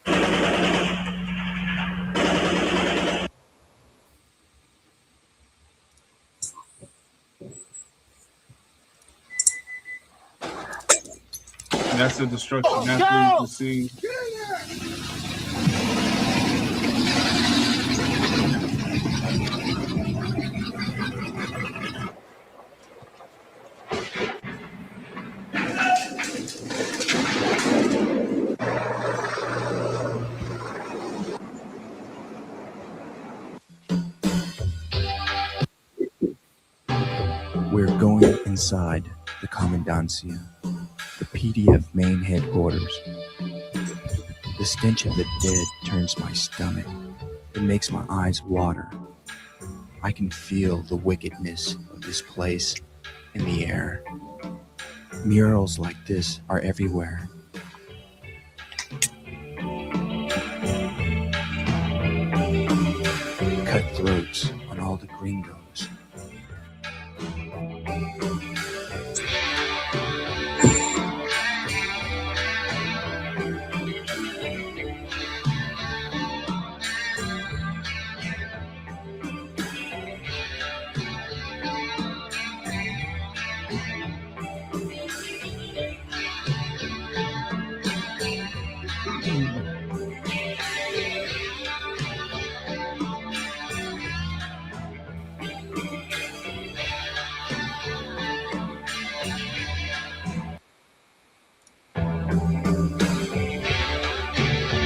And that's the destruction. That's what you can see. We're going inside the Commandancia, the PDF main headquarters. The stench of the dead turns my stomach. It makes my eyes water. I can feel the wickedness of this place in the air. Murals like this are everywhere. Cutthroats on all the gringos.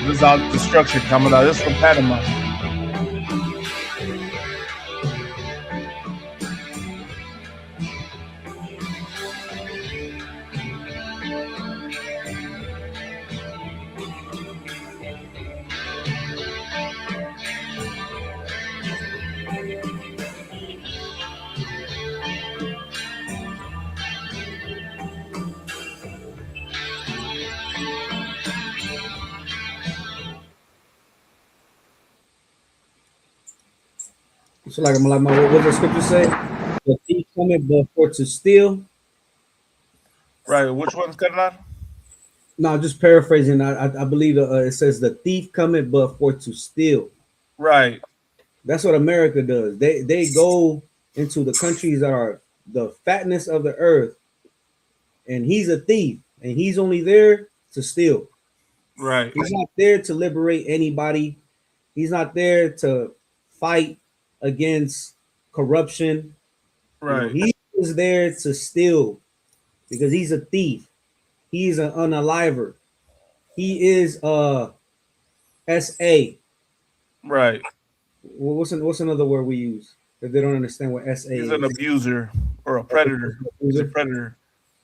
This is all destruction coming out. This is from Panama. So like what the scripture say? The thief cometh but for to steal. Right. Which one's Carnal? No, just paraphrasing. I believe it says the thief cometh but for to steal. Right. That's what America does. They go into the countries that are the fatness of the earth, and he's a thief, and he's only there to steal. Right. He's not there to liberate anybody. He's not there to fight against corruption. Right. He is there to steal because he's a thief. He's an unaliver. He is SA. Right. What's another word we use if they don't understand what SA is? He's an abuser or a predator. He's a predator.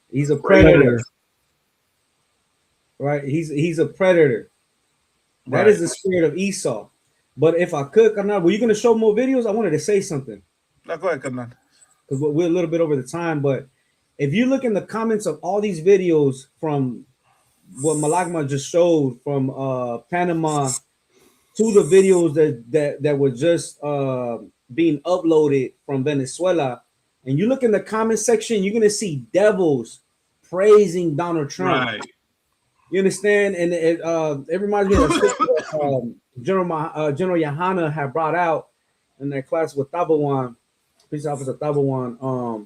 He's a predator. Right? He's a predator. That is the spirit of Esau. But if I could, Karnal, were you going to show more videos? I wanted to say something. No, go ahead, Karnal. Because we're a little bit over the time, but if you look in the comments of all these videos from what Malagma just showed from Panama to the videos that were just being uploaded from Venezuela, and you look in the comment section, you're gonna see devils praising Donald Trump. Right. You understand? And it reminds me of the General Yahana had brought out in that class with Tabawan, Peace Officer Tabawan,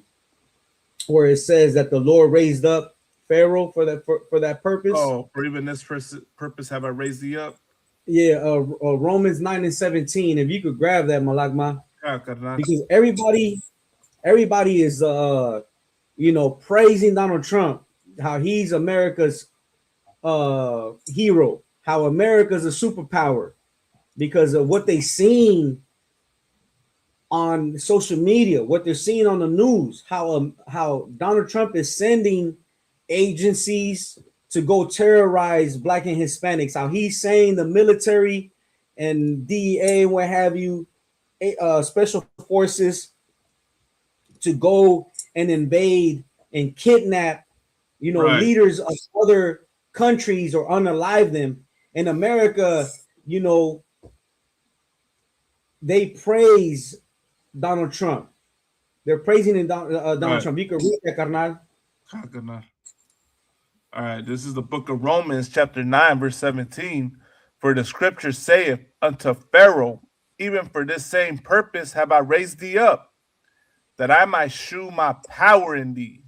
where it says that the Lord raised up Pharaoh for that purpose. Oh, for even this purpose have I raised thee up? Yeah, Romans 9:17. If you could grab that, Malagma, Karnal. because everybody is praising Donald Trump, how he's America's hero, how America's a superpower because of what they seen on social media, what they're seeing on the news, how Donald Trump is sending agencies to go terrorize Black and Hispanics, how he's saying the military and DEA and what have you, special forces to go and invade and kidnap, leaders of other countries or unalive them. In America, they praise Donald Trump. They're praising Donald Trump. You can read that, Karnal. All right, this is the book of Romans, chapter 9, verse 17. For the scripture saith unto Pharaoh, even for this same purpose have I raised thee up, that I might shew my power in thee,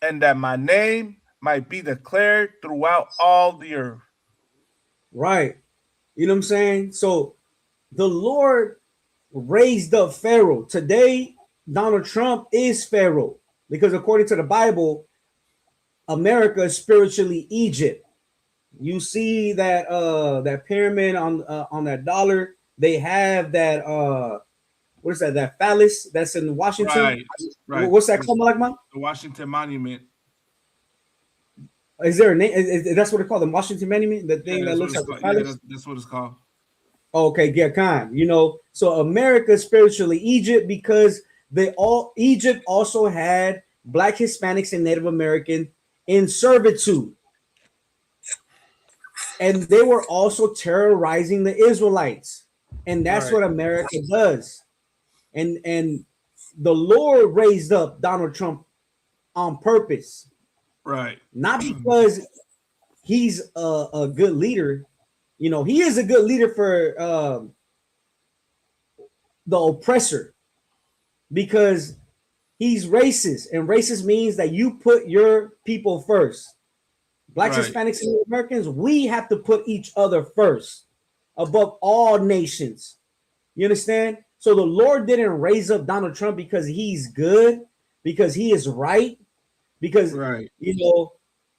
and that my name might be declared throughout all the earth. Right. You know what I'm saying? So the Lord raised up Pharaoh. Today, Donald Trump is Pharaoh because according to the Bible, America is spiritually Egypt. You see that that pyramid on that dollar. They have that what is that? That phallus that's in Washington. Right. What's that called, Malagma? The Washington Monument. Is there a name? That's what it's called, the Washington Monument. The thing that looks like the phallus. Yeah, that's what it's called. Okay, get kind. So America spiritually Egypt because Egypt also had Black, Hispanics, and Native American in servitude. And they were also terrorizing the Israelites. And that's what America does. And the Lord raised up Donald Trump on purpose. Right. Not because he's a good leader. He is a good leader for the oppressor because he's racist, and racist means that you put your people first. Blacks, Hispanics, and Americans, we have to put each other first above all nations. You understand? So the Lord didn't raise up Donald Trump because he's good, because he is right, because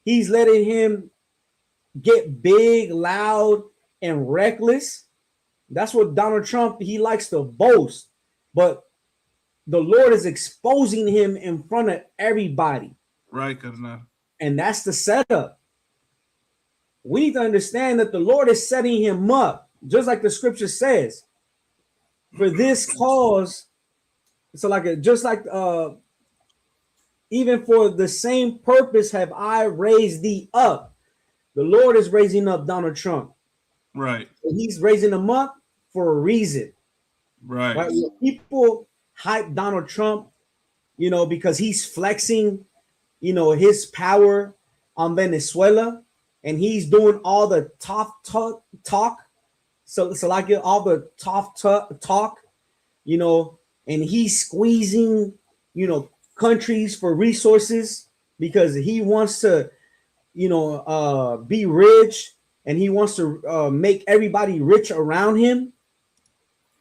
he's letting him get big, loud, and reckless. That's what Donald Trump, he likes to boast. But the Lord is exposing him in front of everybody. Right, Karnal. And that's the setup. We need to understand that the Lord is setting him up, just like the scripture says. For this cause, even for the same purpose have I raised thee up. The Lord is raising up Donald Trump. Right. And he's raising him up for a reason. Right. People hype Donald Trump, you know, because he's flexing, you know, his power on Venezuela, and he's doing all the talk. So like all the talk, you know, and he's squeezing, you know, countries for resources because he wants to, you know, be rich, and he wants to make everybody rich around him.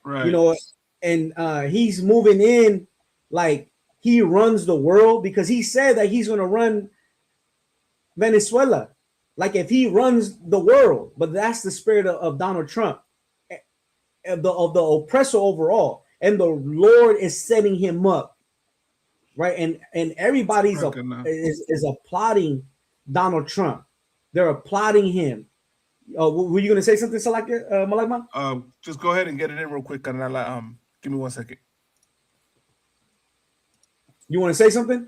Right. You know, and he's moving in like he runs the world, because he said that he's going to run Venezuela like if he runs the world. But that's the spirit of Donald Trump, of the oppressor overall, and the Lord is setting him up, right? And everybody's is applauding Donald Trump. They're applauding him. Were you going to say something, Malakma? Just go ahead and get it in real quick, and give me 1 second. You want to say something?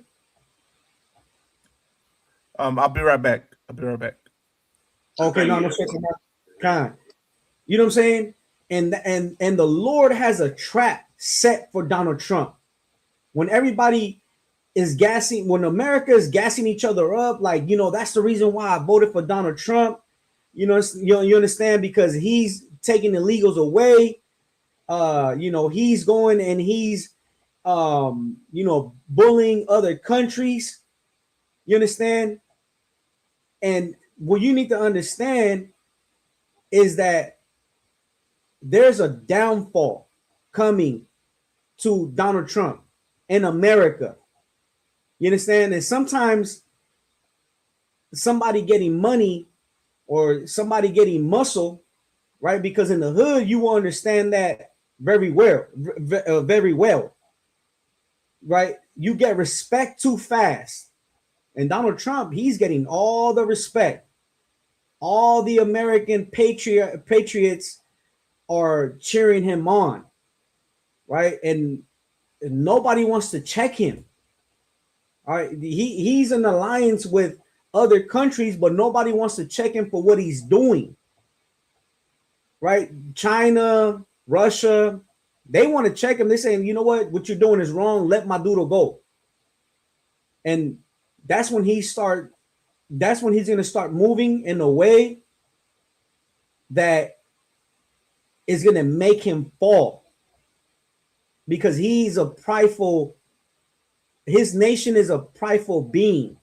I'll be right back. Okay, no, kind. You know what I'm saying? And the Lord has a trap set for Donald Trump. When everybody is gassing, when America is gassing each other up, like, you know, that's the reason why I voted for Donald Trump. You know, you understand, because he's taking illegals away. You know, he's going and he's you know, bullying other countries. You understand? And what you need to understand is that there's a downfall coming to Donald Trump in America. You understand? And sometimes somebody getting money or somebody getting muscle, right? Because in the hood, you will understand that very well, right? You get respect too fast. And Donald Trump, he's getting all the respect. All the American patriots are cheering him on, right? And nobody wants to check him. All right, he's in alliance with other countries, but nobody wants to check him for what he's doing, right? China, Russia, they want to check him. They're saying, you know what you're doing is wrong. Let Maduro go. And that's when he's going to start moving in a way that is going to make him fall, because he's a prideful, his nation is a prideful being,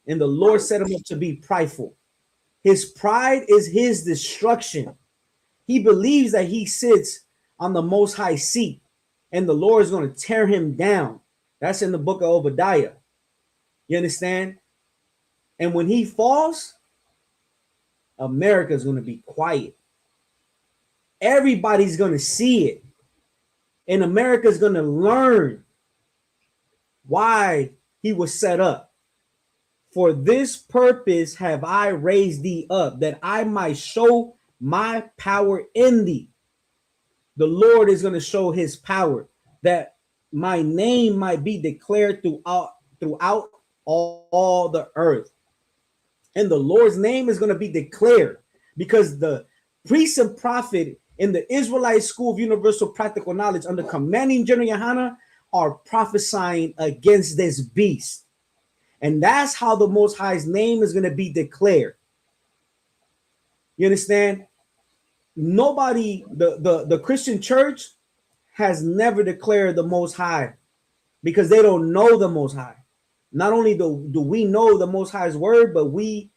and the Lord set him up to be prideful. His pride is his destruction. He believes that he sits on the most high seat, and the Lord is going to tear him down. That's in the book of Obadiah. You understand? And when he falls, America is going to be quiet. Everybody's going to see it. And America is going to learn why he was set up. For this purpose have I raised thee up, that I might show my power in thee. The Lord is going to show his power, that my name might be declared throughout all the earth. And the Lord's name is going to be declared, because the priest and prophet in the Israelite School of Universal Practical Knowledge under commanding General Yohana are prophesying against this beast. And that's how the Most High's name is going to be declared. You understand? Nobody, the Christian church has never declared the Most High, because they don't know the Most High. Not only do we know the Most High's word, but we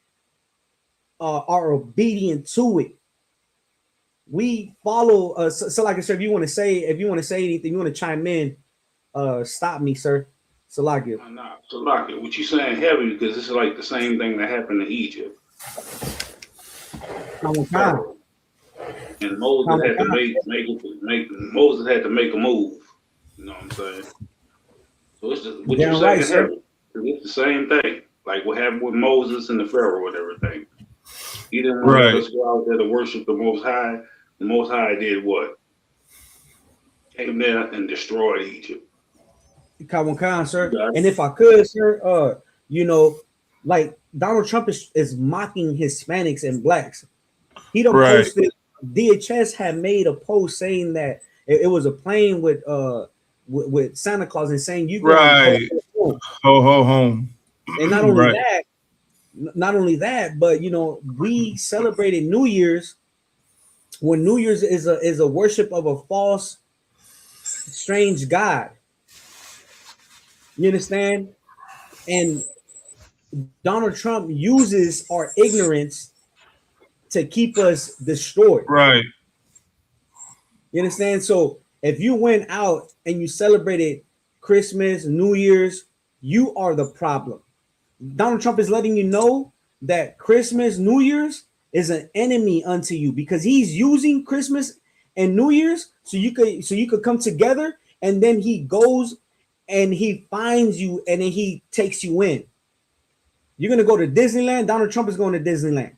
are obedient to it. We follow. So like I said, if you want to say anything, you want to chime in, stop me, sir. Salakia. Nah, Salakia, what you saying heavy, because this is like the same thing that happened in Egypt. And Moses had to Moses had to make a move. You know what I'm saying? So it's just what you're saying heavy. It's the same thing, like what happened with Moses and the Pharaoh and everything. He didn't want us to go out there to worship the Most High. The Most High did what? Came there and destroyed Egypt. Khan, sir. And if I could, sir, you know, like Donald Trump is mocking Hispanics and blacks. He don't posted. DHS had made a post saying that It was a plane with Santa Claus and saying you right, home. Ho ho home. And not only Right. that, but you know, we celebrated New Year's when New Year's is a worship of a false, strange god. You understand? And Donald Trump uses our ignorance to keep us destroyed. Right. You understand? So if you went out and you celebrated Christmas, New Year's, you are the problem. Donald Trump is letting you know that Christmas, New Year's is an enemy unto you because he's using Christmas and New Year's so you could come together, and then he goes and he finds you and then he takes you in. You're gonna go to Disneyland. Donald Trump is going to Disneyland.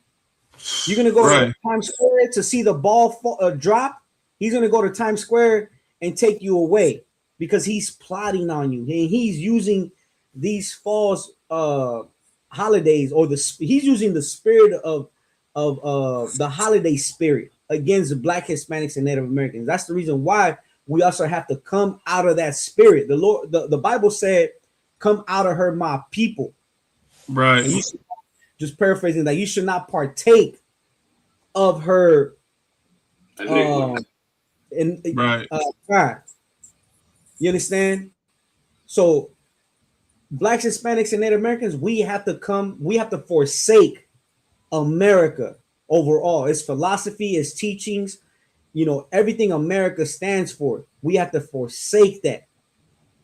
You're gonna go to Times Square to see the ball drop. He's gonna go to Times Square and take you away because he's plotting on you and he's using these false holidays, or he's using the spirit of the holiday spirit against Black, Hispanics, and Native Americans. That's the reason why we also have to come out of that spirit. The Lord, the Bible said, "Come out of her, my people." Right. And just paraphrasing that, you should not partake of her. Right. You understand? So Blacks, Hispanics, and Native Americans, we have to forsake America overall. Its philosophy, its teachings, you know, everything America stands for. We have to forsake that.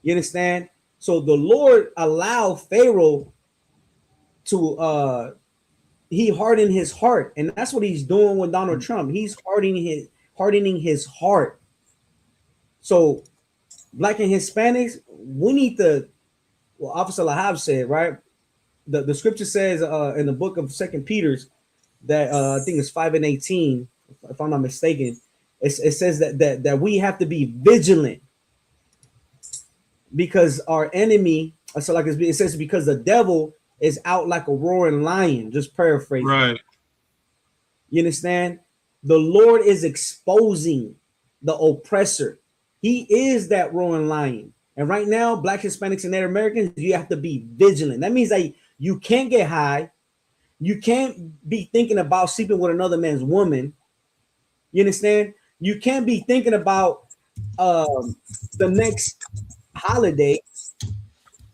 You understand? So the Lord allowed Pharaoh to he hardened his heart, and that's what he's doing with Donald Trump. He's hardening his heart. So Black and Hispanics, we need to, well, Officer Lahab said, right? The scripture says in the book of 2 Peter's that I think it's 5:18, if I'm not mistaken, it says that we have to be vigilant because our enemy, so like it says, because the devil is out like a roaring lion, just paraphrasing. Right. You understand? The Lord is exposing the oppressor. He is that roaring lion. And right now, Black, Hispanics, and Native Americans, you have to be vigilant. That means that you can't get high. You can't be thinking about sleeping with another man's woman. You understand? You can't be thinking about the next holiday.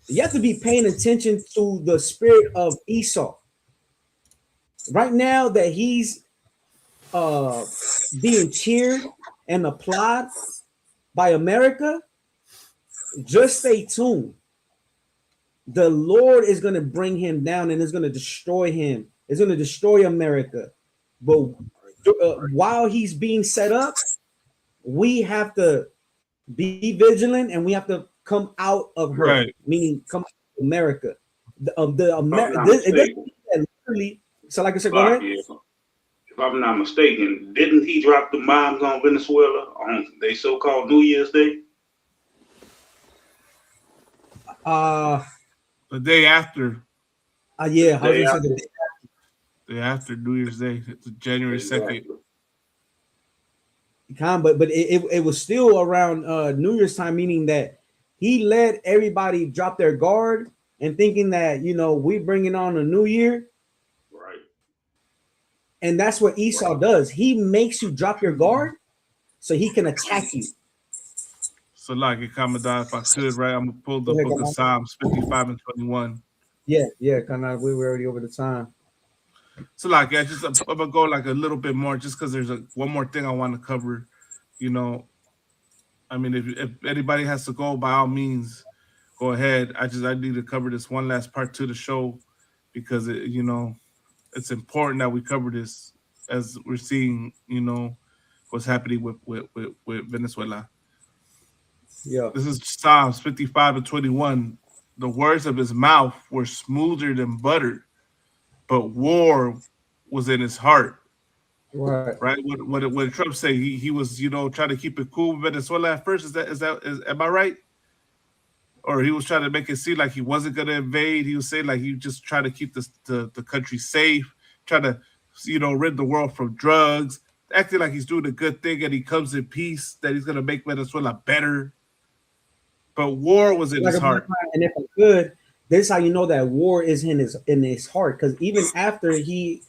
You have to be paying attention to the spirit of Esau. Right now that he's being cheered and applauded by America, just stay tuned. The Lord is going to bring him down and is going to destroy him. It's going to destroy America. But while he's being set up, we have to be vigilant and we have to come out of her, right. Meaning come out of America. Literally, so like I said, go ahead. If I'm not mistaken, didn't he drop the bombs on Venezuela on their so-called New Year's Day? The day after. Yeah, the day after New Year's Day, it's January 2nd. But it was still around New Year's time, meaning that he let everybody drop their guard and thinking that, you know, we bringing on a new year. Right. And that's what Esau does. He makes you drop your guard so he can attack you. So like it, Commandant, if I could, right, I'm gonna pull the book of Psalms 55 and 21. Yeah, kind of. We were already over the time. So like, yeah, just I'm gonna go like a little bit more, just because there's one more thing I want to cover. You know, I mean, if anybody has to go, by all means, go ahead. I need to cover this one last part to the show because you know, it's important that we cover this as we're seeing, you know, what's happening with Venezuela. Yeah. This is Psalms 55 and 21. The words of his mouth were smoother than butter, but war was in his heart. Right. What did Trump say? He was, you know, trying to keep it cool with Venezuela at first. Am I right? Or he was trying to make it seem like he wasn't going to invade. He was saying like he just trying to keep the country safe, trying to, you know, rid the world from drugs. acting like he's doing a good thing and he comes in peace, that he's gonna make Venezuela better. But war was in his heart. And if I could, this is how you know that war is in his heart. Because even after he,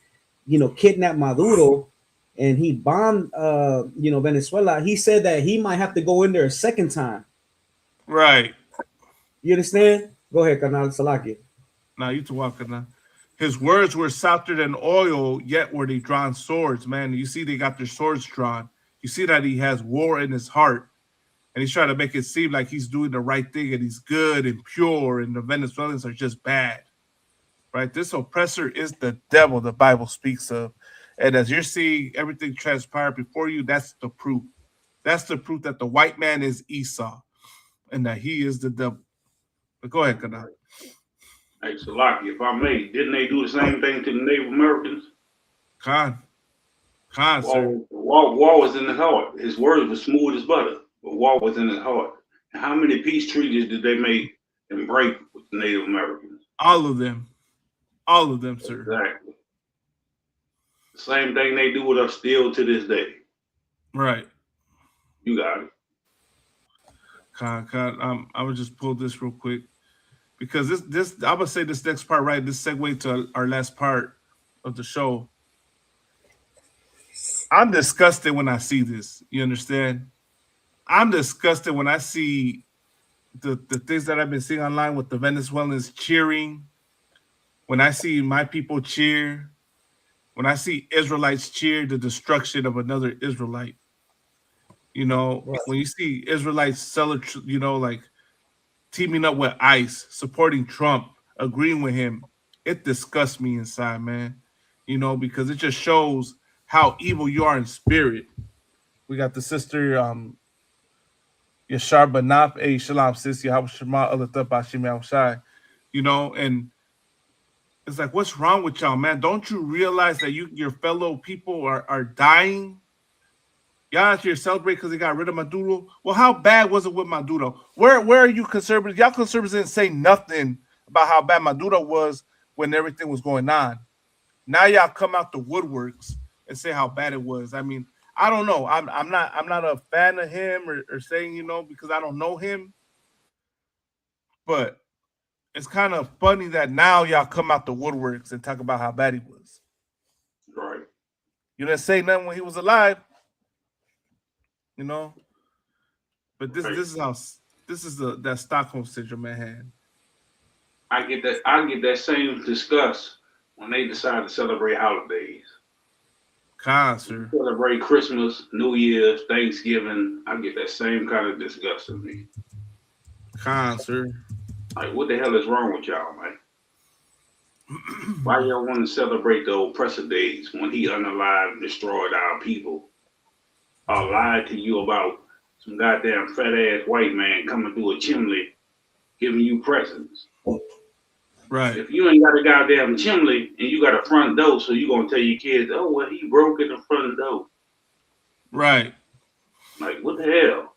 kidnapped Maduro and he bombed, Venezuela, he said that he might have to go in there a second time. Right. You understand? Go ahead, Kanal Salaki. Now you talking now. His words were softer than oil, yet were they drawn swords, man. You see they got their swords drawn. You see that he has war in his heart. And he's trying to make it seem like he's doing the right thing and he's good and pure and the Venezuelans are just bad, right? This oppressor is the devil the Bible speaks of. And as you're seeing everything transpire before you, that's the proof. That's the proof that the white man is Esau and that he is the devil. But go ahead, Kanai. Hey, Salaki, if I may, didn't they do the same thing to the Native Americans? Khan, sir. War was in his heart. His words were smooth as butter. But war was in his heart. And how many peace treaties did they make and break with the Native Americans? All of them. All of them, sir. Exactly. The same thing they do with us still to this day. Right. You got it. I would just pull this real quick. Because this I'm gonna say this next part, right? This segue to our last part of the show. I'm disgusted when I see this. You understand? I'm disgusted when I see the things that I've been seeing online with the Venezuelans cheering, when I see my people cheer, when I see Israelites cheer the destruction of another Israelite. When you see Israelites celebrate, like teaming up with ICE, supporting Trump, agreeing with him, it disgusts me inside, man. Because it just shows how evil you are in spirit. We got the sister, Yashar Banaf, A Shalom Sis, Yahushua Alatha Bashim Yahushai, and it's like, what's wrong with y'all, man? Don't you realize that your fellow people are dying? Y'all out here celebrate because they got rid of Maduro. Well, how bad was it with Maduro? Where are you conservatives? Y'all conservatives didn't say nothing about how bad Maduro was when everything was going on. Now y'all come out the woodworks and say how bad it was. I mean, I don't know. I'm not a fan of him or saying, because I don't know him. But it's kind of funny that now y'all come out the woodworks and talk about how bad he was. Right. You didn't say nothing when he was alive. But this is that Stockholm syndrome, man. I get that same disgust when they decide to celebrate holidays. Sir. Celebrate Christmas, New Year's, Thanksgiving. I get that same kind of disgust in me. Sir. Like, what the hell is wrong with y'all, man? Why y'all want to celebrate the oppressor days when he unalived and destroyed our people? Or lied to you about some goddamn fat ass white man coming through a chimney giving you presents? Right. If you ain't got a goddamn chimney and you got a front door, so you gonna tell your kids, oh well, he broke in the front door. Right. Like, what the hell?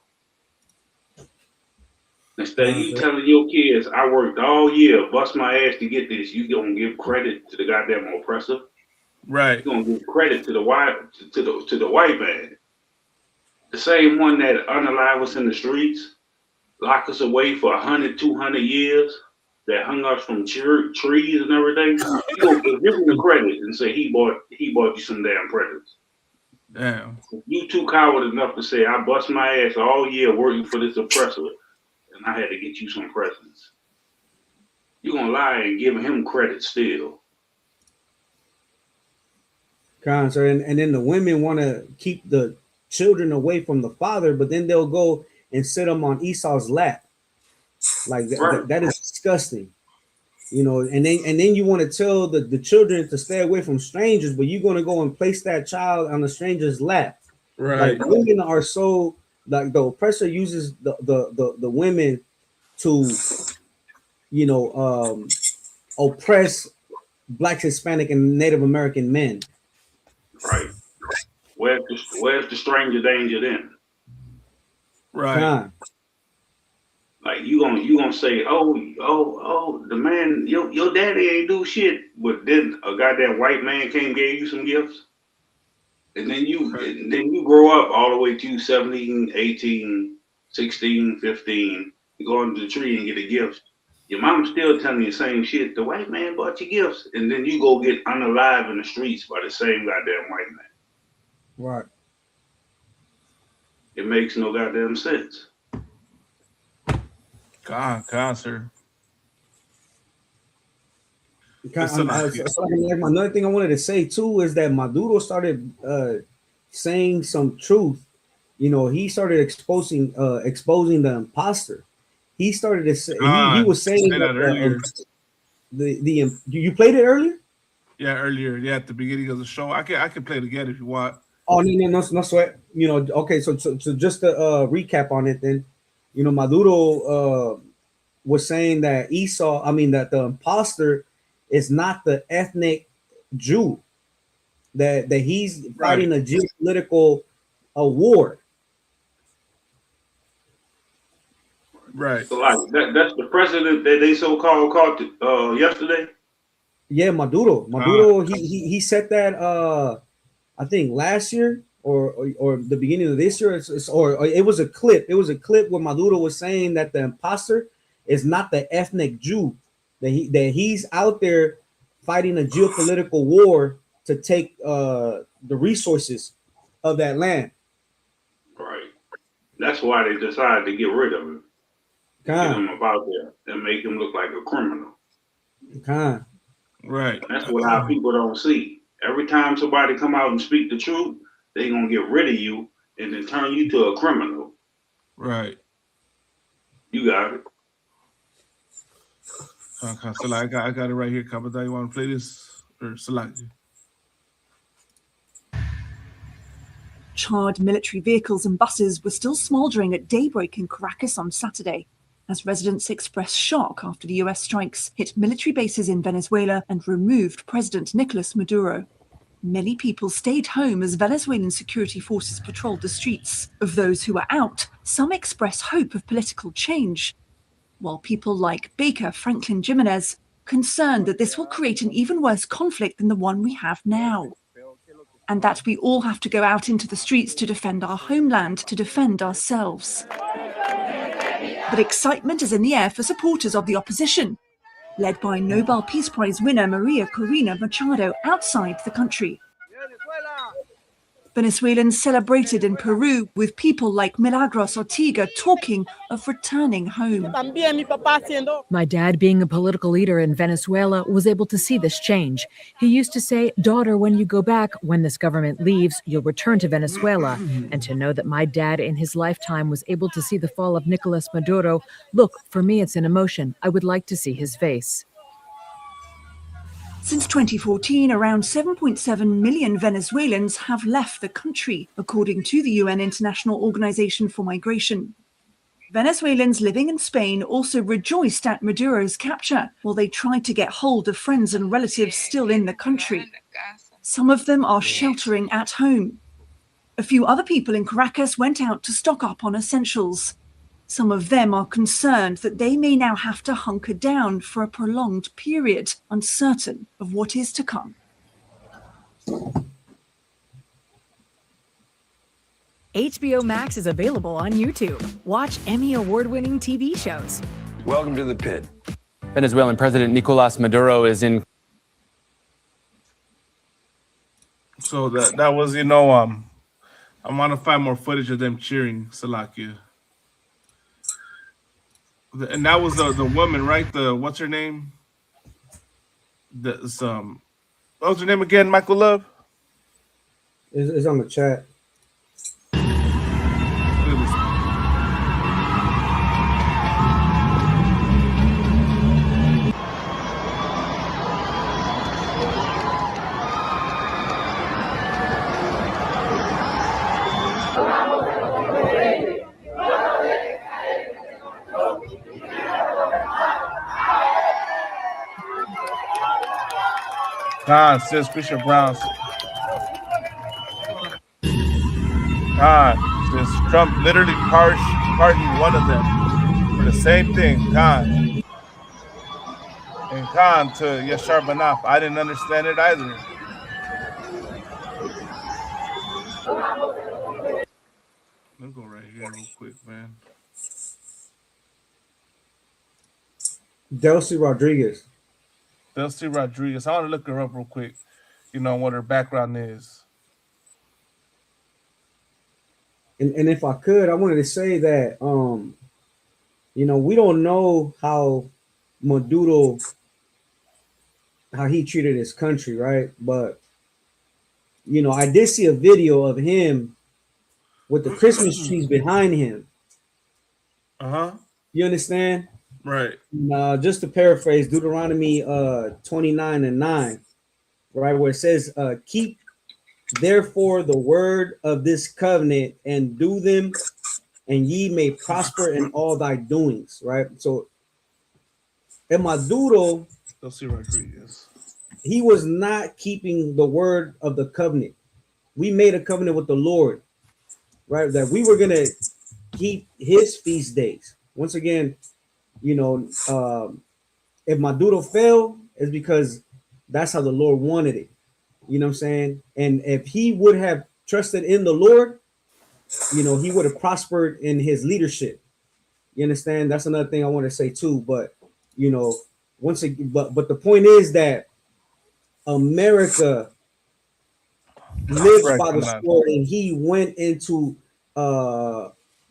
Instead of you telling your kids, I worked all year, bust my ass to get this, you gonna give credit to the goddamn oppressor. Right. You gonna give credit to the white man. The same one that unalive us in the streets, lock us away for 100, 200 years, that hung us from trees and everything. You gonna give him the credit and say he bought you some damn presents. Damn. You too coward enough to say I bust my ass all year working for this oppressor, and I had to get you some presents. You gonna lie and give him credit still. Sir, and then the women want to keep the children away from the father, but then they'll go and sit them on Esau's lap. Like that is disgusting, and then you want to tell the children to stay away from strangers, but you're going to go and place that child on a stranger's lap. Right. Like, women are so, like, the oppressor uses the women to oppress Black, Hispanic, and Native American men. Right. Where's the stranger danger then? Right. Like, you gonna say, oh, the man, your daddy ain't do shit, but then a goddamn white man came and gave you some gifts. And then you grow up all the way to 17, 18, 16, 15, you go into the tree and get a gift. Your mom's still telling you the same shit. The white man bought you gifts. And then you go get unalive in the streets by the same goddamn white man. Right. It makes no goddamn sense. God, sir. Another thing I wanted to say too is that Maduro started saying some truth. You know, he started exposing the imposter. He started to say he was saying that earlier. You played it earlier? Yeah, earlier. Yeah, at the beginning of the show. I can play it again if you want. Oh no sweat. You know, okay. So just to recap on it, then, you know, Maduro was saying that that the imposter is not the ethnic Jew, that he's fighting a geopolitical war. Right. So like that's the president that they so-called caught yesterday. Yeah, Maduro. He said that I think last year or the beginning of this year. It was a clip. It was a clip where Maduro was saying that the imposter is not the ethnic Jew, that he's out there fighting a geopolitical war to take the resources of that land. Right. That's why they decided to get rid of him. Get him about there and make him look like a criminal. Right. That's what our people don't see. Every time somebody come out and speak the truth, they gonna get rid of you and then turn you to a criminal. Right. You got it. Okay, so I got it right here. Kabada, you want to play this or Salaki? Charred military vehicles and buses were still smouldering at daybreak in Caracas on Saturday, as residents expressed shock after the US strikes hit military bases in Venezuela and removed President Nicolás Maduro. Many people stayed home as Venezuelan security forces patrolled the streets. Of those who were out, some expressed hope of political change, while people like Baker Franklin Jimenez concerned that this will create an even worse conflict than the one we have now, and that we all have to go out into the streets to defend our homeland, to defend ourselves. But excitement is in the air for supporters of the opposition, led by Nobel Peace Prize winner Maria Corina Machado outside the country. Venezuelans celebrated in Peru with people like Milagros Ortega talking of returning home. My dad, being a political leader in Venezuela, was able to see this change. He used to say, "Daughter, when you go back, when this government leaves, you'll return to Venezuela." And to know that my dad in his lifetime was able to see the fall of Nicolás Maduro, look, for me it's an emotion. I would like to see his face. Since 2014, around 7.7 million Venezuelans have left the country, according to the UN International Organization for Migration. Venezuelans living in Spain also rejoiced at Maduro's capture, while they tried to get hold of friends and relatives still in the country. Some of them are sheltering at home. A few other people in Caracas went out to stock up on essentials. Some of them are concerned that they may now have to hunker down for a prolonged period, uncertain of what is to come. HBO Max is available on YouTube. Watch Emmy award-winning TV shows. Welcome to the pit. Venezuelan President Nicolás Maduro is in. So that was, you know, I want to find more footage of them cheering Salakia. And that was the woman, right? What's her name? What was her name again, Michael Love? It's on the chat. God, says Bishop Brown. God, says Trump literally pardoned one of them for the same thing. God. And Khan to Yashar Banaf. I didn't understand it either. Let me go right here real quick, man. Delcy Rodriguez. Delcy Rodriguez. I want to look her up real quick. You know what her background is. And if I could, I wanted to say that you know, we don't know how Maduro, how he treated his country, right? But you know, I did see a video of him with the Christmas trees behind him. You understand? Right. Just to paraphrase Deuteronomy 29:9, right, where it says, keep therefore the word of this covenant and do them, and ye may prosper in all thy doings, right? So Maduro, Rodriguez, he was not keeping the word of the covenant. We made a covenant with the Lord, right? That we were gonna keep his feast days. Once again, you know, if Maduro fell, it's because that's how the Lord wanted it. You know what I'm saying? And if he would have trusted in the Lord, you know, he would have prospered in his leadership. You understand? That's another thing I want to say too. But you know, once again, but the point is that America lives by the sword, and he went into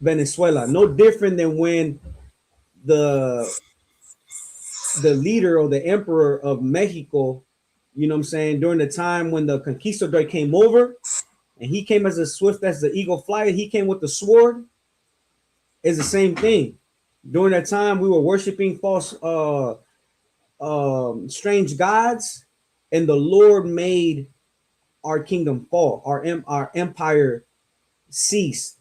Venezuela. No different than when the leader or the emperor of Mexico, you know what I'm saying, during the time when the conquistador came over, and he came as swift as the eagle flyer, he came with the sword. It's the same thing. During that time, we were worshiping false, strange gods, and the Lord made our kingdom fall, our empire cease.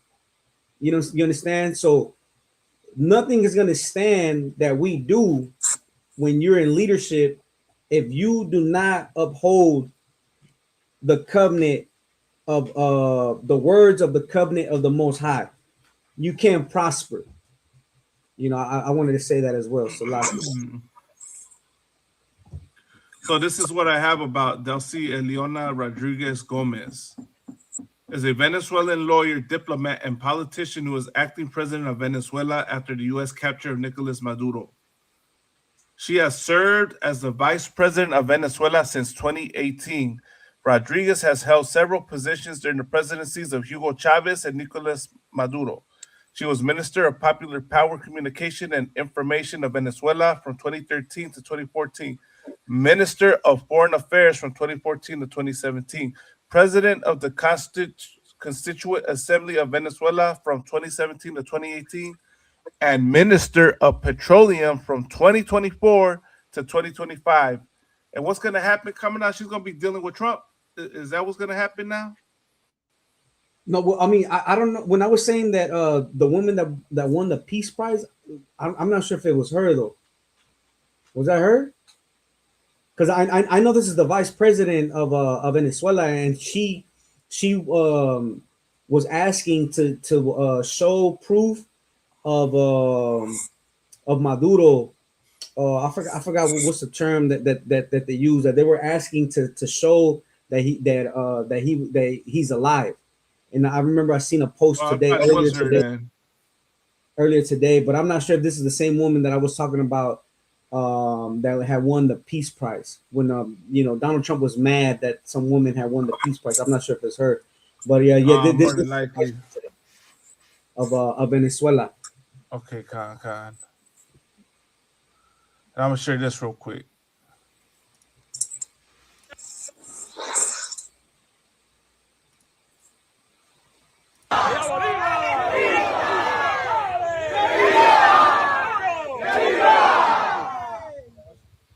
You know, you understand? So nothing is going to stand that we do when you're in leadership if you do not uphold the covenant of the words of the covenant of the Most High. You can't prosper. You know, I wanted to say that as well. So this is what I have about Delcy Eliona Rodriguez Gomez. Is a Venezuelan lawyer, diplomat, and politician who was acting president of Venezuela after the U.S. capture of Nicolás Maduro. She has served as the vice president of Venezuela since 2018. Rodriguez has held several positions during the presidencies of Hugo Chavez and Nicolás Maduro. She was Minister of Popular Power Communication and Information of Venezuela from 2013 to 2014, Minister of Foreign Affairs from 2014 to 2017, President of the Constituent Assembly of Venezuela from 2017 to 2018, and Minister of Petroleum from 2024 to 2025. And what's going to happen coming out? She's going to be dealing with Trump. Is that what's going to happen now? No, well, I mean, I don't know. When I was saying that the woman that won the Peace Prize, I'm not sure if it was her though. Was that her? Because I know this is the vice president of Venezuela, and she was asking to show proof of Maduro. I forgot what's the term that they use, that they were asking to show that he's alive. And I remember I seen a post earlier today, but I'm not sure if this is the same woman that I was talking about that had won the Peace Prize when you know, Donald Trump was mad that some woman had won the Peace Prize. I'm not sure if it's her, but this is likely of Venezuela. Okay, Khan. And I'm gonna share this real quick.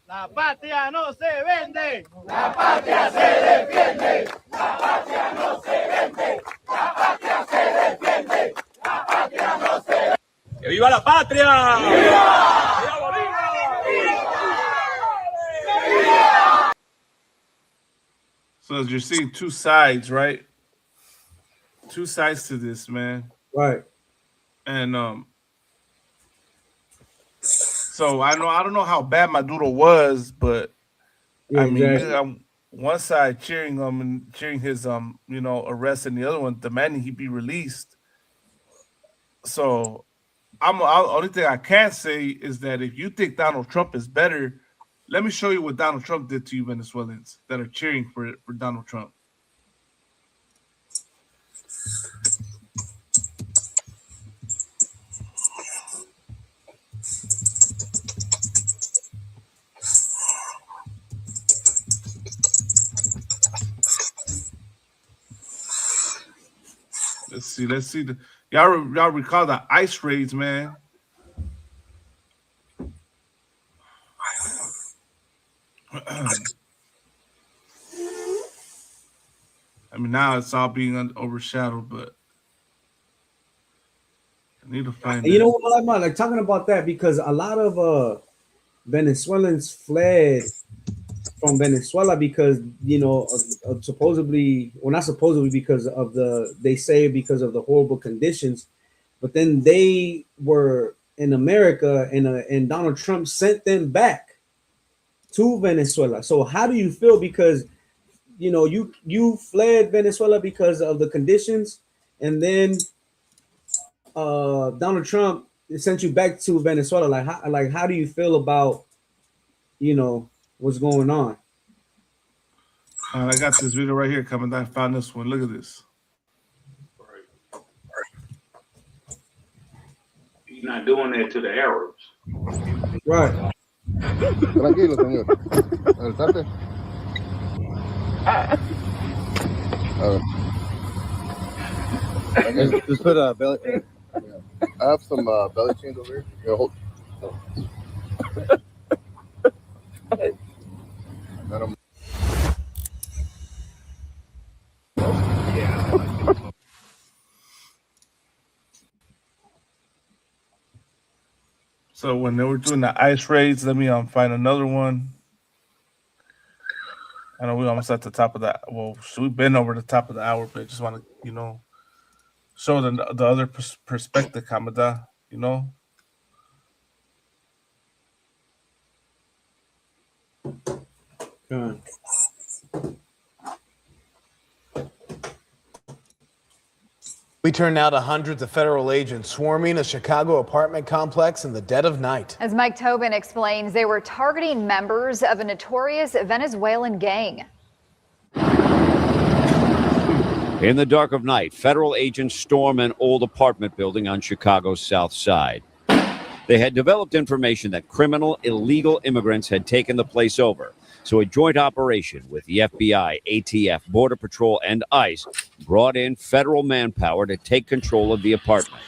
La patria no se vende, la patria se defiende, la patria no se vende, la patria se defiende, la patria no se vende. ¡Que viva la patria! ¡Viva! ¡Viva Bolívar! ¡Viva! So as you're seeing two sides, right? Two sides to this, man. Right. And so I don't know how bad Maduro was, but yeah, I mean, exactly. one side cheering him and cheering his arrest, and the other one demanding he be released. So only thing I can say is that if you think Donald Trump is better, let me show you what Donald Trump did to you Venezuelans that are cheering for Donald Trump. Let's see. Y'all recall the ICE raids, man. I mean, now it's all being overshadowed, but I need to find You know what, man? Like talking about that, because a lot of Venezuelans fled from Venezuela because, supposedly, well, not supposedly, because of they say because of the horrible conditions, but then they were in America and Donald Trump sent them back to Venezuela. So how do you feel? Because, you fled Venezuela because of the conditions, and then Donald Trump sent you back to Venezuela. How do you feel about, what's going on? I got this video right here coming down. I found this one. Look at this. He's not doing that to the Arabs. Right. Tranquilo, señor. Alzate. Just put a belly. I have some belly chains over here. Yeah, hold. So when they were doing the ICE raids, let me find another one. I know we almost at the top of that. Well, we've been over the top of the hour, but I just want to, show the other perspective, Kamada, We turn now to hundreds of federal agents swarming a Chicago apartment complex in the dead of night. As Mike Tobin explains, they were targeting members of a notorious Venezuelan gang. In the dark of night, federal agents storm an old apartment building on Chicago's South Side. They had developed information that criminal illegal immigrants had taken the place over. So a joint operation with the FBI, ATF, Border Patrol, and ICE brought in federal manpower to take control of the apartment.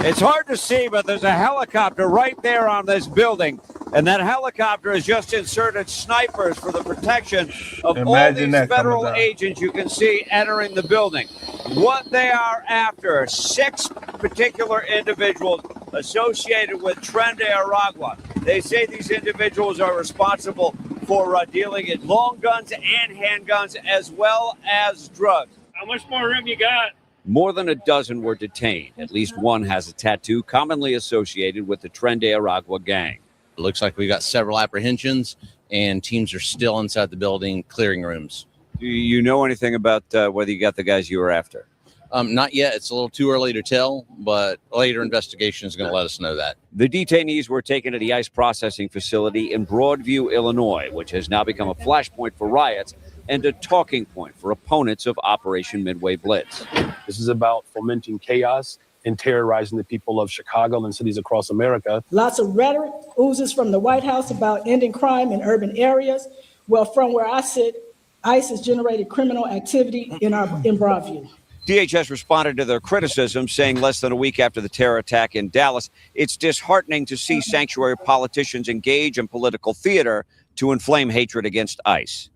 It's hard to see, but there's a helicopter right there on this building. And that helicopter has just inserted snipers for the protection of all these federal agents you can see entering the building. What they are after, 6 particular individuals associated with Tren de Aragua. They say these individuals are responsible for dealing in long guns and handguns as well as drugs. How much more room you got? More than a dozen were detained. At least one has a tattoo commonly associated with the Tren de Aragua gang. It looks like we got several apprehensions, and teams are still inside the building clearing rooms. Do you know anything about whether you got the guys you were after? Not yet. It's a little too early to tell, but later investigation is going to let us know that. The detainees were taken to the ICE processing facility in Broadview, Illinois, which has now become a flashpoint for riots and a talking point for opponents of Operation Midway Blitz. This is about fomenting chaos and terrorizing the people of Chicago and cities across America. Lots of rhetoric oozes from the White House about ending crime in urban areas. Well, from where I sit, ICE has generated criminal activity in Broadview. DHS responded to their criticism, saying less than a week after the terror attack in Dallas, it's disheartening to see sanctuary politicians engage in political theater to inflame hatred against ICE.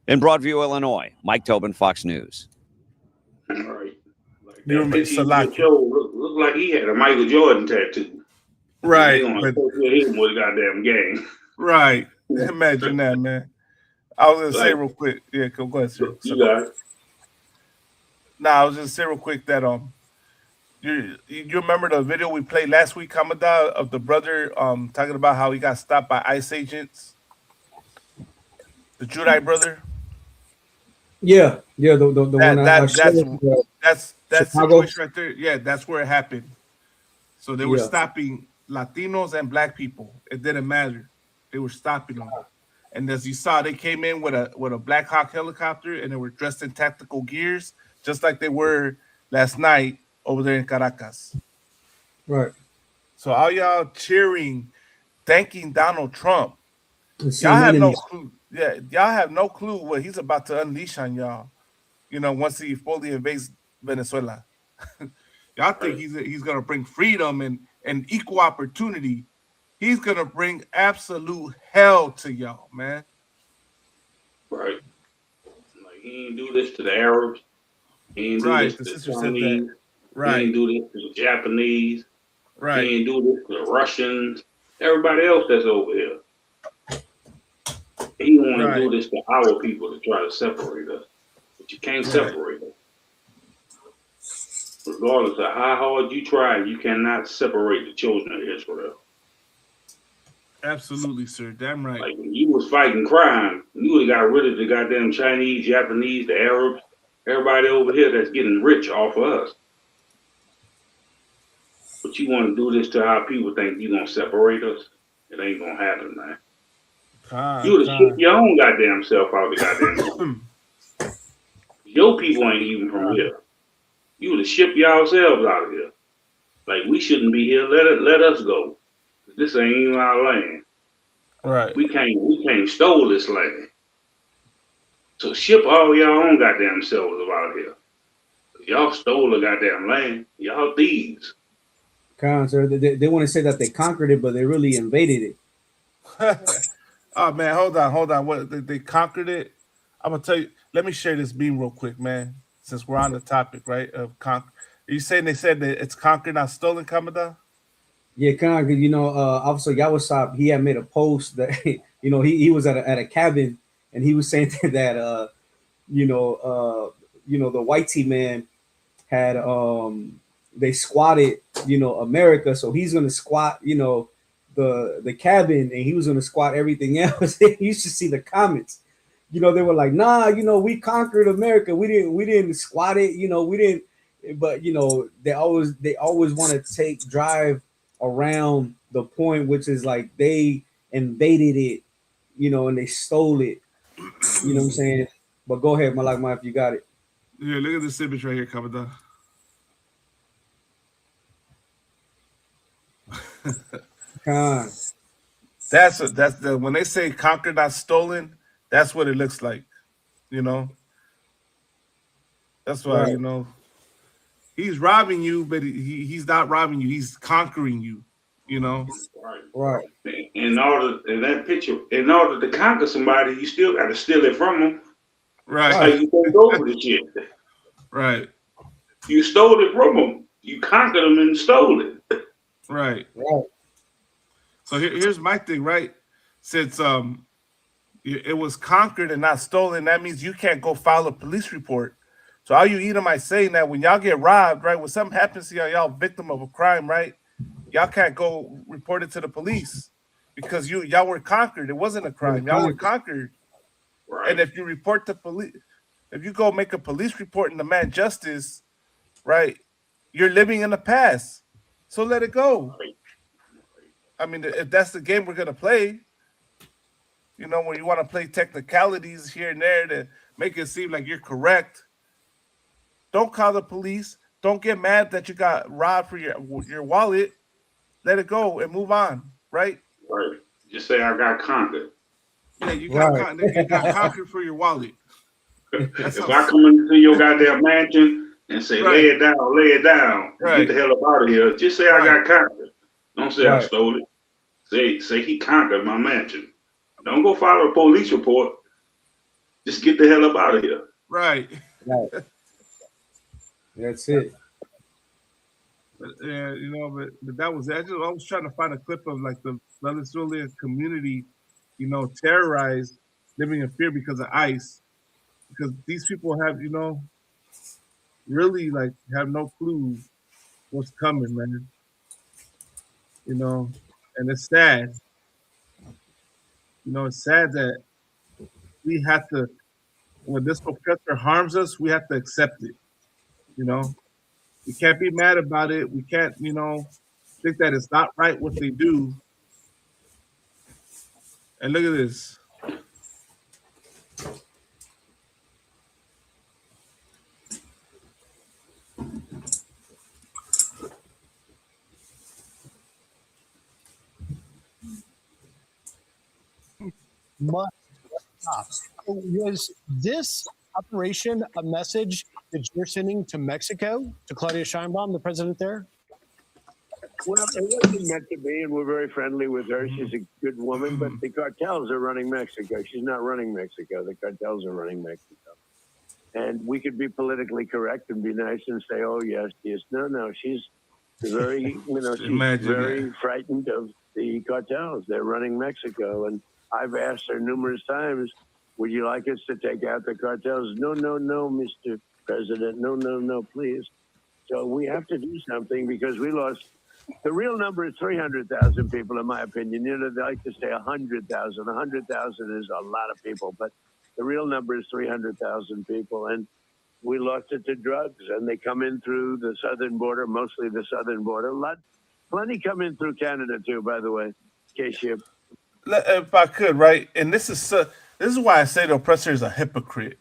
In Broadview, Illinois, Mike Tobin, Fox News. All right. Looked like he had a Michael Jordan tattoo. Right. He with a goddamn gang. Right. Imagine that, man. I was going to say real quick. Yeah, go ahead, sir. You got it. I was just say real quick that you remember the video we played last week, Hamada, of the brother talking about how he got stopped by ICE agents, the Judite brother. Yeah, the one I showed That's Chicago. situation right there. Yeah, that's where it happened. So they were stopping Latinos and black people. It didn't matter. They were stopping them. And as you saw, they came in with a Black Hawk helicopter, and they were dressed in tactical gears, just like they were last night over there in Caracas. Right. So all y'all cheering, thanking Donald Trump. It's Y'all have no enemies. clue. Yeah, y'all have no clue what he's about to unleash on y'all. You know, once he fully invades Venezuela. Y'all think he's gonna bring freedom and equal opportunity. He's gonna bring absolute hell to y'all, man. Right. Like he ain't do this to the Arabs. He ain't do Right, this the to the sister said that. Chinese. Right. He ain't do this to the Japanese. Right. He ain't do this to the Russians. Everybody else that's over here. He want to do this to our people to try to separate us. But you can't separate us. Regardless of how hard you try, you cannot separate the children of Israel. Absolutely, sir. Damn right. Like when you was fighting crime, you would have got rid of the goddamn Chinese, Japanese, the Arabs, everybody over here that's getting rich off of us. But you want to do this to our people, think you gonna separate us? It ain't gonna happen, man. You would have shipped your own goddamn self out of the goddamn. Your people ain't even from here. You would have shipped yourselves out of here. Like we shouldn't be here. Let us go. This ain't even our land. Right. We can't stole this land. So ship all y'all own goddamn selves out here. Y'all stole the goddamn land. Y'all thieves. Sir, they want to say that they conquered it, but they really invaded it. Oh man, hold on. What they conquered it? I'm gonna tell you. Let me share this beam real quick, man. Since we're on the topic, right? Of conquer. Are you saying they said that it's conquered, not stolen, Kamada? Yeah, kind of. You know, Officer Yawasop, he had made a post that he was at a cabin, and he was saying that the white team man had they squatted America, so he's gonna squat the cabin, and he was gonna squat everything else. You should see the comments. They were like, nah, we conquered America. We didn't squat it, we didn't. But they always want to drive around the point, which is like they invaded it, and they stole it. You know what I'm saying? But go ahead, Malak, if you got it. Yeah, look at this image right here, Kamada. That's the when they say conquered, not stolen. That's what it looks like. That's why he's robbing you, but he's not robbing you. He's conquering you. Right. In order to conquer somebody, you still got to steal it from them. Right. That's how you take over the shit. Right. You stole it from them. You conquered them and stole it. Right. So here's my thing, right? Since it was conquered and not stolen, that means you can't go file a police report. So all you Edomites saying that when y'all get robbed, right? When something happens to y'all victim of a crime, right? Y'all can't go report it to the police because y'all were conquered. It wasn't a crime. Y'all were conquered. Right. And if you report to police, if you go make a police report and demand justice, right? You're living in the past. So let it go. I mean, if that's the game we're gonna play, when you want to play technicalities here and there to make it seem like you're correct, don't call the police. Don't get mad that you got robbed for your wallet. Let it go and move on, right? Right. Just say I got conquered. Yeah, you got conquered for your wallet. If I come into your goddamn mansion and say lay it down, get the hell up out of here. Just say I got conquered. Don't say I stole it. Say he conquered my mansion. Don't go file a police report. Just get the hell up out of here. Right. That's it. Yeah, but that was it. I was trying to find a clip of like the Venezuelan community, terrorized, living in fear because of ICE. Because these people have, really like have no clue what's coming, man. And it's sad. It's sad that we have to when this oppressor harms us, we have to accept it. You know, we can't be mad about it. We can't, think that it's not right what they do. And look at this. Must stop. Was this operation a message that you're sending to Mexico, to Claudia Sheinbaum, the president there? Well, it wasn't meant to be, and we're very friendly with her. She's a good woman, but the cartels are running Mexico. She's not running Mexico. The cartels are running Mexico. And we could be politically correct and be nice and say, oh, yes, yes. No, she's very, she's very frightened of the cartels. They're running Mexico. And I've asked her numerous times, would you like us to take out the cartels? No, Mr. President. No, please. So we have to do something because we lost. The real number is 300,000 people, in my opinion. They like to say 100,000. 100,000 is a lot of people, but the real number is 300,000 people. And we lost it to drugs, and they come in through the southern border, mostly the southern border. Plenty come in through Canada, too, by the way, in case you... If I could, right? And this is why I say the oppressor is a hypocrite.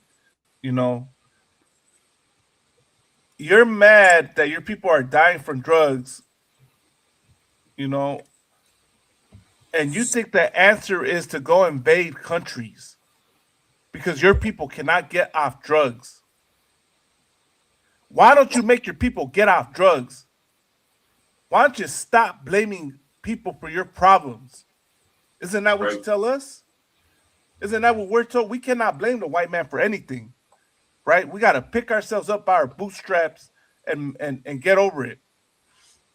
You're mad that your people are dying from drugs, and you think the answer is to go invade countries because your people cannot get off drugs. Why don't you make your people get off drugs? Why don't you stop blaming people for your problems? Isn't that what you tell us? Isn't that what we're told? We cannot blame the white man for anything, right? We got to pick ourselves up by our bootstraps and get over it.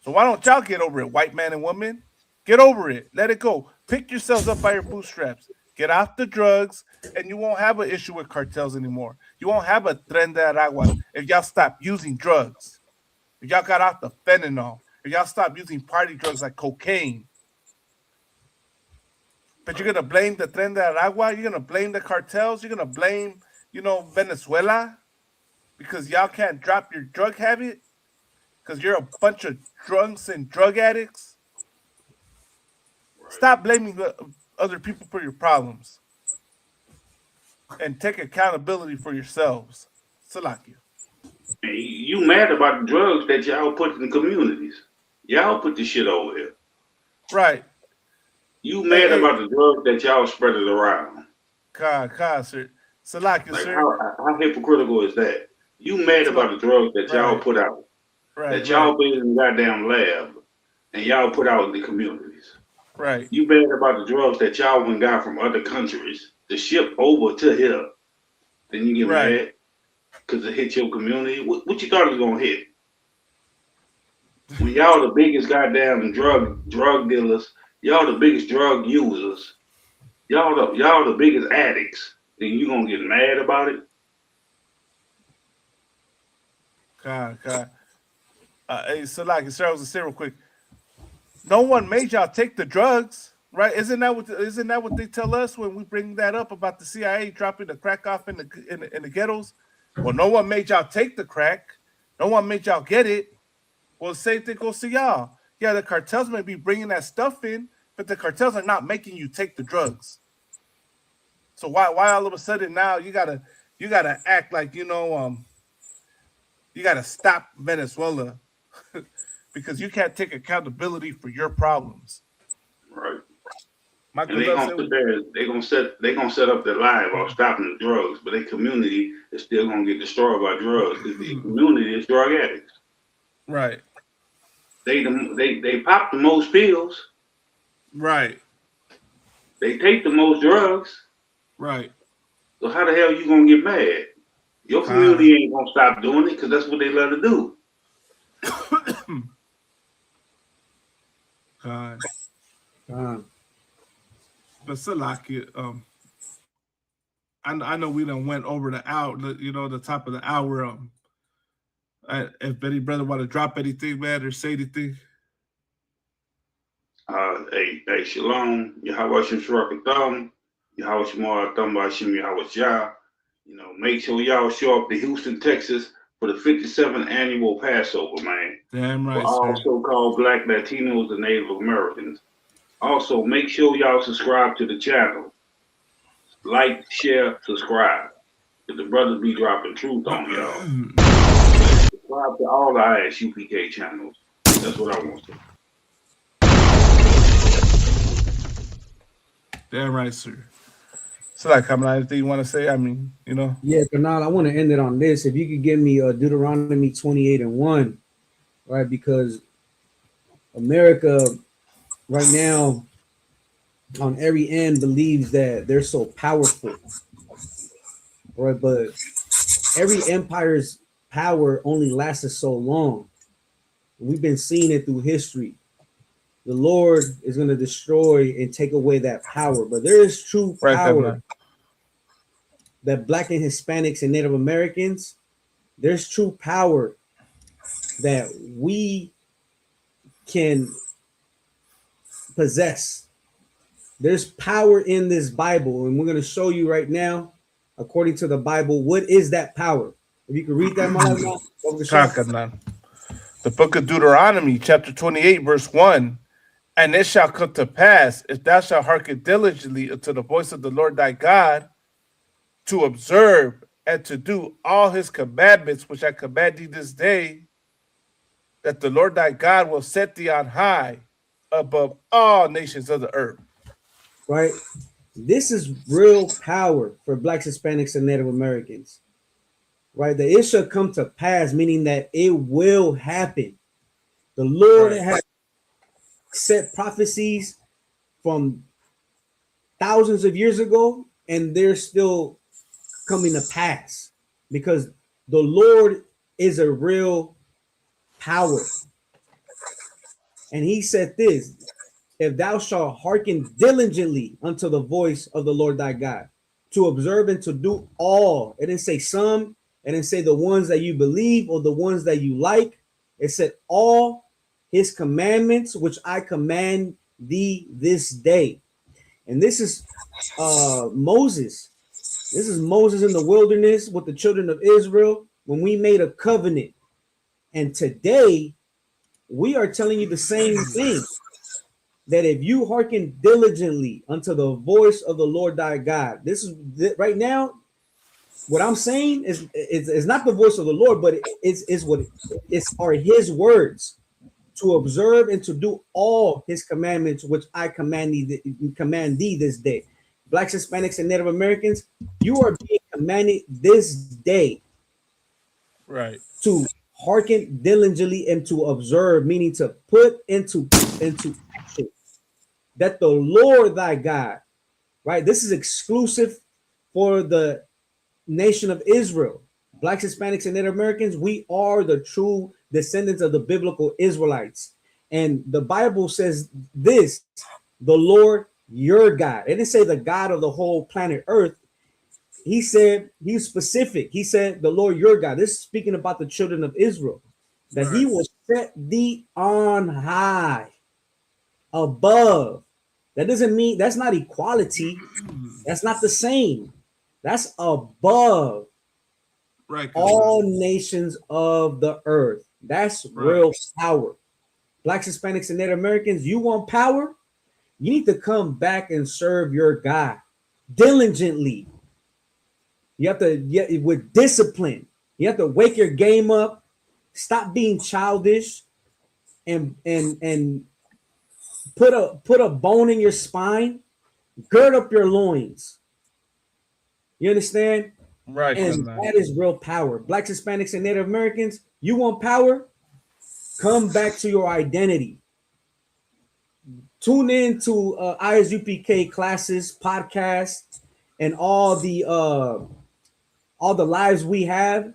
So why don't y'all get over it, white man and woman? Get over it. Let it go. Pick yourselves up by your bootstraps. Get off the drugs, and you won't have an issue with cartels anymore. You won't have a tren de Aragua if y'all stop using drugs. If y'all got off the fentanyl. If y'all stop using party drugs like cocaine. But you're going to blame the tren de Aragua? You're going to blame the cartels? You're going to blame, Venezuela? Because y'all can't drop your drug habit? Because you're a bunch of drunks and drug addicts? Stop blaming other people for your problems. And take accountability for yourselves. Salakia. You mad about the drugs that y'all put in the communities. Y'all put the shit over here. Right. You mad about the drugs that y'all spread it around. God, sir. Salakia, like sir. How hypocritical is that? You mad about the drugs that y'all put out. That y'all put in the goddamn lab and y'all put out in the communities. Right. You mad about the drugs that y'all went got from other countries to ship over to here. Then you get mad because it hit your community. What you thought it was gonna hit? When y'all the biggest goddamn drug dealers, y'all the biggest drug users, y'all the biggest addicts, then you gonna get mad about it? God. Hey, Salaki, sir, I was gonna say real quick. No one made y'all take the drugs, right? Isn't that what they tell us when we bring that up about the CIA dropping the crack off in the ghettos? Well, no one made y'all take the crack. No one made y'all get it. Well, the same thing goes to y'all. Yeah, the cartels may be bringing that stuff in, but the cartels are not making you take the drugs. So why all of a sudden now you gotta act like you gotta stop Venezuela because you can't take accountability for your problems. Right. And they're gonna set up their life on stopping the drugs, but their community is still gonna get destroyed by drugs because the community is drug addicts. Right. They pop the most pills. Right. They take the most drugs. Right. So how the hell you gonna get mad? Your community ain't gonna stop doing it because that's what they love to do. God. But Salakia, I know we done went over the hour, the top of the hour. If any brother want to drop anything, man, or say anything. Hey, Shalom, Yahweh Shem Sharakatham, Yahweh Shemar Atham Bashim Yahweh Shah, Make sure y'all show up to Houston, Texas for the 57th annual Passover, man. Damn For right, all sir. so-called Black Latinos and Native Americans. Also, make sure y'all subscribe to the channel. Like, share, subscribe. The brothers be dropping truth on y'all. Subscribe to all the ISUPK channels. That's what I want to say. Damn right, sir. So, like, anything you want to say? I mean, Yeah, Bernard, I want to end it on this. If you could give me Deuteronomy 28:1, right? Because America right now on every end believes that they're so powerful, right? But every empire's power only lasted so long. We've been seeing it through history. The Lord is going to destroy and take away that power, but there is true power that Black and Hispanics and Native Americans, there's true power that we can possess. There's power in this Bible, and we're going to show you right now, according to the Bible, what is that power. If you can read that, the book of Deuteronomy, chapter 28, verse 1. And it shall come to pass, if thou shalt hearken diligently unto the voice of the Lord thy God, to observe and to do all his commandments, which I command thee this day, that the Lord thy God will set thee on high above all nations of the earth. Right? This is real power for Blacks, Hispanics, and Native Americans. Right? That it shall come to pass, meaning that it will happen. The Lord has set prophecies from thousands of years ago, and they're still coming to pass because the Lord is a real power. And he said this, if thou shalt hearken diligently unto the voice of the Lord thy God, to observe and to do all. It didn't say some, it didn't say the ones that you believe or the ones that you like. It said all his commandments, which I command thee this day. And this is Moses. This is Moses in the wilderness with the children of Israel when we made a covenant. And today we are telling you the same thing, that if you hearken diligently unto the voice of the Lord thy God, this is right now, what I'm saying is not the voice of the Lord, but it's are his words, to observe and to do all his commandments, which I command thee this day. Blacks, Hispanics, and Native Americans, you are being commanded this day, right, to hearken diligently and to observe, meaning to put into action, that the Lord thy God, right? This is exclusive for the nation of Israel. Blacks, Hispanics, and Native Americans, we are the true descendants of the biblical Israelites. And the Bible says this, the Lord your God. It didn't say the God of the whole planet Earth. He said, he's specific. He said, the Lord your God. This is speaking about the children of Israel, that he will set thee on high, above. That doesn't mean, that's not equality. That's not the same. That's above all nations of the earth. That's real power. Blacks, Hispanics, and Native Americans, you want power? You need to come back and serve your God diligently. You have to, with discipline, you have to wake your game up, stop being childish, and put a bone in your spine, gird up your loins. You understand? Right. And that is real power. Blacks, Hispanics, and Native Americans, you want power? Come back to your identity. Tune in to ISUPK classes, podcasts, and all the lives we have.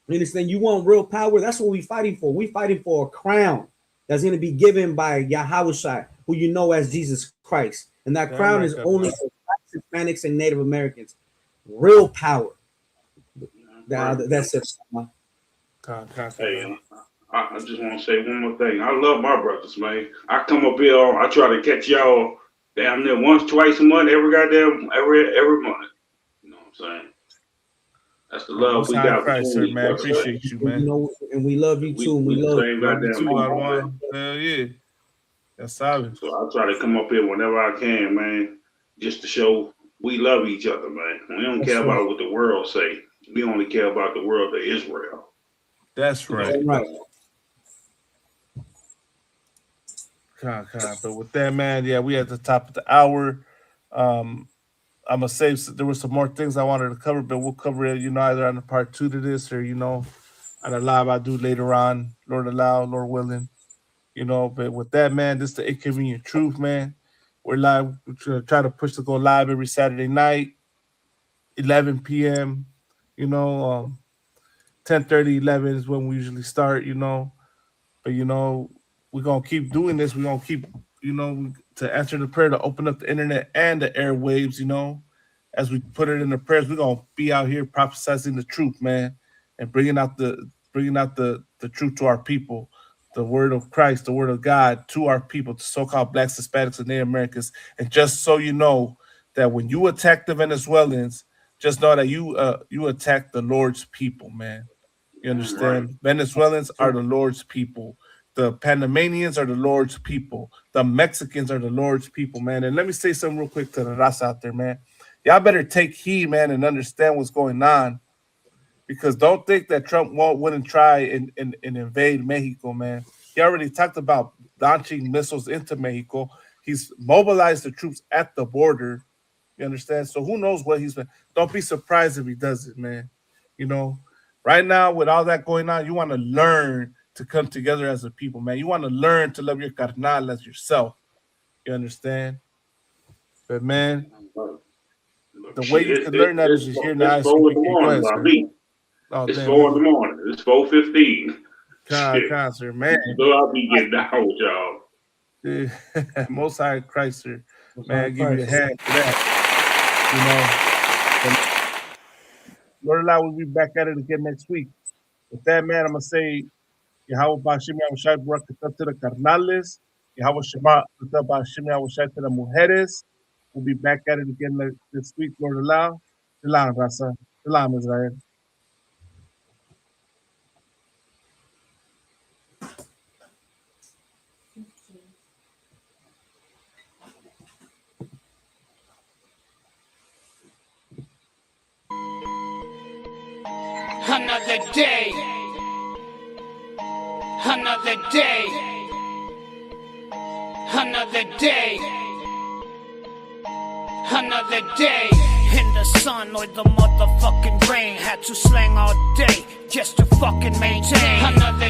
You understand? You want real power? That's what we're fighting for. We're fighting for a crown that's going to be given by Yahushua, who you know as Jesus Christ. And that crown is only for Blacks, Hispanics, and Native Americans. Real power. That's it. Hey, I just want to say one more thing. I love my brothers, man. I come up here, I try to catch y'all damn near once, twice a month, every month. You know what I'm saying? That's the love we got Christ, between man. each other. Appreciate you, man. You know, and we love you too. We love same you. goddamn too, people, Hell yeah. That's solid. So I try to come up here whenever I can, man, just to show we love each other, man. We don't care about what the world say. We only care about the world of Israel. That's right. Right. God. But with that, man, yeah, we at the top of the hour. I'm gonna save. There were some more things I wanted to cover, but we'll cover it, either on the part 2 to this, or on a live I do later on, Lord allow, Lord willing. But with that, man, this is the Inconvenient Truth, man. We're live. We're try to push to go live every Saturday night, 11 p.m. 10:30, 11 is when we usually start. But we're gonna keep doing this. We're gonna keep, to answer the prayer to open up the internet and the airwaves. As we put it in the prayers, we're gonna be out here prophesizing the truth, man, and bringing out the truth to our people. The word of Christ, the word of God to our people, to so-called Blacks, Hispanics, and Native Americans. And just so you know that when you attack the Venezuelans, just know that you attack the Lord's people, man. You understand? Right. Venezuelans are the Lord's people. The Panamanians are the Lord's people. The Mexicans are the Lord's people, man. And let me say something real quick to the raza out there, man. Y'all better take heed, man, and understand what's going on. Because don't think that Trump wouldn't try and invade Mexico, man. He already talked about launching missiles into Mexico. He's mobilized the troops at the border. You understand? So who knows what he's been. Don't be surprised if he does it, man. Right now with all that going on, you want to learn to come together as a people, man. You want to learn to love your carnal as yourself. You understand? But, man, the way you can learn that is just hearing the ICP. It's 4 in the morning. It's 4:15. Concert, man. So I'll be getting down with y'all. Most High Christ, sir. Man, give you a hand for that. Lord Allah, we'll be back at it again next week. With that, man, I'm going to say, Yahweh Bashim Yahushai Barakatah to the carnales. Yahweh Shema Bashim Yahushai to the mujeres. We'll be back at it again this week, Lord Allah. Shalom, Rasa. Shalom, Israel. Another day, another day, another day, another day. In the sun or the motherfucking rain, had to slang all day just to fucking maintain. Another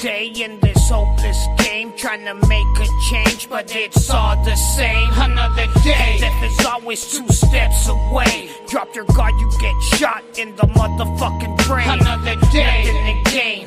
day in this hopeless game, trying to make a change, but it's all the same. Another day, death is always 2 steps away. Drop your guard, you get shot in the motherfucking brain. Another day, nothing to gain,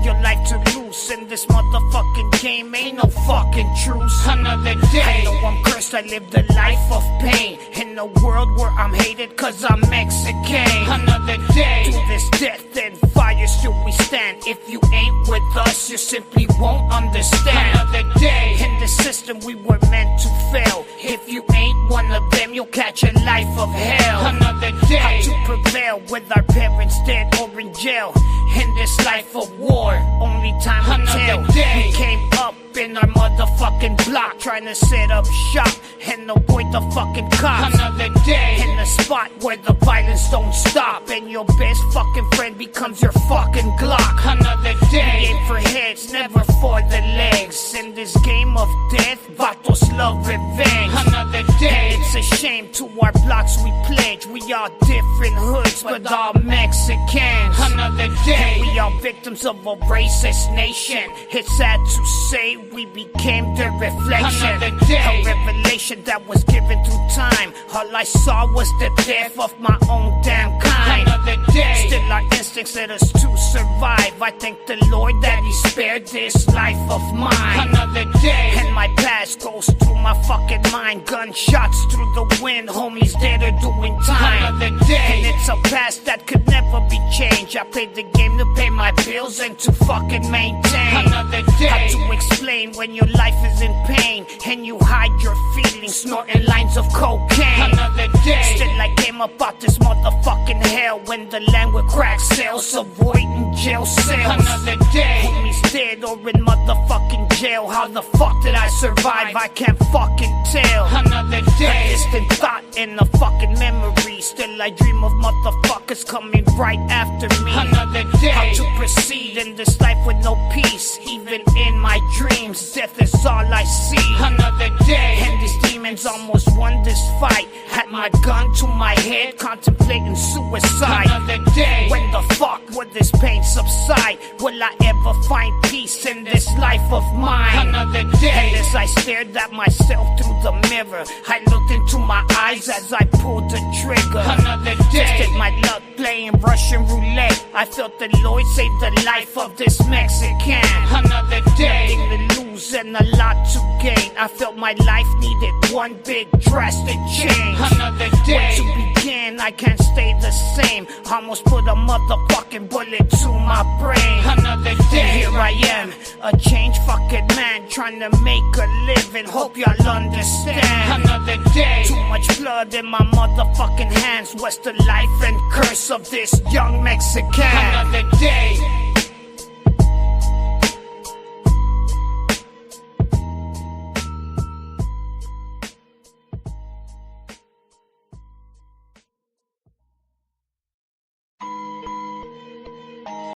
your life to lose in this motherfucking game. Ain't no fucking truce. Another day, I know I'm cursed, I lived a life of pain in a world where I'm hated cause I'm Mexican. Another day, to this death and fire still we stand. If you ain't with us, you simply won't understand. Another day, in the system we were meant to fail. If you ain't one of them, you'll catch a life of hell. Another day, how to prevail with our parents dead or in jail. In this life of war, only time will tell. We came up in our motherfucking block, trying to set up shop and avoid the fucking cops. Another day, in the spot where the violence don't stop, and your best fucking friend becomes your fucking Glock. Another day, aim for heads, never for the legs. In this game of death, vatos love revenge. Another day, it's a shame to our blocks we pledge. We all different hoods, but all Mexicans. Another day, we are victims of a racist nation. It's sad to say we became the reflection. Another day, a revelation that was given through time. All I saw was the death of my own damn kind. Another day, still our instincts led us to survive. I thank the Lord that he spared this life of mine. Another day, and my past goes through my fucking mind. Gunshots through the wind, homies dead or doing time. Another day, and it's a past that could never be changed. I played the game to pay my bills and to fucking maintain. Another day, how to explain when your life is in pain and you hide your feelings, snorting lines of cocaine. Another day, still I came about this motherfucking hell when the land would crack sales, avoiding jail cells. Another day, homies dead or in motherfucking jail. How the fuck did I survive? I can't fucking tell. Another day, a distant thought in a fucking memory. Still I dream of motherfuckers coming right after me. Another day, how to proceed in this life with no peace. Even in my dreams, death is all I see. Another day, and these demons almost won this fight. Had my gun to my head, contemplating suicide. Another day, when the fuck would this pain subside? Will I ever find peace in this life of mine? Another day, and as I stared at myself through the mirror, I looked into my eyes as I pulled the trigger. Another day, tested my luck playing Russian roulette. I felt the Lord save the life of this Mexican. Another day, nothing to lose and a lot to gain. I felt my life needed one big drastic change. Another day, where to begin? I can't stay the same. Almost put a motherfucking bullet to my brain. Another day, here I am, a changed fucking man, trying to make a living. Hope y'all understand. Another day, too much blood in my motherfucking hands. What's the life and curse of this young Mexican? Another day,